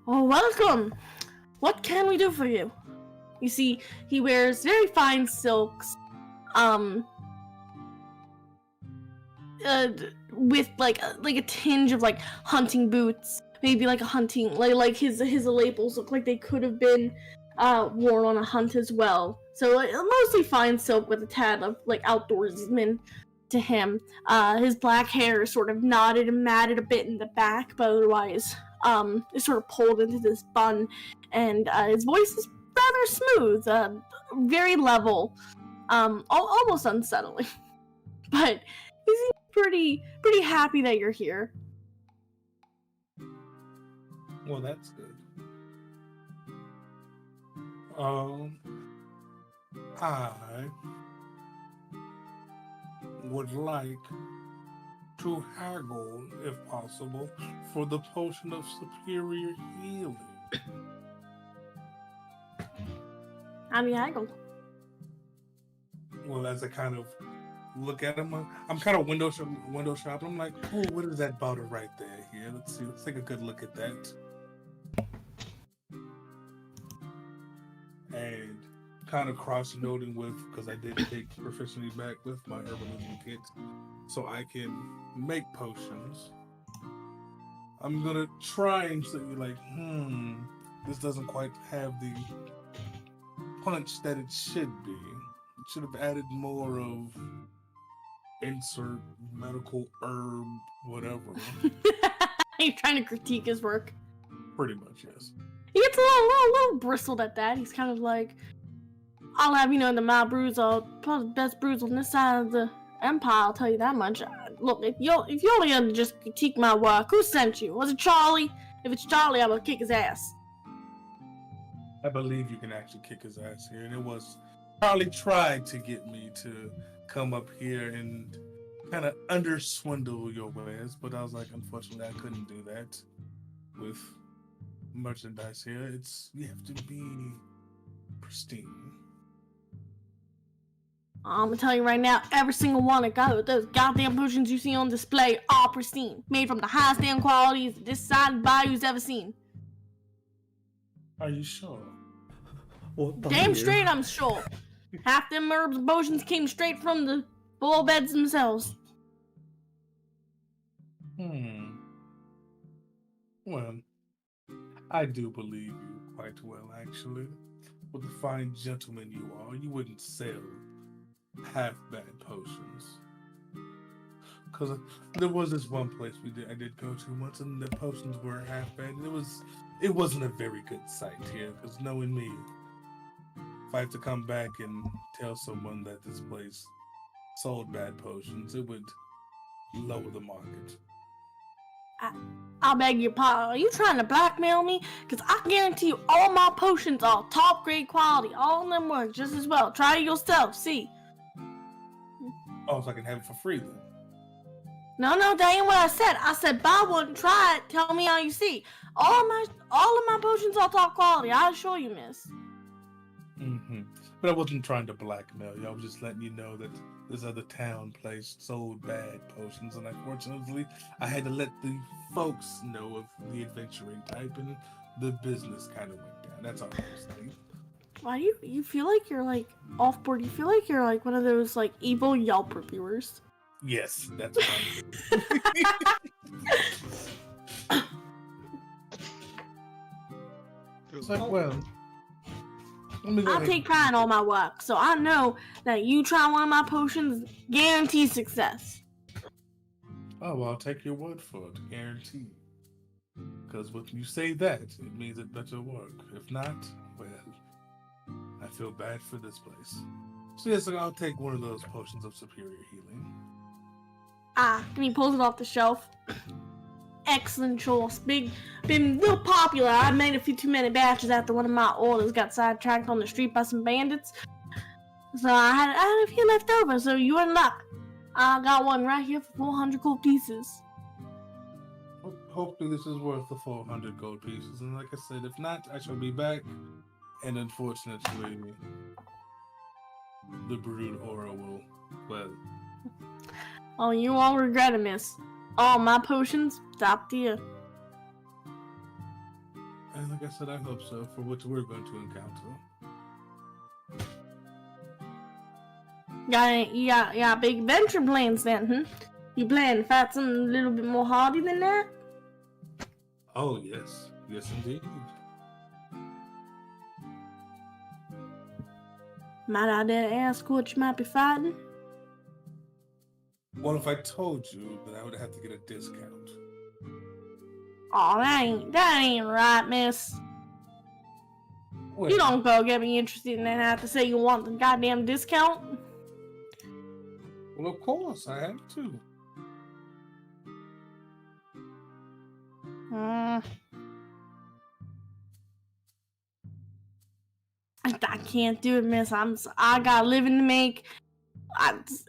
Oh, welcome! What can we do for you? You see, he wears very fine silks, with like a tinge of like hunting boots, maybe like a hunting like his labels look like they could have been worn on a hunt as well. So mostly fine silk with a tad of like outdoorsman to him. His black hair is sort of knotted and matted a bit in the back, but otherwise it's sort of pulled into this bun, and his voice is rather smooth, very level, almost unsettling. But he seems pretty happy that you're here. Well, that's good. I would like to haggle, if possible, for the potion of superior healing. How do you haggle? Well, as I kind of look at him, I'm kind of window shopping. I'm like, oh, what is that bottle right there? Here, let's see. Let's take a good look at that. And kind of cross-noting with, because I did take proficiency back with my herbalism kit, so I can make potions. I'm gonna try and say, like, this doesn't quite have the punch that it should be. It should have added more of insert medical herb, whatever. You're trying to critique his work. Pretty much, yes. He gets a little bristled at that. He's kind of like, I'll have you know that my brews are probably the best brews on this side of the empire, I'll tell you that much. Look, if you're only gonna just critique my work, who sent you? Was it Charlie? If it's Charlie, I'm gonna kick his ass. I believe you can actually kick his ass here, and it was Charlie tried to get me to come up here and kind of underswindle your wares, but I was like, unfortunately, I couldn't do that with merchandise here. You have to be pristine. I'm gonna tell you right now, every single one of those goddamn potions you see on display are pristine, made from the highest damn qualities this side of the bayou's ever seen. Are you sure? What Damn straight, I'm sure. Half them herbs and potions came straight from the boil beds themselves. Well, I do believe you quite well, actually. What the fine gentleman you are, you wouldn't sell half-bad potions. Because there was this one place I did go to once, and the potions were half-bad. And it wasn't a very good sight here, because knowing me, if I have to come back and tell someone that this place sold bad potions, it would lower the market. I beg your pardon. Are you trying to blackmail me? Because I guarantee you all my potions are top grade quality. All of them work just as well. Try it yourself, see. Oh, so I can have it for free then? No, that ain't what I said. I said buy one, try it, tell me how you see. All of my potions are top quality, I assure you, miss. But I wasn't trying to blackmail you. I was just letting you know that this other town place sold bad potions, and unfortunately, I had to let the folks know of the adventuring type, and the business kind of went down. That's all I was saying. Why do you feel like you're like off-board? You feel like you're like one of those like evil Yelp reviewers. Yes, that's fine. It's like, well, I take pride in all my work, so I know that you try one of my potions, guarantee success. Oh, well, I'll take your word for it, guaranteed. Because when you say that, it means it better work. If not, well, I feel bad for this place. So yes, I'll take one of those potions of superior healing. And he pulls it off the shelf. Excellent choice. Been real popular. I made a few too many batches after one of my orders got sidetracked on the street by some bandits. So I had a few left over, so you in luck. I got one right here for 400 gold pieces. Hopefully this is worth the 400 gold pieces. And like I said, if not, I shall be back And unfortunately, the brood aura will, well, Oh, you won't regret it, miss. All my potions, top tier. and like I said, I hope so, for what we're going to encounter. You got big adventure plans then, hmm? You plan to fight something a little bit more hardy than that? Oh, yes. Yes, indeed. Might I dare ask what you might be fighting? Well, if I told you, then I would have to get a discount. Aw, that ain't right, miss. Well, You don't go get me interested and then have to say you want the goddamn discount. Well, of course, I have to. I can't do it, miss. I got a living to make.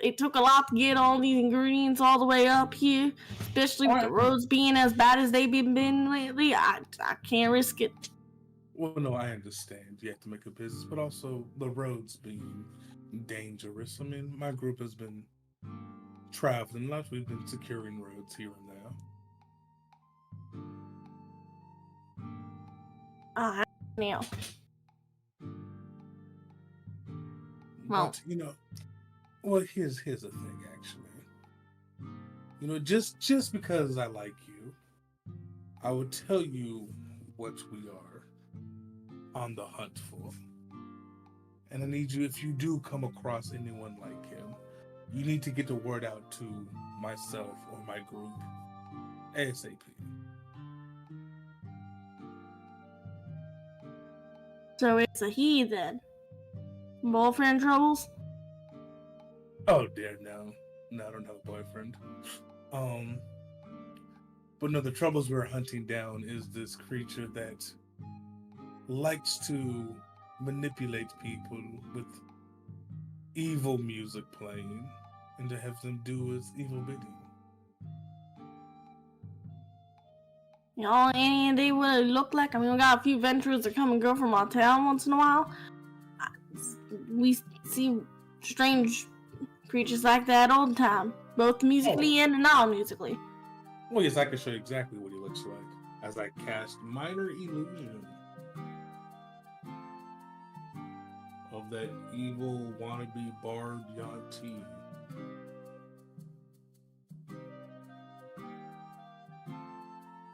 It took a lot to get all these ingredients all the way up here, especially with the roads being as bad as they've been lately. I can't risk it. Well, no, I understand. You have to make a business, but also the roads being dangerous. I mean, my group has been traveling a lot. We've been securing roads here and there. Now. Well, But, well, here's the thing, actually. Just because I like you, I will tell you what we are on the hunt for. And I need you, if you do come across anyone like him, you need to get the word out to myself or my group ASAP. So it's a he then. Boyfriend troubles? Oh dear, no. No, I don't have a boyfriend. But no, the troubles we're hunting down is this creature that likes to manipulate people with evil music playing and to have them do his evil bidding. Any idea what it looked like? I mean, we got a few venturers that come and go from our town once in a while. We see strange creatures like that all the time, both musically and non-musically. Well, yes, I can show you exactly what he looks like as I cast Minor Illusion of that evil wannabe bard Yanti.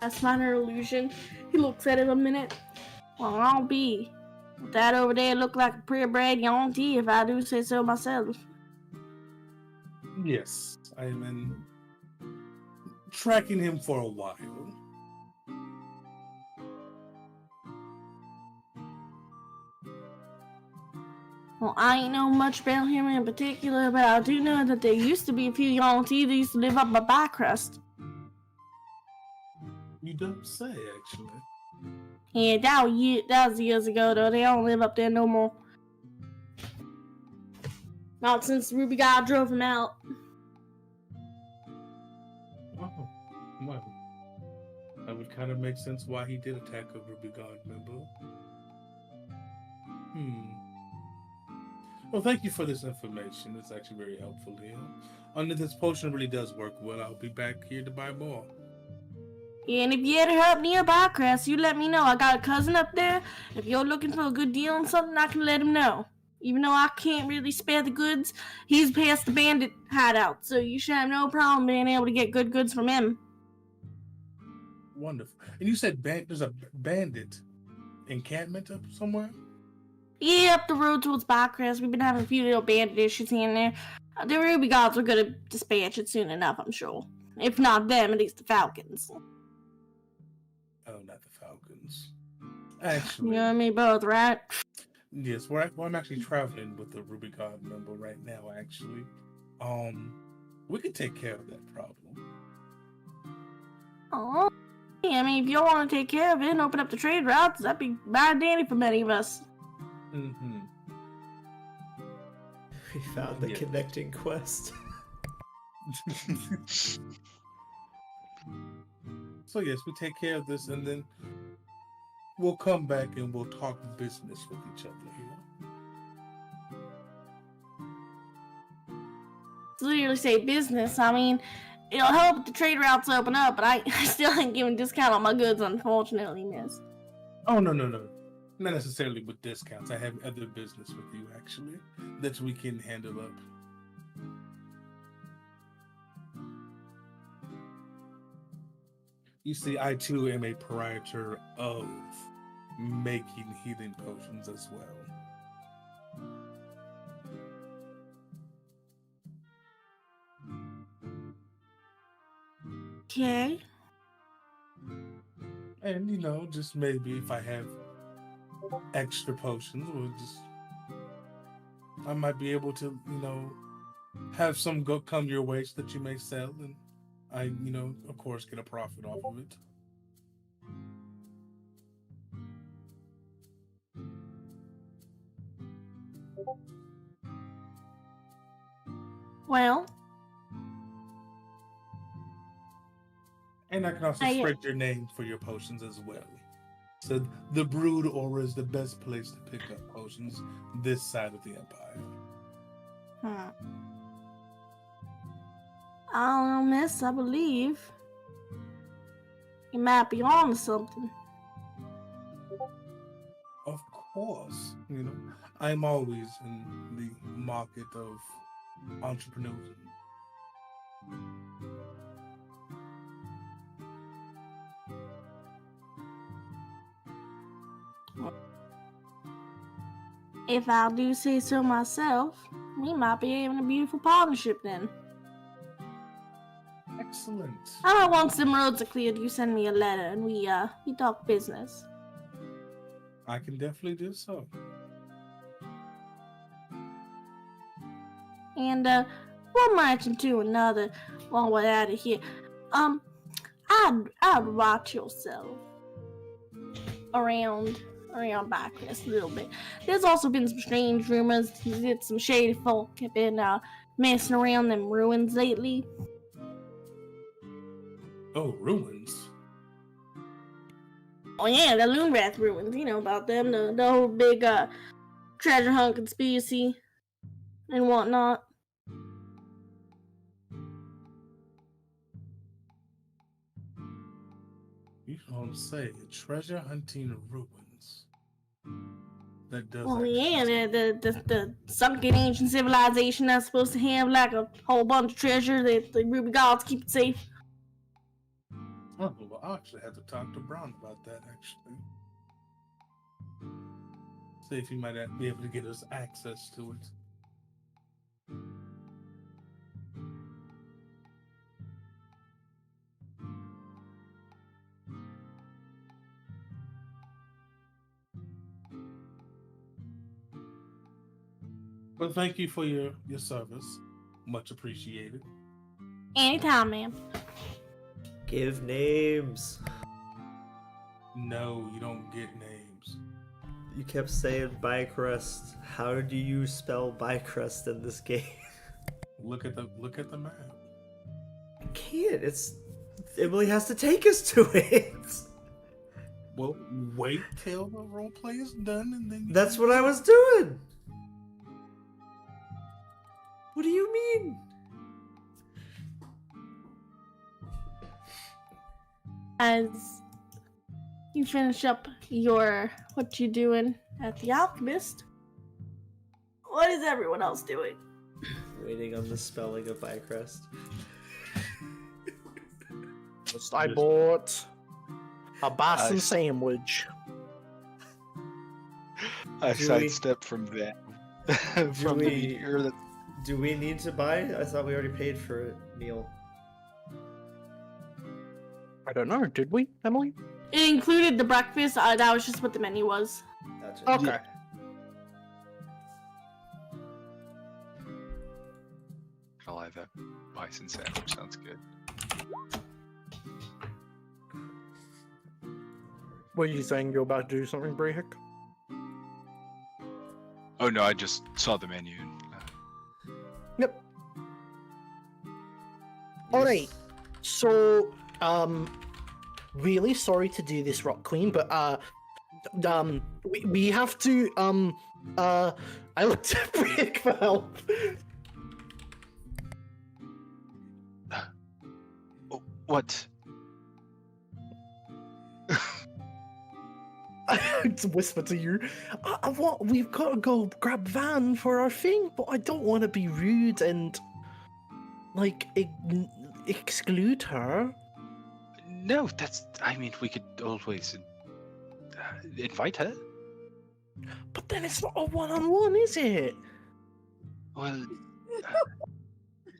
That's Minor Illusion. He looks at it a minute. Well, I'll be. That over there look like a purebred Yanti, if I do say so myself. Yes, I've been tracking him for a while. Well, I ain't know much about him in particular, but I do know that there used to be a few Yanti that used to live up by Bycrest. You don't say, actually. Yeah, that was years ago, though. They don't live up there no more. Not since Ruby God drove him out. Oh, well. That would kind of make sense why he did attack a Ruby God member. Well, thank you for this information. It's actually very helpful here. And if this potion really does work well, I'll be back here to buy more. Yeah, and if you ever help nearby, Crest, you let me know. I got a cousin up there. If you're looking for a good deal on something, I can let him know. Even though I can't really spare the goods, he's past the bandit hideout, so you should have no problem being able to get good goods from him. Wonderful. And you said there's a bandit encampment up somewhere? Yeah, up the road towards Bycrest. We've been having a few little bandit issues here and there. The Ruby Gods are gonna dispatch it soon enough, I'm sure. If not them, at least the Falcons. Oh, not the Falcons. Actually, You and me both, right? yes, I'm actually traveling with the Ruby God member right now, actually. We could take care of that problem. Oh, yeah, I mean, if you want to take care of it and open up the trade routes, that'd be mighty dandy for many of us. Mm-hmm. We found the Yeah. connecting quest. So yes, we take care of this, and then we'll come back and we'll talk business with each other here. Literally say business. I mean, it'll help if the trade routes open up, but I still ain't giving discount on my goods, unfortunately, miss. Oh, no. Not necessarily with discounts. I have other business with you, actually, that we can handle up. You see, I too am a proprietor of making healing potions as well. Okay. And, you know, just maybe if I have extra potions, I might be able to, you know, have some come your way so that you may sell, and I, you know, of course, get a profit off of it. Well, And I can also spread your name for your potions as well. So the Brood Aura is the best place to pick up potions this side of the Empire. I don't know, miss. I believe you might be on to something. Of course, you know, I'm always in the market of entrepreneurs. If I do say so myself, we might be having a beautiful partnership then. Excellent. Once them roads are cleared, you send me a letter and we talk business. I can definitely do so. And one mention to another while we're out of here. I'd watch yourself around Bycrest a little bit. There's also been some strange rumors that some shady folk have been messing around them ruins lately. Oh, ruins? Oh yeah, the Loonrath ruins. You know about them, the whole big treasure hunt conspiracy and whatnot. You don't say. Treasure hunting ruins. That does. Oh actually yeah, sound- the sunken ancient civilization that's supposed to have like a whole bunch of treasure that the Ruby gods keep it safe. Oh, well, I'll actually have to talk to Brown about that, actually. See if he might be able to get us access to it. Well, thank you for your service. Much appreciated. Anytime, man. Give names. No, you don't get names. You kept saying Bycrest. How do you spell Bycrest in this game? Look at the map. I can't. It's Emily has to take us to it. Well, wait till the roleplay is done and then. That's what I was doing. What do you mean? As you finish up what you doing at the Alchemist, what is everyone else doing? Waiting on the spelling of Bycrest. I bought a bison sandwich. I Do we- sidestep from there. From the we- meteor that. Do we need to buy? I thought we already paid for a meal. I don't know. Did we, Emily? It included the breakfast. That was just what the menu was. That's Okay. I like that bison sandwich. Sounds good. Were you saying you're about to do something, Brehik? Oh no, I just saw the menu. And, Yep. Alright. So, really sorry to do this, Rock Queen, but we have to, I looked at Brick for help. What? I whisper to you, what? We've got to go grab Van for our thing, but I don't want to be rude and, like, exclude her. No, I mean, we could always invite her. But then it's not a one-on-one, is it? Well,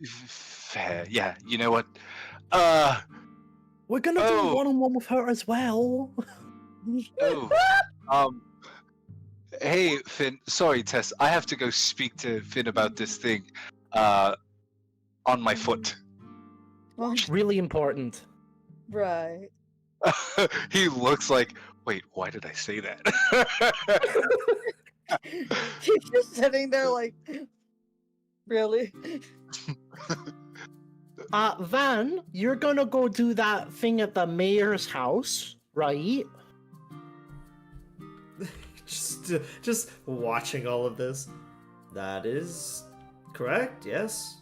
fair. Yeah, you know what? We're gonna do a one-on-one with her as well. Hey, Finn. Sorry, Tess. I have to go speak to Finn about this thing. On my foot. Really important. Right. He looks like. Wait, why did I say that? He's just sitting there like, really? Van, you're gonna go do that thing at the mayor's house, right? Just watching all of this. That is correct. Yes.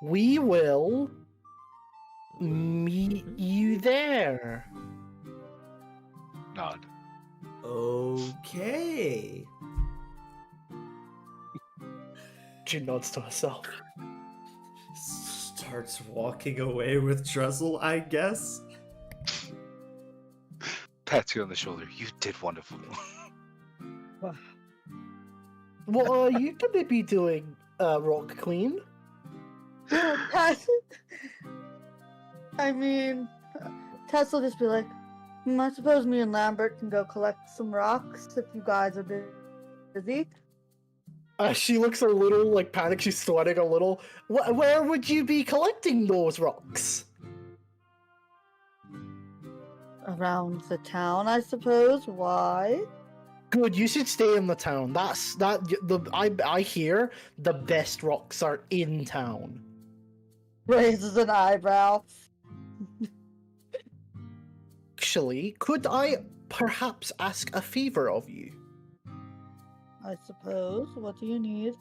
We will meet you there. Nod. Okay. She nods to herself. Starts walking away with Trestle, I guess. Pat you on the shoulder. You did wonderful. What are you gonna be doing, Rock Queen? I mean, Tess will just be like, I suppose me and Lambert can go collect some rocks if you guys are busy. She looks a little like panicked. She's sweating a little. Where would you be collecting those rocks? Around the town, I suppose. Why? Good. You should stay in the town. I hear the best rocks are in town. Raises an eyebrow. Actually, could I perhaps ask a favor of you? I suppose. What do you need?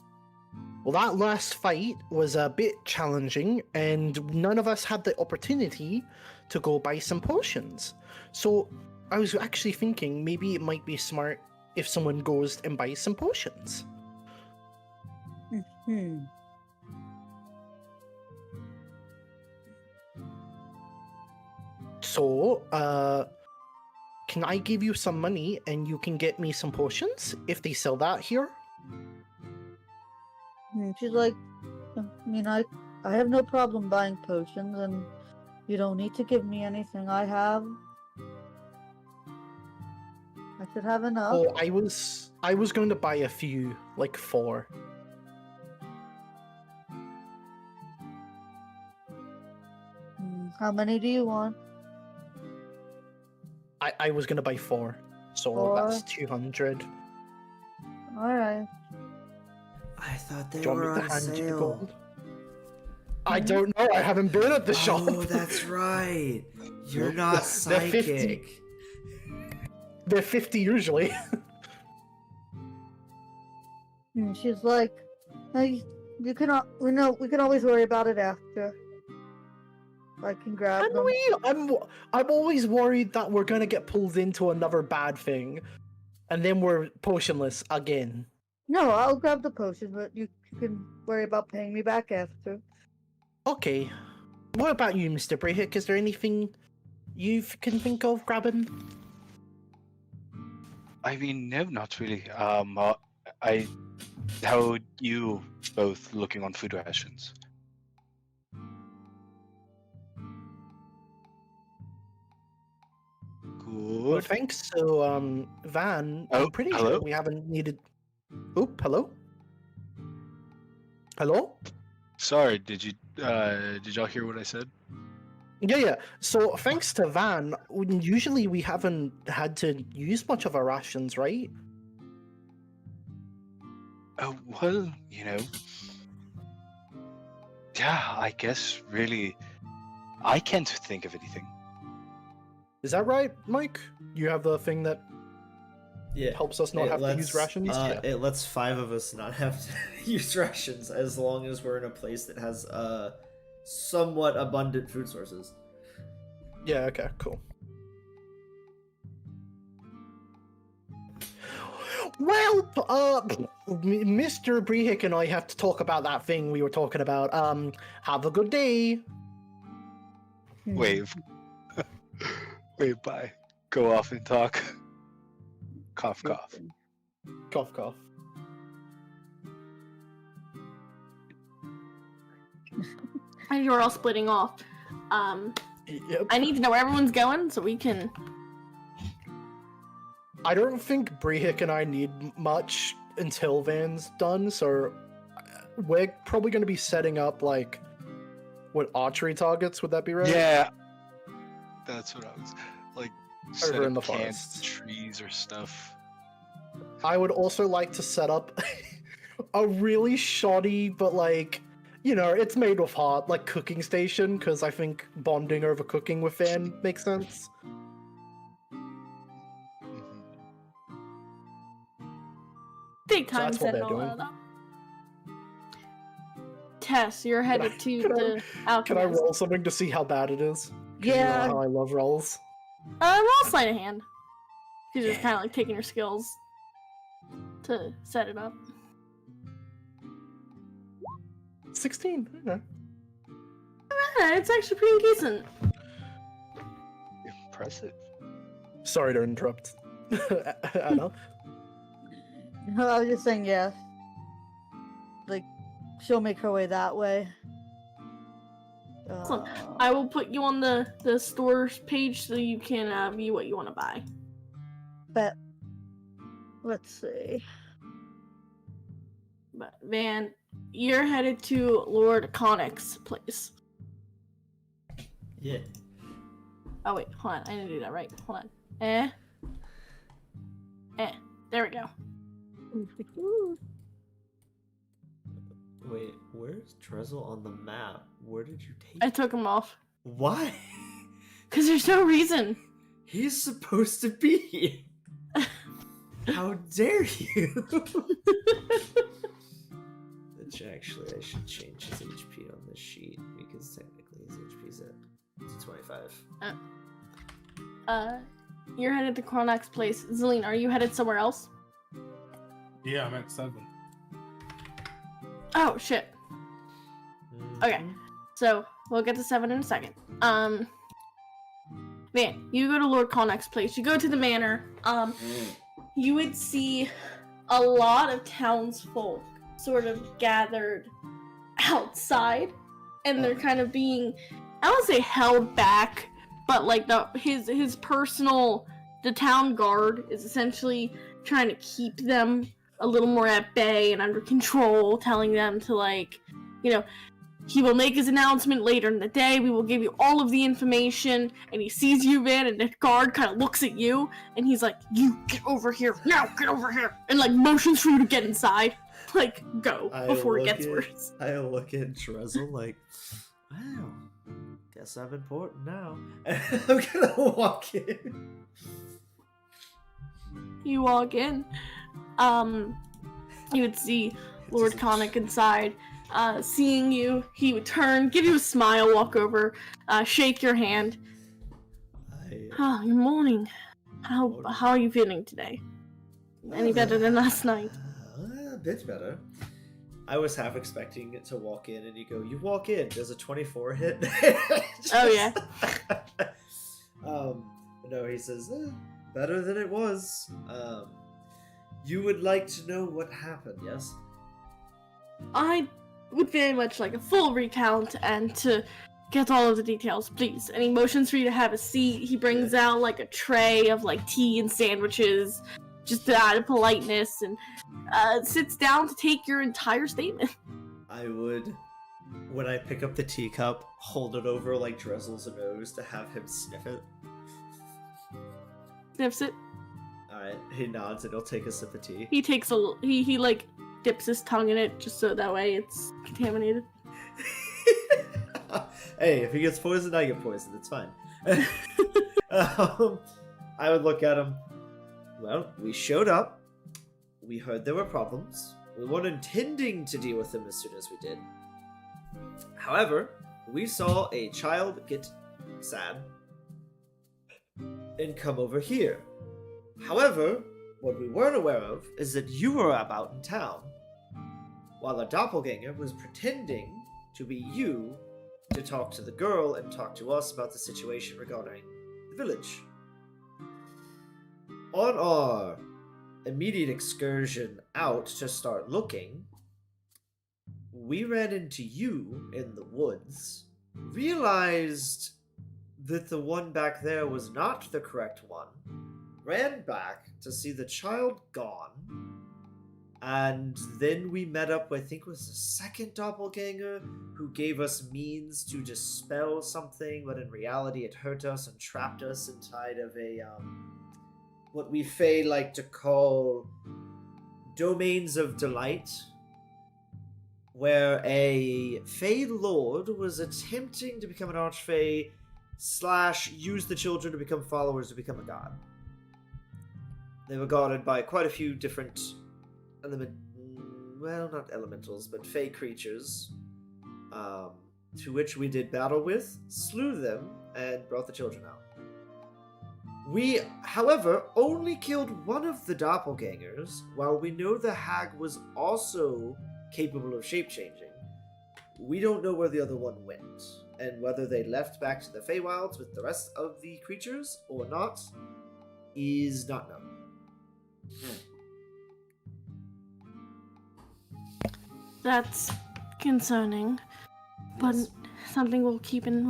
Well, that last fight was a bit challenging, and none of us had the opportunity to go buy some potions. So I was actually thinking maybe it might be smart if someone goes and buys some potions. So, can I give you some money and you can get me some potions if they sell that here? She's like, I mean, I have no problem buying potions, and you don't need to give me anything. I should have enough. Oh, I was going to buy a few, like 4. How many do you want? I was going to buy 4, so 4? that's 200. Alright. I thought they Do you want were me on to hand you the sale. gold? I don't know. I haven't been at the shop. Oh, that's right. You're not They're 50. psychic. They're 50 usually. She's like, hey, we can always worry about it after. I can grab And them. I'm always worried that we're gonna get pulled into another bad thing, and then we're potionless again. No, I'll grab the potion, but you can worry about paying me back after. Okay. What about you, Mr. Brayhick? Is there anything you can think of grabbing? I mean, no, not really. How are you both looking on food rations? Well, Good. thanks. So, Van, Oh, I'm pretty hello? sure we haven't needed. Oh, hello. Hello. Sorry, did y'all hear what I said? Yeah. So, thanks to Van, usually we haven't had to use much of our rations, right? Oh, well, you know. Yeah, I guess really, I can't think of anything. Is that right, Mike? You have the thing that Yeah. helps us not It have to use lets- rations? Yeah. It lets 5 of us not have to use rations as long as we're in a place that has somewhat abundant food sources. Yeah, okay, cool. Well, Mr. Brehik and I have to talk about that thing we were talking about. Have a good day. Wave. Wave bye. Go off and talk. Cough, cough. Cough, cough. And you're all splitting off. Yep. I need to know where everyone's going so we can. I don't think Brehik and I need much until Van's done, so we're probably going to be setting up, like, what, archery targets? Would that be right? Yeah. That's what I was like. Set Over in up the canned forests. trees or stuff. I would also like to set up a really shoddy, but like, you know, it's made with heart, like cooking station, because I think bonding over cooking with Van makes sense. Mhm. Take So time that's what setting they're all doing. that up. Tess, you're headed to can I- the Can I alchemist. roll something to see how bad it is? 'Cause you know Yeah. how I love rolls. Roll sleight of hand. She's just kind of like taking her skills to set it up. 16. Okay. Yeah, it's actually pretty decent. Impressive. Sorry to interrupt. Anna. I was just saying, yeah. Like, she'll make her way that way. Awesome. I will put you on the stores page so you can view what you want to buy. But let's see. But Van, you're headed to Lord Connick's place. Yeah. Oh wait, hold on. I didn't do that right. Hold on. There we go. Wait, where's Drizzle on the map? Where did you take I took him off. Why? Cause there's no reason. He's supposed to be here. How dare you? Which actually, I should change his HP on this sheet because technically his HP's at 25. You're headed to Chronicles' place. Zelene, are you headed somewhere else? Yeah, I'm at 7. Oh shit. Okay. So we'll get to 7 in a second. Van, you go to Lord Connick's place. You go to the manor. You would see a lot of townsfolk sort of gathered outside, and they're kind of being, I don't say held back, but like his personal, the town guard is essentially trying to keep them a little more at bay and under control, telling them to, like, you know, he will make his announcement later in the day. We will give you all of the information. And he sees you, Van, and the guard kind of looks at you, and he's like, "You get over here now! Get over here!" And like motions for you to get inside. Like, go before it gets worse. I look at Drizzle like, wow, guess I'm important now. And I'm gonna walk in. You walk in. You would see Lord Connick inside. Seeing you, he would turn, give you a smile, walk over, shake your hand. Oh, good morning. How are you feeling today? Any better than last night? A bit better. I was half expecting it to walk in and you go, "You walk in, does a 24 hit?" Oh, yeah. No, he says, better than it was. You would like to know what happened, yes? I would very much like a full recount and to get all of the details, please. And he motions for you to have a seat. He brings out like a tray of like tea and sandwiches, just out of politeness, and sits down to take your entire statement. I would, when I pick up the teacup, hold it over like Drizzle's nose to have him sniff it. Sniffs it. Alright, he nods and he'll take a sip of tea. He takes he like dips his tongue in it just so that way it's contaminated. Hey, if he gets poisoned, I get poisoned. It's fine. I would look at him. Well, we showed up. We heard there were problems. We weren't intending to deal with them as soon as we did. However, we saw a child get sad and come over here. However, what we weren't aware of is that you were about in town, while a doppelganger was pretending to be you to talk to the girl and talk to us about the situation regarding the village. On our immediate excursion out to start looking, we ran into you in the woods, realized that the one back there was not the correct one, ran back to see the child gone, and then we met up with, I think it was the second doppelganger, who gave us means to dispel something, but in reality it hurt us and trapped us inside of a, what we Fae like to call domains of delight, where a Fae Lord was attempting to become an Archfey / use the children to become followers to become a god. They were guarded by quite a few different not elementals, but Fae creatures, to which we did battle with, slew them, and brought the children out. We, however, only killed one of the doppelgangers, while we know the hag was also capable of shape-changing. We don't know where the other one went, and whether they left back to the Feywilds with the rest of the creatures or not is not known. That's concerning, but Yes. something we'll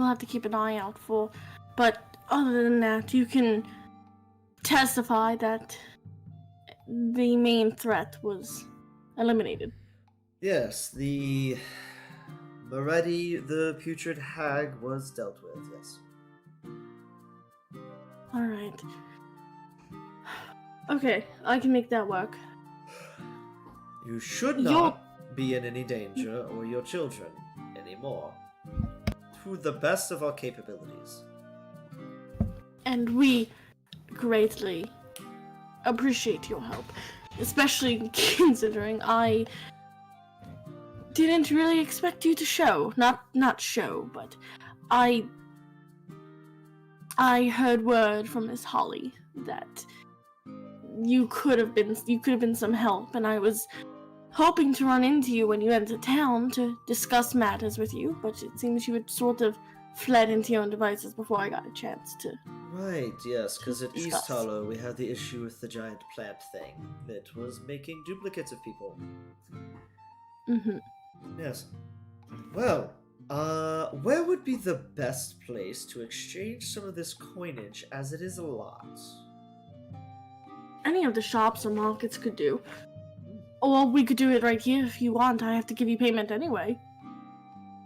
have to keep an eye out for. But other than that, you can testify that the main threat was eliminated. Yes, the Moretti, the Putrid Hag, was dealt with, yes. Alright. Okay, I can make that work. You should not be in any danger, or your children anymore, to the best of our capabilities. And we greatly appreciate your help, especially considering I didn't really expect you to show. Not show, but I heard word from Miss Holly that you could have been some help, and I was hoping to run into you when you entered town to discuss matters with you, but it seems you had sort of fled into your own devices before I got a chance to. Right, yes, because at East Discuss. Hollow we had the issue with the giant plant thing that was making duplicates of people. Mm-hmm. Yes. Well, where would be the best place to exchange some of this coinage, as it is a lot? Any of the shops or markets could do. Or we could do it right here if you want. I have to give you payment anyway.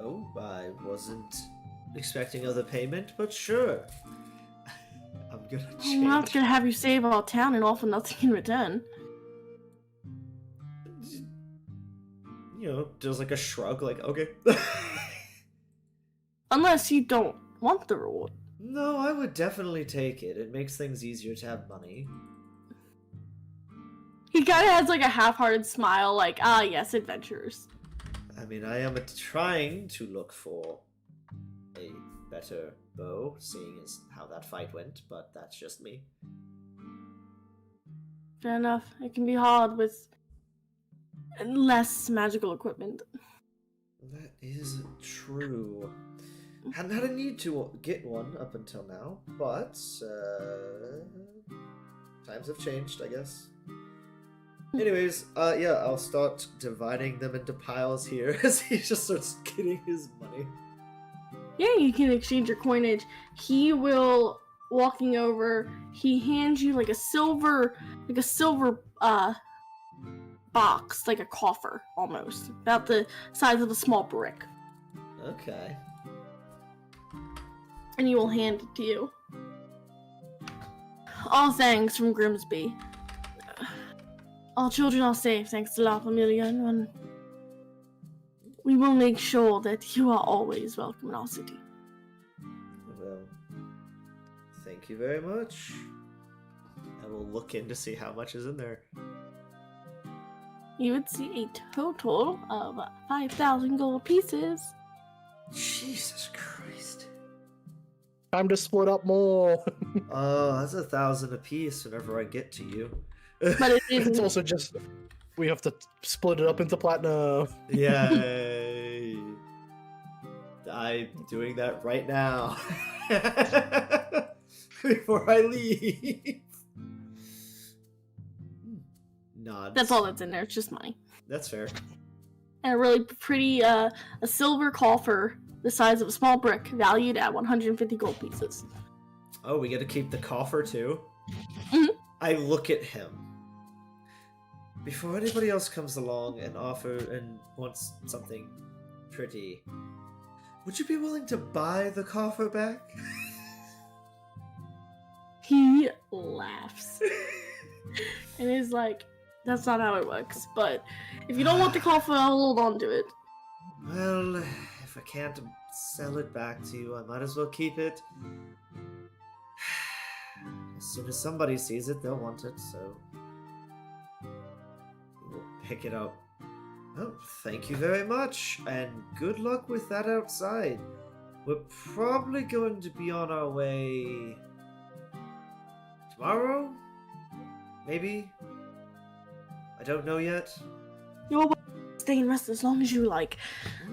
Oh, I wasn't expecting other payment, but sure. I'm gonna change. I'm not gonna have you save our town and offer nothing in return. You know, just like a shrug, like, okay. Unless you don't want the reward. No, I would definitely take it. It makes things easier to have money. He kind of has like a half-hearted smile, like, ah, yes, adventurers. I mean, I am trying to look for a better bow, seeing as how that fight went, but that's just me. Fair enough. It can be hard with less magical equipment. That is true. Hadn't had a need to get one up until now, but times have changed, I guess. Anyways, yeah, I'll start dividing them into piles here as he just starts getting his money. Yeah, you can exchange your coinage. He will, walking over, he hands you like a silver box, like a coffer, almost. About the size of a small brick. Okay. And he will hand it to you. All thanks from Grimsby. All children are safe thanks to La Familia, and we will make sure that you are always welcome in our city. Thank you very much. I will look in to see how much is in there. You would see a total of 5,000 gold pieces. Jesus Christ. Time to split up more. Oh, that's 1,000 apiece whenever I get to you. But it It's is also just we have to split it up into platinum. Yay. I'm doing that right now. Before I leave. Nods. that's all that's in there. It's just money. That's fair. And a really pretty a silver coffer the size of a small brick, valued at 150 gold pieces. Oh, we get to keep the coffer too? Mhm. I look at him. Before anybody else comes along and wants something pretty, would you be willing to buy the coffer back? He laughs and is like, "That's not how it works. But if you don't want the coffer, I'll hold on to it." Well, if I can't sell it back to you, I might as well keep it. As soon as somebody sees it, they'll want it, so we'll pick it up. Oh, thank you very much, and good luck with that outside. We're probably going to be on our way tomorrow? Maybe? I don't know yet. You're welcome to stay and rest as long as you like.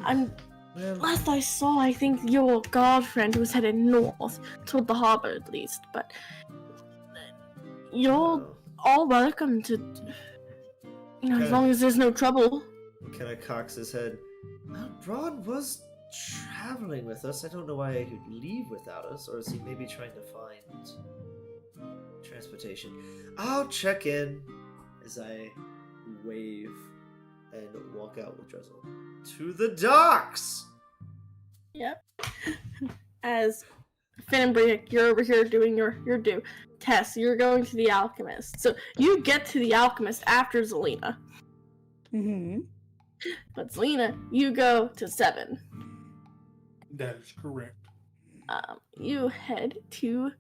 And Well, last I saw, I think your girlfriend was headed north, toward the harbor at least. But you're all welcome to, as Okay. long as there's no trouble. kind of cocks his head. Well, Braun was traveling with us. I don't know why he would leave without us, or is he maybe trying to find transportation? I'll check in as I wave and walk out with Drizzle to the docks. Yep. As Finn and Brick, you're over here doing your due. Tess, you're going to the Alchemist. So you get to the Alchemist after Zelina. Mm-hmm. But Zelina, you go to 7. That is correct. You head to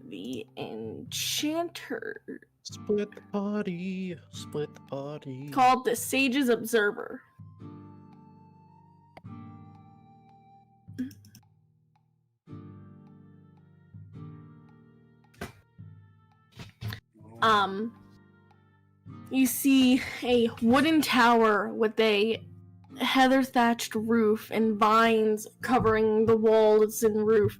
the Enchanter, Split the party. Split the party. called the Sage's Observer. You see a wooden tower with a heather thatched roof and vines covering the walls and roof.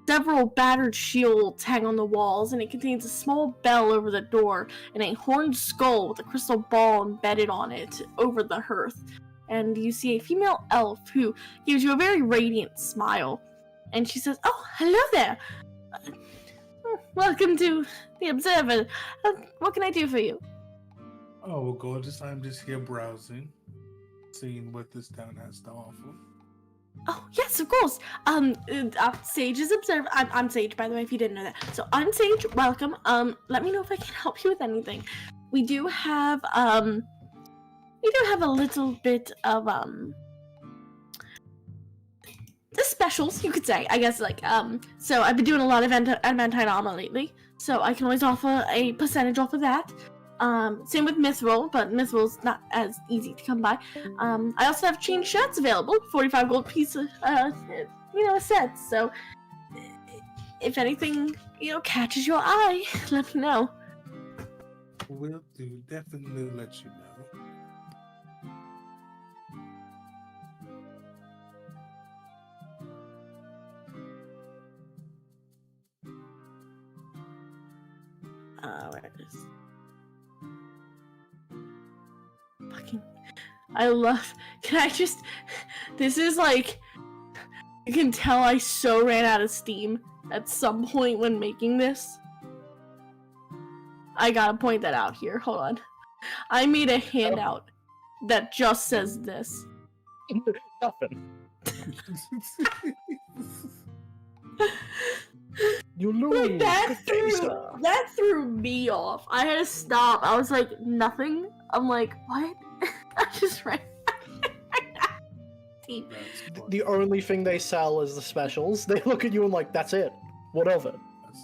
Several battered shields hang on the walls, and it contains a small bell over the door and a horned skull with a crystal ball embedded on it over the hearth. And you see a female elf who gives you a very radiant smile. And she says, "Oh, hello there. Welcome to the Observer. What can I do for you?" Oh, well, gorgeous. I'm just here browsing, seeing what this town has to offer. Oh, yes, of course. Sage's Observer. I'm Sage, by the way, if you didn't know that. So I'm Sage. Welcome. Let me know if I can help you with anything. We do have a little bit of the specials, you could say. I guess so I've been doing a lot of adamantine armor lately, so I can always offer a percentage off of that. Same with Mithril, but Mithril's not as easy to come by. I also have chain shirts available, 45 gold piece, a set. So if anything, catches your eye, let me know. Will do. Definitely let you know. Where it is. I love. This is like. You can tell I so ran out of steam at some point when making this. I gotta point that out here. Hold on. I made a handout that just says this. Nothing. You lose. Like, that threw me off. I had to stop. I was like, nothing. I'm like, what? I just ran. The only thing they sell is the specials. They look at you and like, that's it. What of it?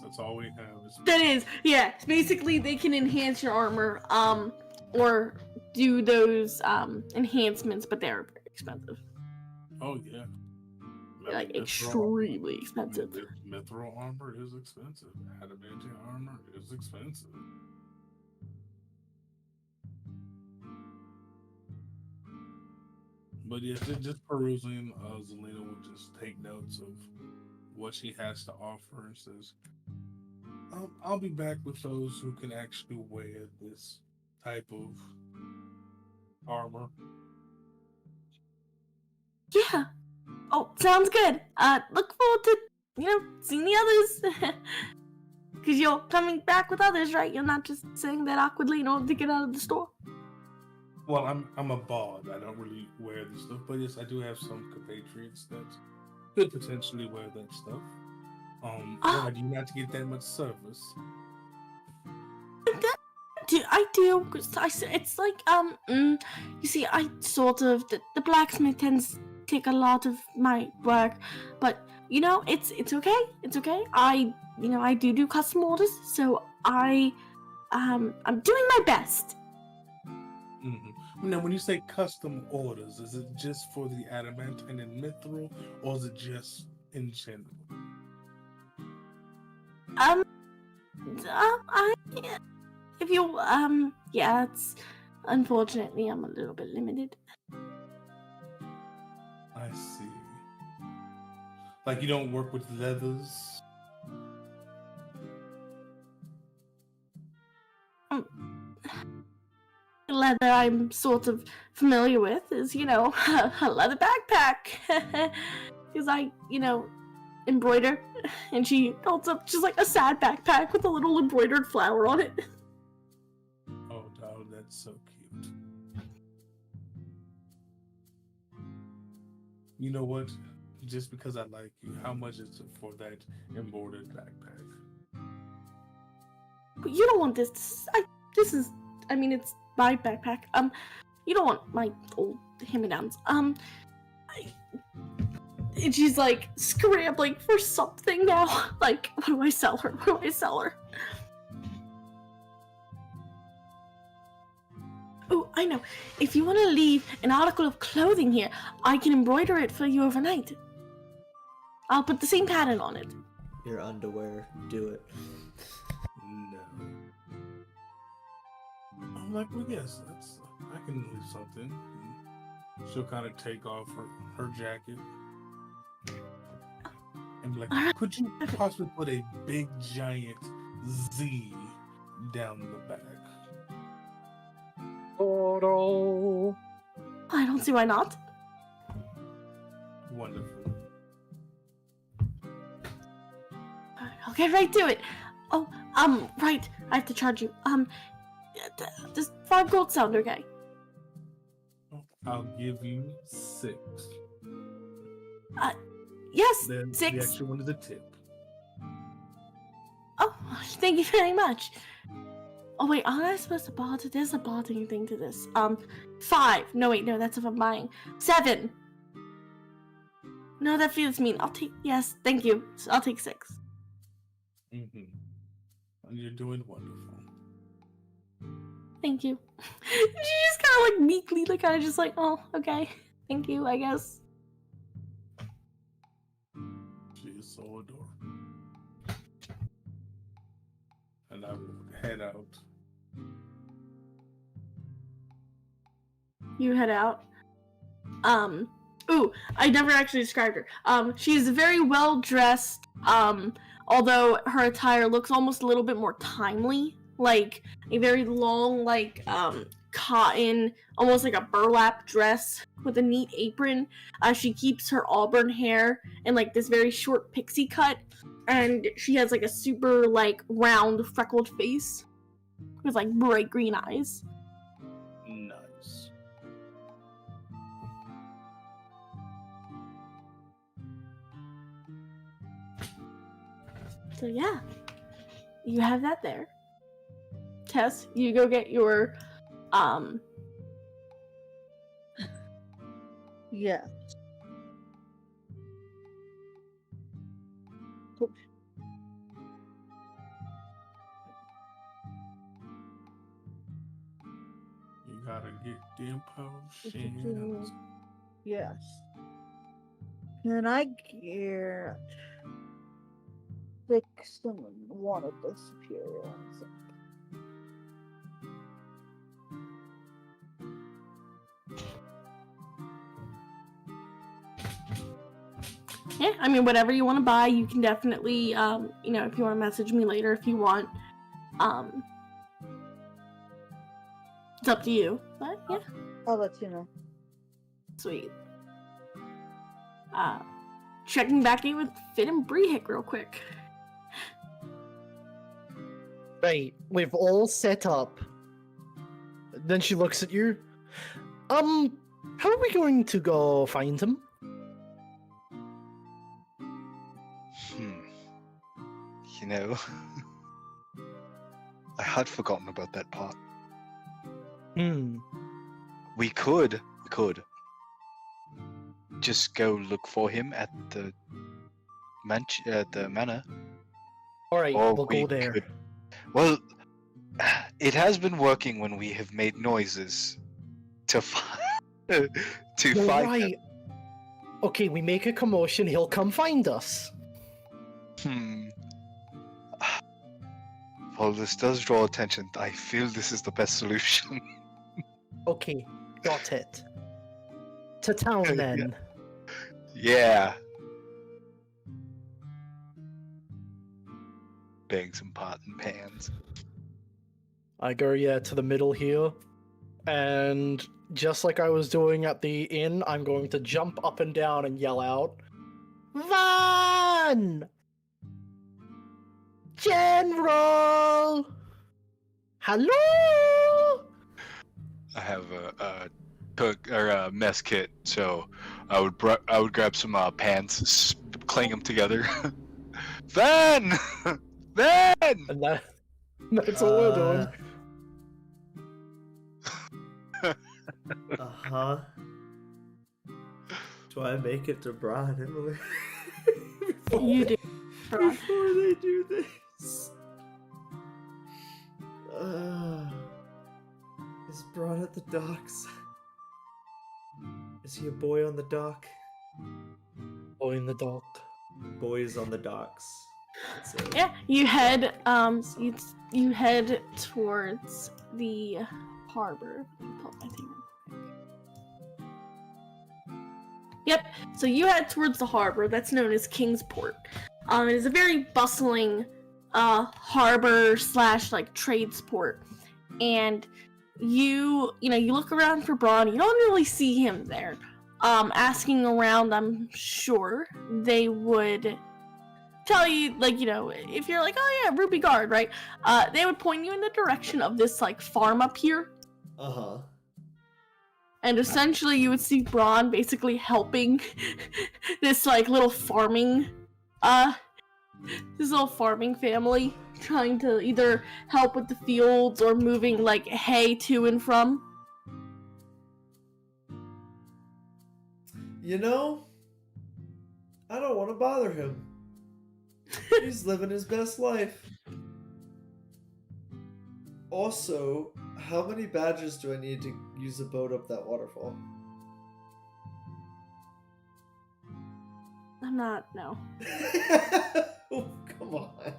That's all we have. That is, yeah. Basically, they can enhance your armor, or do those enhancements, but they're very expensive. Oh yeah. Like Mithril- extremely expensive. Mithril armor is expensive. Adamantine armor is expensive. But yeah, just perusing, Zelina will just take notes of what she has to offer and says, I'll be back with those who can actually wear this type of armor. Yeah. Oh, sounds good. Look forward to seeing the others. Because you're coming back with others, right? You're not just saying that awkwardly in order to get out of the store. Well, I'm a bard. I don't really wear this stuff, but yes, I do have some compatriots that could potentially wear that stuff. Why do you not get that much service? I do. 'Cause it's like, you see, I sort of, the blacksmith tends to take a lot of my work, but, it's okay. It's okay. I do custom orders, so I'm doing my best. Mm-hmm. Now, when you say custom orders, is it just for the adamantine and mithril, or is it just in general? If you, it's, unfortunately, I'm a little bit limited. I see. Like you don't work with leathers? Leather I'm sort of familiar with is, a leather backpack. Because I, embroider. And she holds up just like a sad backpack with a little embroidered flower on it. Oh, no, that's so cute. You know what? Just because I like you, how much is it for that embroidered backpack? But you don't want this. It's my backpack. You don't want my old hand-me-downs. And she's like scrambling for something now. Like, what do I sell her? Oh, I know. If you want to leave an article of clothing here, I can embroider it for you overnight. I'll put the same pattern on it. Your underwear. Do it. No. I'm like, well, yes, I can leave something. She'll kind of take off her jacket. And be like, could you possibly put a big giant Z down the back? Portal. I don't see why not. Wonderful. I'll get right to it. Oh, right. I have to charge you. Does 5 gold sound okay? I'll give you 6. Yes, The 6. extra one is a tip. Oh, thank you very much. Oh wait, aren't I supposed to barter? There's a bartering thing to this. 5. No wait, no, that's if I'm buying. 7. No, that feels mean. Yes, thank you. I'll take 6. Mm-hmm. And you're doing wonderful. Thank you. She just kind of like meekly, like kind of just like, oh, okay, thank you, I guess. She is so adorable. And I will head out. You head out. Ooh, I never actually described her. She's very well dressed. Although her attire looks almost a little bit more timely, like a very long, like cotton, almost like a burlap dress with a neat apron. She keeps her auburn hair in like this very short pixie cut, and she has like a super like round freckled face with like bright green eyes. Nice. So yeah, you have that there. Tess, you go get your Yeah. Damn power. Yes. Can I get fix one of the superior ones? Yeah, I mean, whatever you want to buy, you can definitely, you know, if you want to message me later if you want. It's up to you, but yeah. I'll let you know. Sweet. Checking back in with Finn and Brehik real quick. Right, we've all set up. Then she looks at you. How are we going to go find him? You know, I had forgotten about that part. We could just go look for him at the manor. Alright, Or we'll go there. Well, it has been working when we have made noises to You're find right. Okay, we make a commotion, he'll come find us. him. Well, this does draw attention. I feel this is the best solution. Okay, got it. To town then. Yeah. Bang some pot and pans. I go, to the middle here. And just like I was doing at the inn, I'm going to jump up and down and yell out, Van! General! Hello! I have a cook or a mess kit, so I would grab some pans, clang them together. Van! Van! And that's all we're doing. Uh-huh. Do I make it to Bron and Emily? You do. Before they do this. Is Bron at the docks? Is he a boy on the dock? Boy in the dock. Boys on the docks. That's it. Yeah, you head you head towards the harbor. Let me pull up my thing real quick. Yep, so you head towards the harbor that's known as Kingsport. It is a very bustling harbor / like trades port, and you look around for Braun. You don't really see him there. Asking around, I'm sure they would tell you, like, if you're like, oh yeah, Ruby Guard, right? They would point you in the direction of this like farm up here. Uh-huh. And essentially you would see Braun basically helping this like little farming family, trying to either help with the fields or moving like hay to and from. You know, I don't want to bother him. He's living his best life. Also, how many badges do I need to use a boat up that waterfall? I'm not, no. Oh, come on.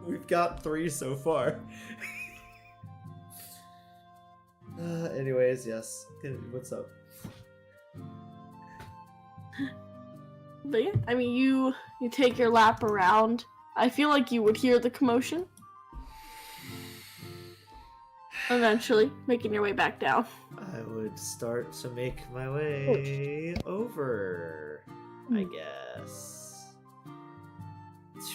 We've got 3 so far. Anyways, yes. What's up? But yeah, I mean, you take your lap around. I feel like you would hear the commotion. Eventually, making your way back down. I would start to make my way over, I guess.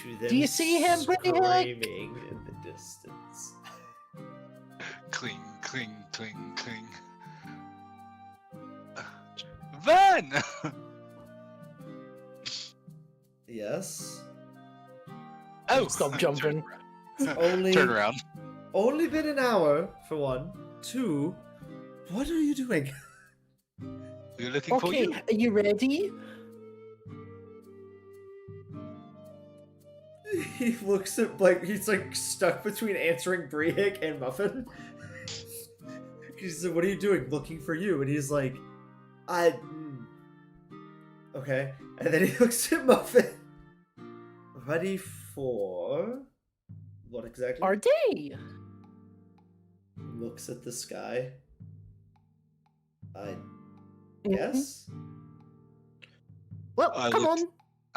To them. Do you see him, screaming in the distance? Cling, cling, cling, cling. Van! Yes. Oh, Stop jumping. Turn around. Only been an hour, for 1. 2. What are you doing? We're looking for Okay, you. are you ready? He looks at, like, he's like stuck between answering Brehik and Muffin. He said, "What are you doing?" "Looking for you." And he's like, okay. And then he looks at Muffin. "Ready for what exactly?" Our day. Looks at the sky. Mhm. Yes. Well, I come looked- on.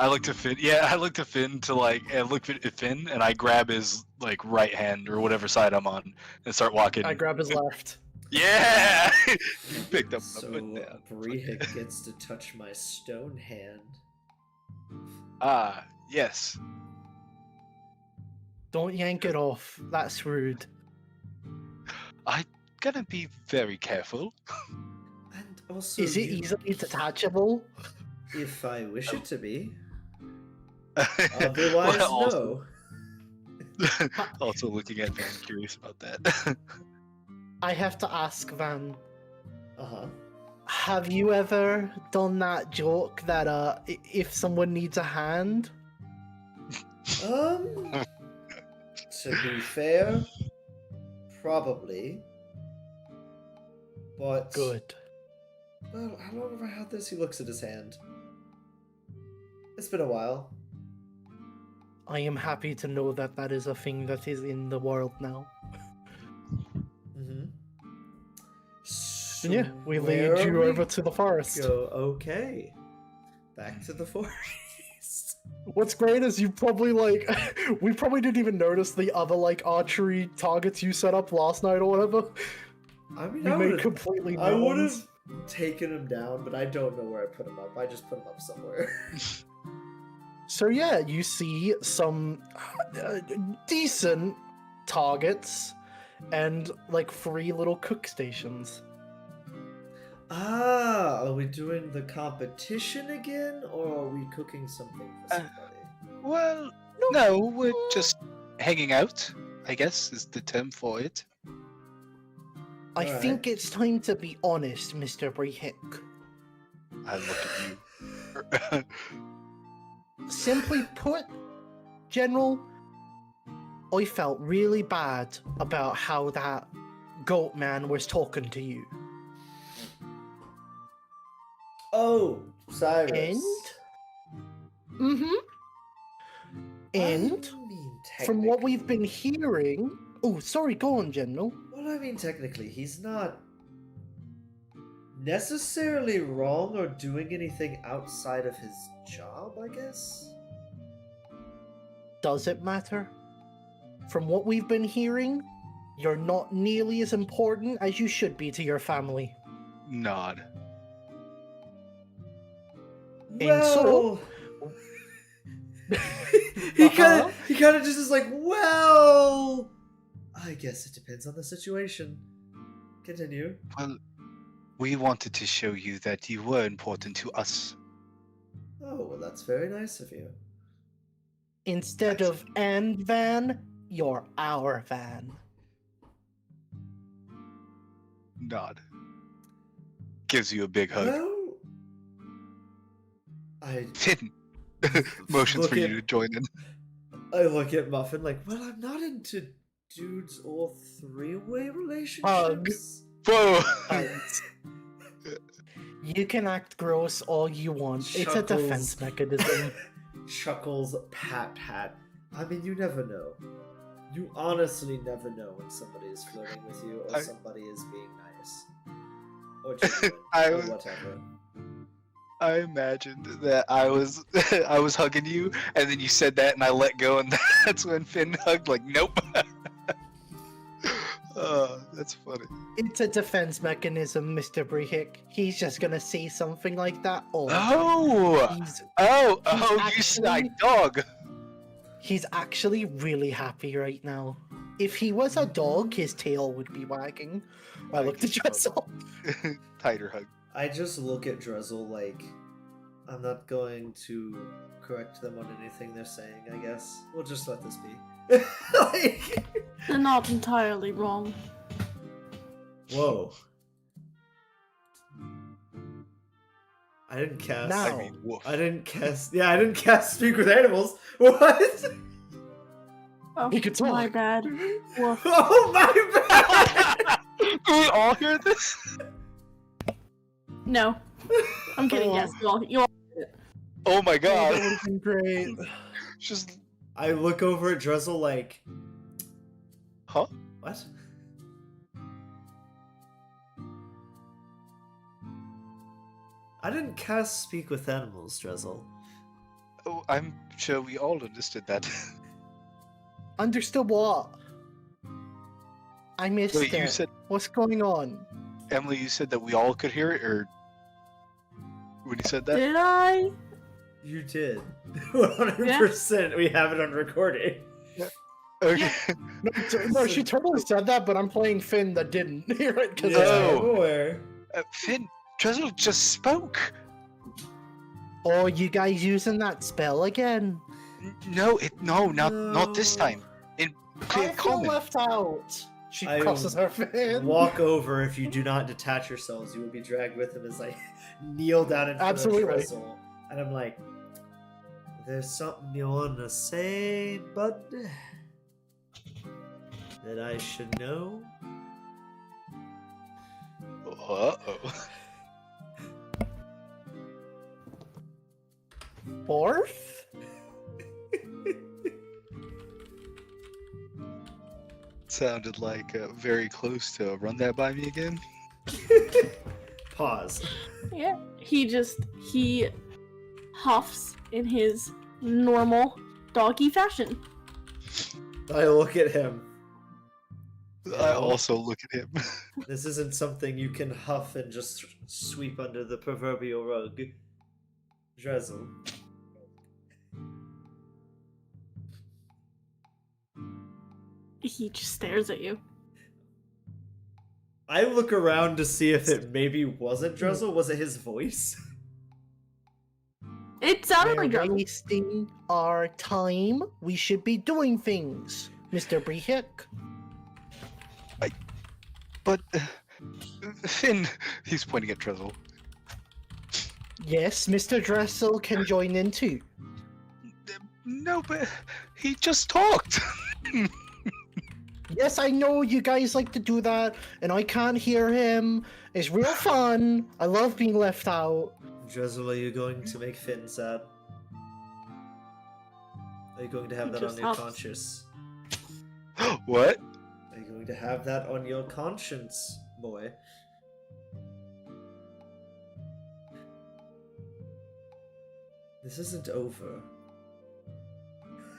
I look to Finn. Yeah, I look to Finn to like, and look at Finn, and I grab his like right hand or whatever side I'm on, and start walking. I grab his left. Yeah, you picked up. So my foot down. Brehik gets to touch my stone hand. Ah, yes. Don't yank it off. That's rude. I'm gonna be very careful. And also, Is it easily detachable? if I wish it to be. Well, Otherwise, also, no. also looking at Van, curious about that. I have to ask, Van. Uh-huh. Have you ever done that joke that if someone needs a hand? To be fair, probably. But Good. well, how long have I had this? He looks at his hand. It's been a while. I am happy to know that that is a thing that is in the world now. Mm-hmm. And yeah, we lead you over to the forest. Go, okay. Back to the forest. What's great is you probably like we probably didn't even notice the other like archery targets you set up last night or whatever. I mean, We I made would completely new I would ones. have taken him down, but I don't know where I put him up. I just put him up somewhere. So yeah, you see some decent targets and like 3 little cook stations. Ah, are we doing the competition again, or are we cooking something for somebody? Well, no, we're just hanging out, I guess is the term for it. I Alright. think it's time to be honest, Mr. Brehik. I look at you. Simply put, General, I felt really bad about how that goat man was talking to you. Oh, Cyrus. Mm-hmm. And I mean, from what technically- we've been hearing... Oh, sorry, go on, General. Well, I mean, technically, he's not necessarily wrong or doing anything outside of his job, I guess. Does it matter? From what we've been hearing, you're not nearly as important as you should be to your family. Nod. And so- he kind of just is like, well, I guess it depends on the situation. Continue. Well, we wanted to show you that you were important to us. Oh, well, that's very nice of you. Instead of "and van," you're our van. Nod. Gives you a big hug. Well, I Finn motions Look for at- you to join in. look at Muffin like, well, I'm not into dudes or 3-way relationships. Whoa! Hugs. You can act gross all you want. It's a Chuckles. defense mechanism. Chuckles, pat. I mean, you never know. You honestly never know when somebody is flirting with you or I- somebody is being nice. Or genuine, I or was- whatever. I imagined that I was I was hugging you, and then you said that, and I let go, and that's when Finn hugged. Like, nope. Oh, that's funny. It's a defense mechanism, Mr. Brehik. He's just gonna say something like that all the time. Oh, He's you actually- snide dog. He's actually really happy right now. If he was a dog, his tail would be wagging. I looked at Dressel. Tighter hug. I just look at Drizzle like, I'm not going to correct them on anything they're saying, I guess. We'll just let this be. Like, They're not entirely wrong. whoa. I didn't cast. Now- I mean, woof. I didn't cast. Yeah, I didn't cast Speak with Animals. What? Oh, He could talk. my bad. Woof. Oh my bad! Do we all hear this? No. I'm kidding, yes. You all Oh my Oh, god. that would have been great. Just I look over at Drizzle like, huh? what? I didn't cast Speak with Animals, Drizzle. Oh, I'm sure we all understood that. Understood what? I missed Wait, it. you said What's going on? Emily, you said that we all could hear it, or when you said that? Did I? You did. 100%. We have it on recording. Okay. No, she totally said that, but I'm playing Finn that didn't hear it because Yeah. I'm aware. Finn, Drizzle just spoke. Oh, you guys using that spell again? No, not this No. time. In clear I feel common. left out. She I crosses her Finn. Walk over. If you do not detach yourselves, you will be dragged with him as I kneel down in front Absolutely. of Drizzle. And I'm like, there's something you want to say, bud? That I should know? Uh-oh. Fourth? Sounded like very close to run that by me again. Pause. Yeah. He huffs in his normal doggy fashion. I look at him. I also look at him. This isn't something you can huff and just sweep under the proverbial rug. Drizzle. He just stares at you. I look around to see if it maybe wasn't Drizzle. Was it his voice? It sounded We're like Drizzle. wasting our time. We should be doing things, Mr. Brehik. But Finn, he's pointing at Drizzle. Yes, Mr. Dressel can join in too. No, but he just talked. Yes, I know you guys like to do that, and I can't hear him. It's real fun. I love being left out. Drizzle, are you going to make Finn sad? Are you going to have He that on just your huffs. conscience? What? Are you going to have that on your conscience, boy? This isn't over.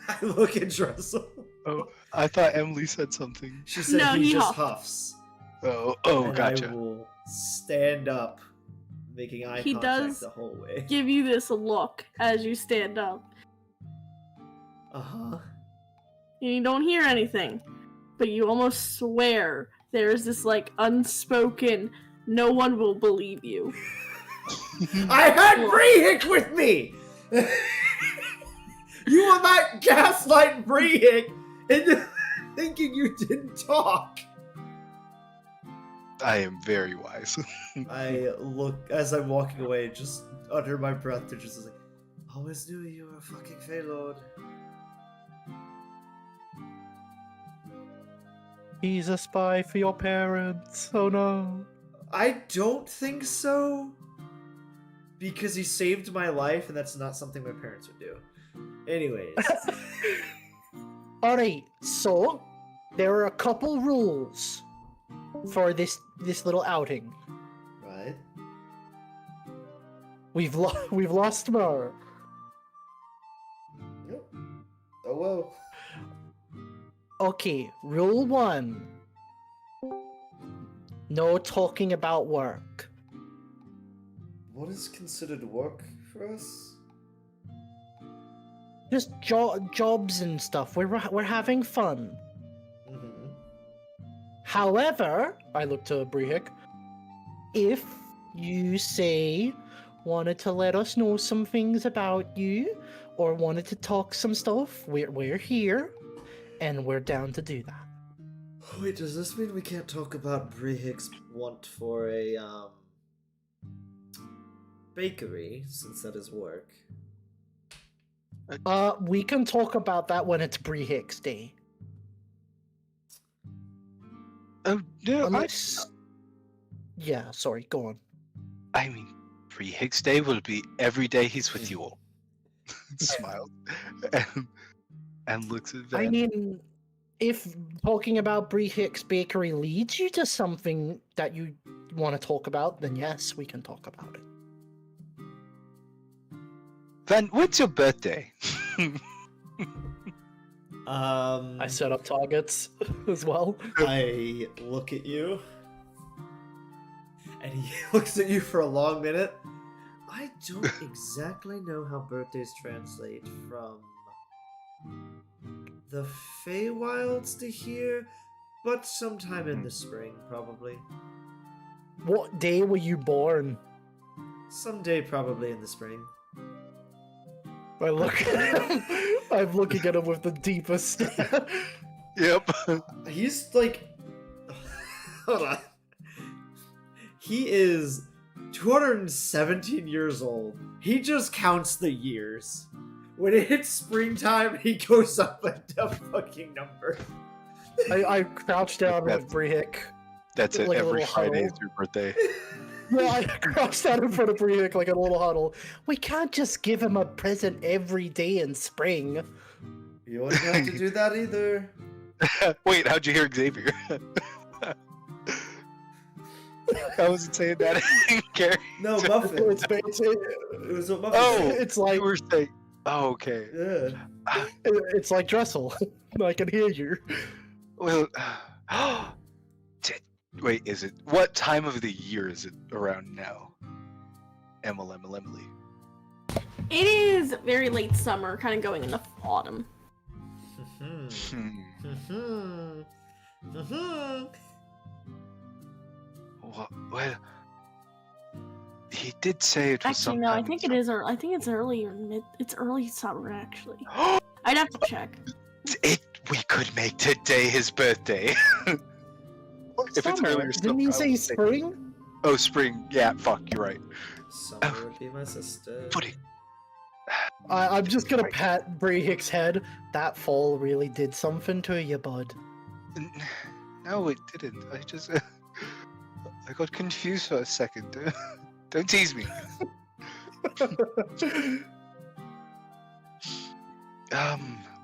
I look at Drizzle. Oh, I thought Emily said something. She said No, he he just huffed. huffs. Oh, And gotcha. I will stand up, making eye He contact does. the whole way. Give you this look as you stand up. Uh-huh. You don't hear anything, but you almost swear there's this like unspoken, no one will believe you. I had Brehik with me! You were not gaslight Brehik into thinking you didn't talk. I am very wise. I look, as I'm walking away, just under my breath, to just like, always knew you were a fucking Feylord. He's a spy for your parents. Oh no. I don't think so. Because he saved my life, and that's not something my parents would do. Anyways. Alright, so there are a couple rules for this little outing. Right? We've lost Mer. Yep. Oh well. Okay, rule 1. No talking about work. What is considered work for us? Just jobs and stuff. We're having fun. Mm-hmm. However, I look to Brehik, if you say wanted to let us know some things about you or wanted to talk some stuff, we're here and we're down to do that. Wait, does this mean we can't talk about Brehik's want for a bakery, since that is work? We can talk about that when it's Brehik's day. Oh no, Unless... Yeah, sorry, go on. I mean, Free Higgs Day will be every day he's with you all. Smiles and looks at Van. I mean, if talking about Brie Hicks Bakery leads you to something that you want to talk about, then yes, we can talk about it. Van, what's your birthday? I set up targets as well. I look at you, and he looks at you for a long minute. I don't exactly know how birthdays translate from the Feywilds to here, but sometime in the spring, probably. What day were you born? Someday, probably in the spring. I look at him. I'm looking at him with the deepest stare. Yep. He's like... Hold on. He is 217 years old. He just counts the years. When it hits springtime, he goes up a fucking number. I crouch down with Brihik. That's it. Like a Every little Friday huddle. is your birthday. Yeah, I crouched down in front of Brihik like a little huddle. We can't just give him a present every day in spring. You wouldn't have to do that either. Wait, how'd you hear Xavier? I wasn't saying that. Gary. No, Muffin. It was what Muffin Oh, said. It's like You were saying. Oh, okay. Yeah. it's like Dressel. I can hear you. Well, wait, is it? What time of the year is it around now? Emily. It is very late summer, kind of going into autumn. Well, he did say it was Actually, no, I sometime think in it is. I think it's early or mid. It's early summer, actually. I'd have to check. We could make today his birthday. If it's Summer. earlier, Didn't you say spring? Oh, spring. Yeah, fuck, you're right. Summer would be my sister. Putty. I'm just gonna pat Brihik's head. That fall really did something to you, bud. No, it didn't. I just... I got confused for a second. Don't tease me.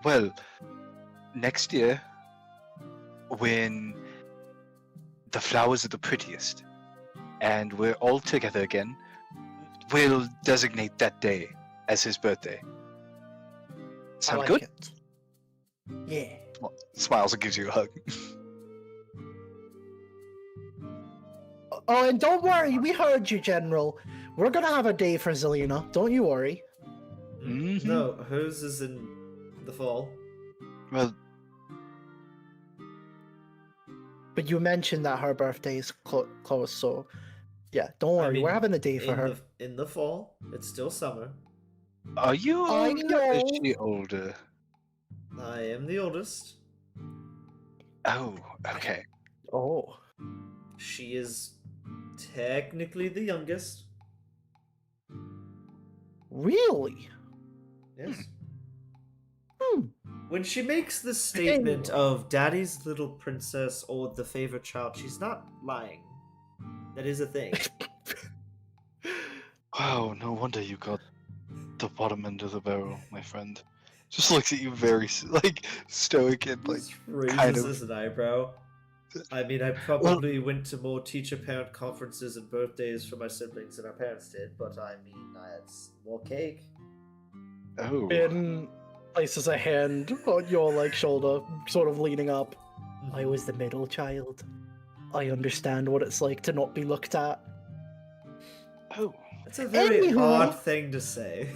Well, next year, when the flowers are the prettiest, and we're all together again, we'll designate that day as his birthday. I Sound like good? it. Yeah. Smiles and gives you a hug. Oh, and don't worry, we heard you, General. We're gonna have a day for Zelina. Don't you worry. Mhm. No, hers is in the fall. Well, But you mentioned that her birthday is close, so yeah, don't worry. I mean, We're having a day for her. In the fall, it's still summer. are you I older? Or is know. she older? I am the oldest. Oh, okay. Oh. She is technically the youngest. Really? Yes. Hmm. When she makes the statement of daddy's little princess or the favorite child, she's not lying. That is a thing. Wow, no wonder you got the bottom end of the barrel, my friend. Just looks at you very stoic and like Just raises kind of- an eyebrow. I mean, I probably went to more teacher-parent conferences and birthdays for my siblings than our parents did, but I mean, it's more cake. oh. Ben places a hand on your shoulder, sort of leaning up. I was the middle child. I understand what it's like to not be looked at. Oh. That's a very Anywho. odd thing to say.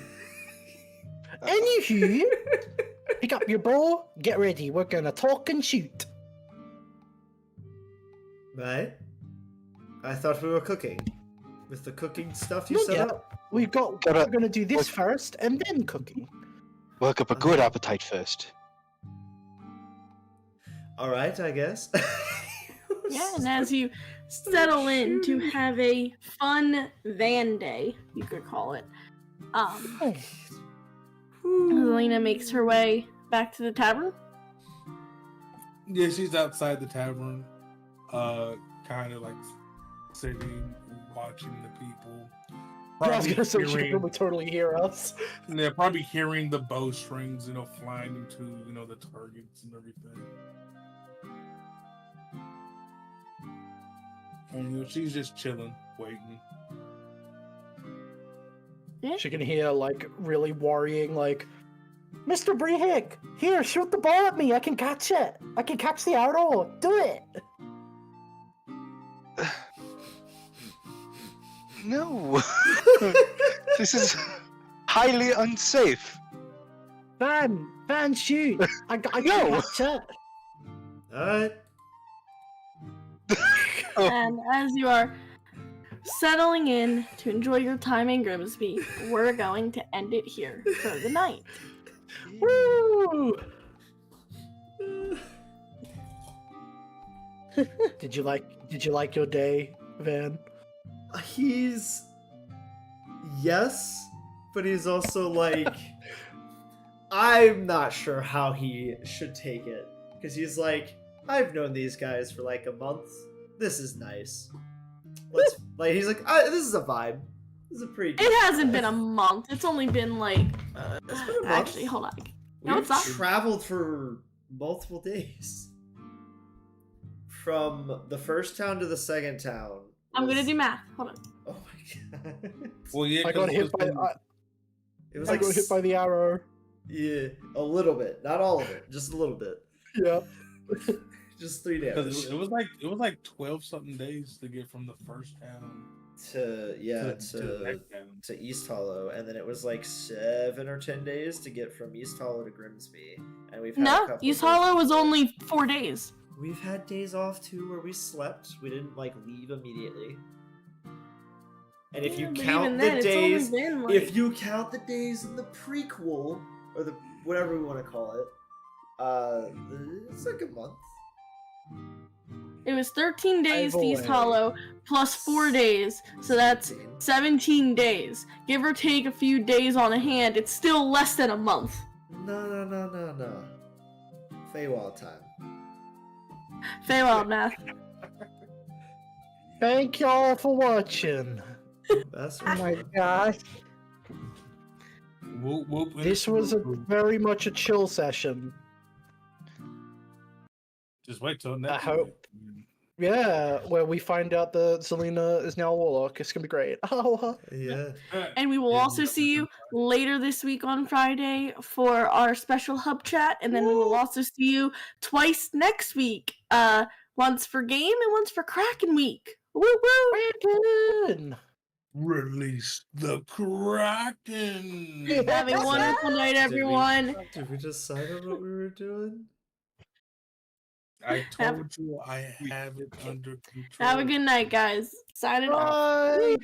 Anywho, pick up your bow, get ready. We're gonna talk and shoot. Right? I thought we were cooking. With the cooking stuff you Not set yet. up? We're Gotta- gonna do this first and then cooking. Work up a good appetite first. Alright, I guess. Yeah, and as you settle in to have a fun van day, you could call it, Zelina makes her way back to the tavern. Yeah, she's outside the tavern. kind of like sitting, watching the people. I was gonna say she could hearing- probably totally hear us. And they're probably hearing the bowstrings, flying into, the targets and everything. And, she's just chilling, waiting. She can hear like really worrying, like, Mr. Brehig, here, shoot the ball at me. I can catch it. I can catch the arrow. Do it. No. This is highly unsafe. Van, shoot. I can No. catch it. Alright. And as you are settling in to enjoy your time in Grimsby, we're going to end it here for the night. Woo! Did you like your day, Van? He's yes, but he's also like I'm not sure how he should take it because he's like I've known these guys for like a month. This is nice. Let's like he's like this is a vibe. This is a pretty. It hasn't been a month. It's only been like. It's been a month. Actually, hold on. No, We've it's not. traveled for multiple days. From the first town to the second town. I'm gonna was- do math. Hold on. Oh my god. Well, yeah, I got hit by It was I like got hit by the arrow. yeah, a little bit, not all of it, just a little bit, Yeah. just 3 damage Because it was like 12 something days to get from the first town to the next town. to East Hollow, and then it was like 7 or 10 days to get from East Hollow to Grimsby, and we've had a No, couple East of days- Hollow was only 4 days. We've had days off too where we slept. We didn't like leave immediately. And if Yeah, you but count even the then, it's only days, been, like- if you count the days in the prequel or the whatever we want to call it, it's like a month. It was 13 days to East away. Hollow plus 4 days, so that's 17 days. Give or take a few days on a hand, it's still less than a month. No. Feywild time. Feywild math. Thank y'all for watching. That's Oh right. my gosh. Whoop, whoop, This was very much a chill session. Just wait till next hope- week. Yeah, where we find out that Selena is now a warlock. It's gonna be great. Oh, Yeah. And we will also see you later this week on Friday for our special hub chat, and then we will also see you twice next week. Once for game and once for Kraken week. Woo woo! Kraken! Release the Kraken. Have a wonderful night, everyone. Did we decide on what we were doing? I told you I have it under control. Have a good night, guys. Signing off. Bye!